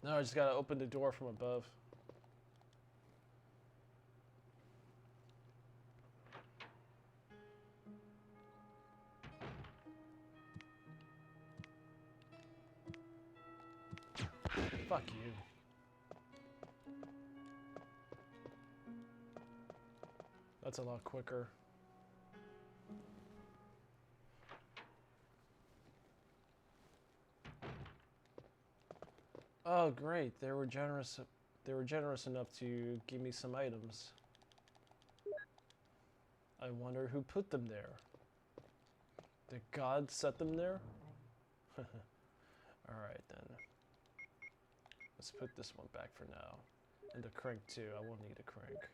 Now I just gotta open the door from above. Fuck you. That's a lot quicker. Oh great, they were generous enough to give me some items. I wonder who put them there. Did God set them there? Alright then. Let's put this one back for now. And the crank too, I will need a crank.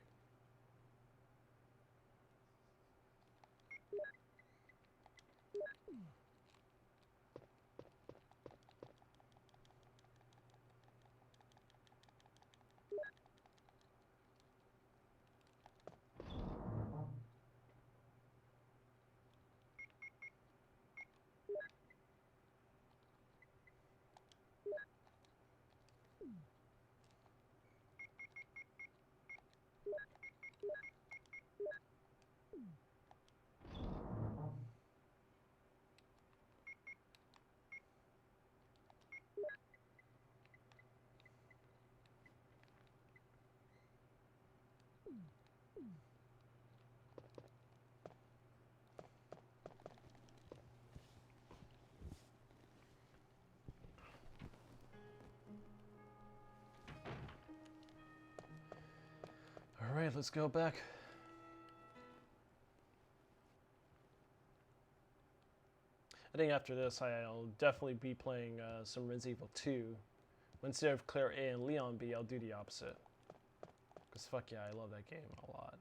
Alright, let's go back. I think after this, I'll definitely be playing some Resident Evil 2. Instead of Claire A and Leon B, I'll do the opposite. Because fuck yeah, I love that game a lot.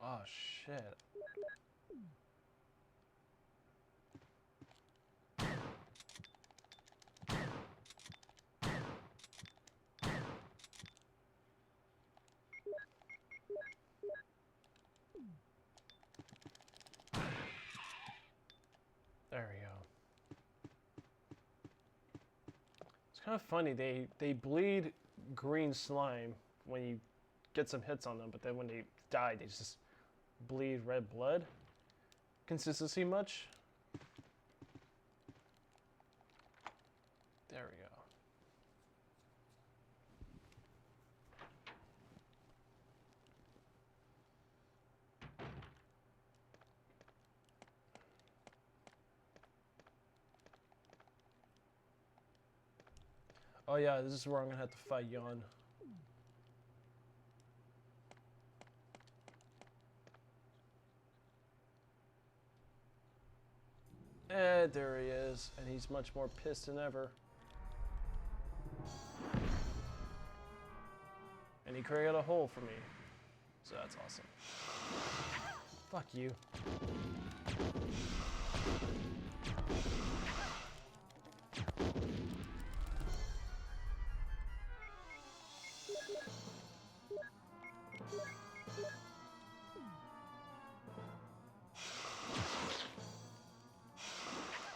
Oh shit. There we go. It's kind of funny, they bleed green slime when you get some hits on them, but then when they die, they just bleed red blood. Consistency much? There we go. Oh yeah, this is where I'm gonna have to fight Yon. There he is, and he's much more pissed than ever. And he created a hole for me, so that's awesome. Fuck you.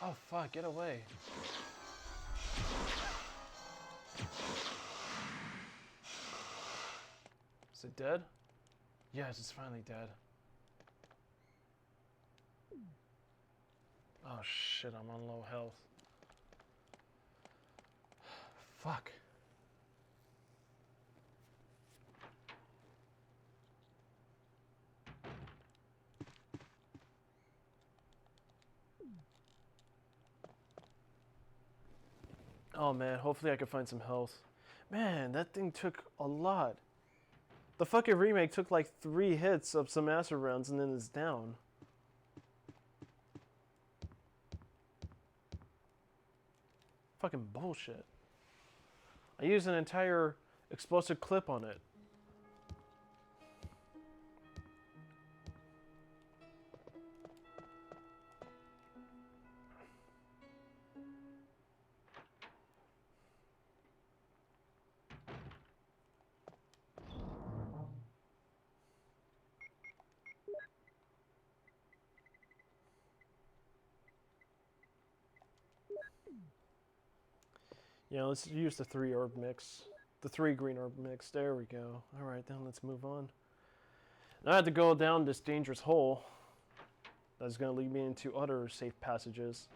Oh fuck, get away. Is it dead? Yes, it's finally dead. Oh shit, I'm on low health. Fuck. Oh man, hopefully I can find some health. Man, that thing took a lot. The fucking remake took like 3 hits of some acid rounds and then it's down. Fucking bullshit. I used an entire explosive clip on it. Yeah, let's use the 3 herb mix. The 3 green herb mix. There we go. Alright, then let's move on. Now I have to go down this dangerous hole. That's going to lead me into other safe passages.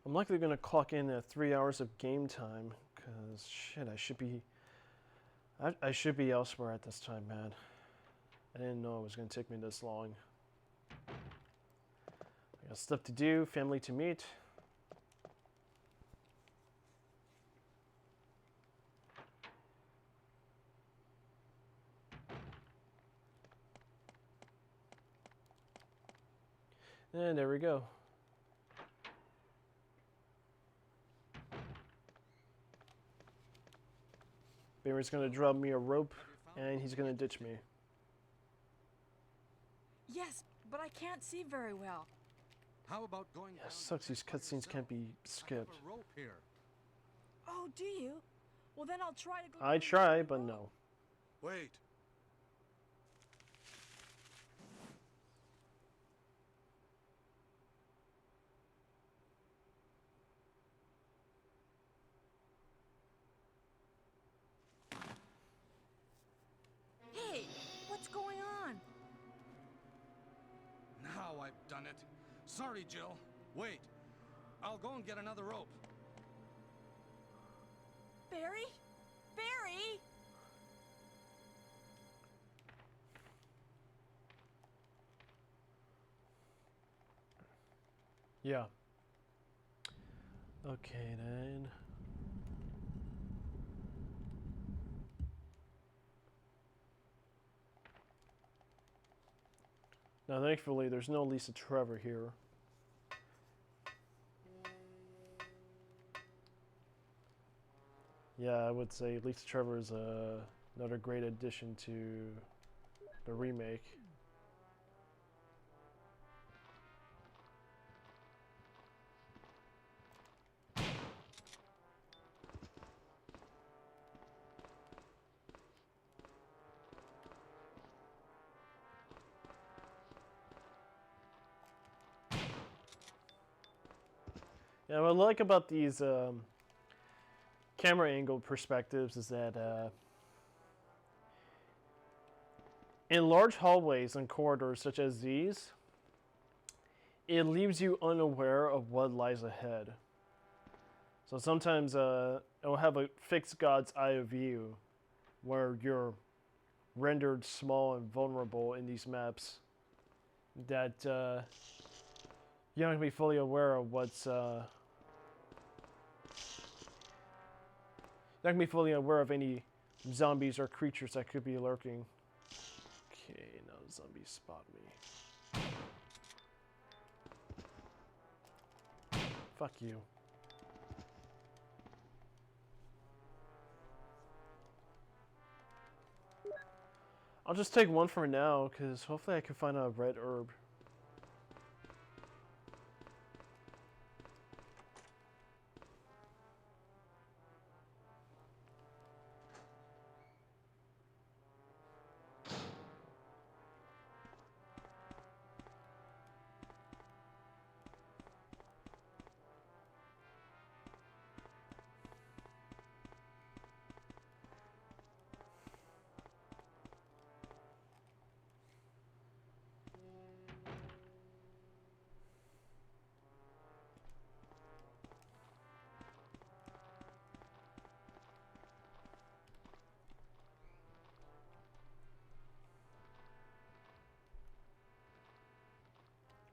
I'm likely going to clock in at 3 hours of game time, because shit, I should be elsewhere at this time, man. I didn't know it was going to take me this long. I got stuff to do, family to meet. And there we go. Barry's gonna drop me a rope, and he's gonna ditch me. Yes, but I can't see very well. How about going Yeah, down sucks these cutscenes can't be I have skipped. a rope here. Oh, do you? Well, then I'll try to go. I down try, the but road. no. Wait. Hey, what's going on? Now I've done it. Sorry, Jill. Wait. I'll go and get another rope. Barry? Barry? Yeah. Okay, then. Now, thankfully, there's no Lisa Trevor here. Yeah, I would say Lisa Trevor is another great addition to the remake. Yeah, what I like about these camera angle perspectives is that in large hallways and corridors such as these, it leaves you unaware of what lies ahead. So sometimes it'll have a fixed God's eye of view where you're rendered small and vulnerable in these maps that you're not going to be fully aware of what's... not going to be fully aware of any zombies or creatures that could be lurking. Okay, now zombies spot me. Fuck you. I'll just take one for now, because hopefully I can find a red herb.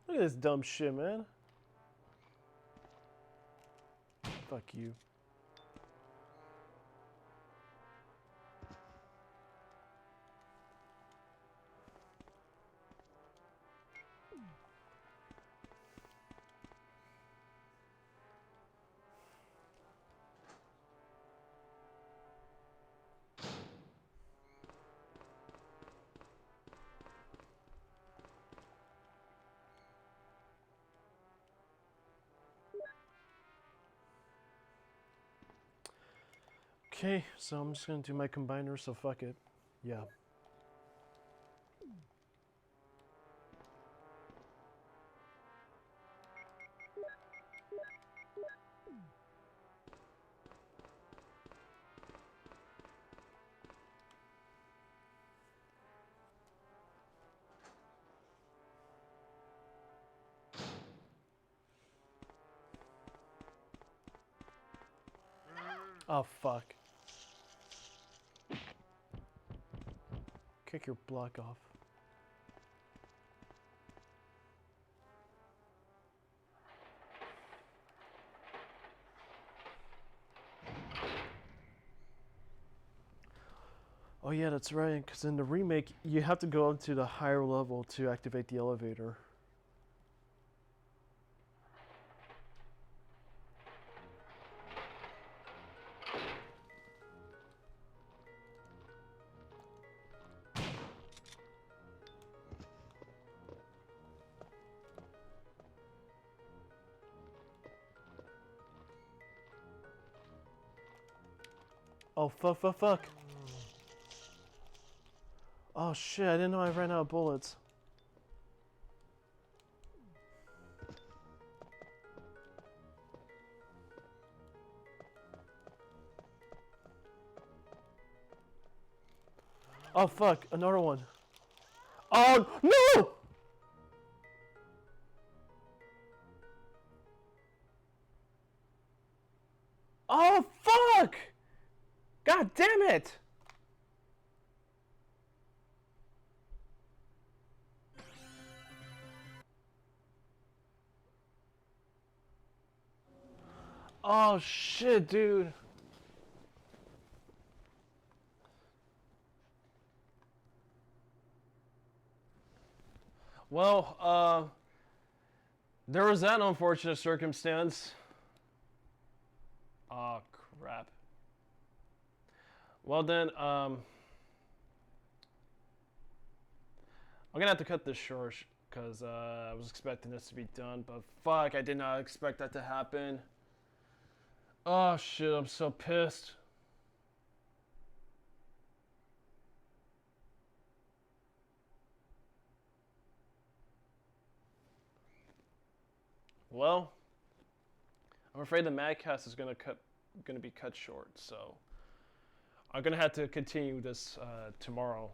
Look at this dumb shit, man. Fuck you. Okay, so I'm just gonna do my combiner, so fuck it. Yeah. Oh, fuck. Kick your block off. Oh yeah, that's right, because in the remake, you have to go up to the higher level to activate the elevator. Oh, fuck. Oh shit, I didn't know I ran out of bullets. Oh fuck, another one. Oh no! Oh fuck! God damn it! Oh shit, dude. Well, there was that unfortunate circumstance. Oh crap. Well then, I'm gonna have to cut this short because I was expecting this to be done, but fuck, I did not expect that to happen. Oh shit, I'm so pissed. Well, I'm afraid the MadCast is gonna be cut short, so I'm gonna have to continue this tomorrow.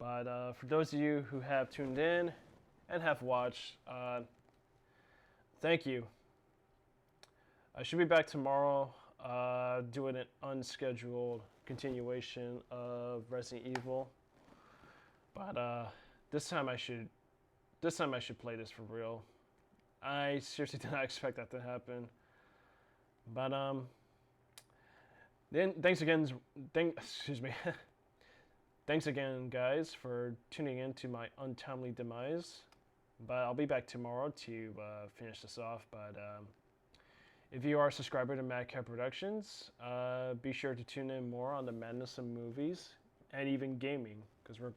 But for those of you who have tuned in and have watched, thank you. I should be back tomorrow, doing an unscheduled continuation of Resident Evil. But this time I should play this for real. I seriously did not expect that to happen. But then thanks again. Excuse me. Thanks again, guys, for tuning in to my untimely demise. But I'll be back tomorrow to finish this off. But if you are a subscriber to MadCast Productions, be sure to tune in more on the madness of movies and even gaming, because we're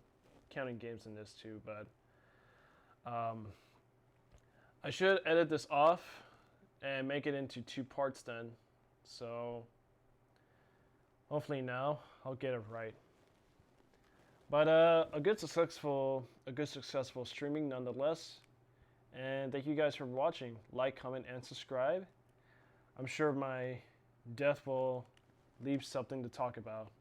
counting games in this too. But I should edit this off and make it into 2 parts then. So hopefully now I'll get it right. But a good successful streaming nonetheless. And thank you guys for watching. Like, comment, and subscribe. I'm sure my death will leave something to talk about.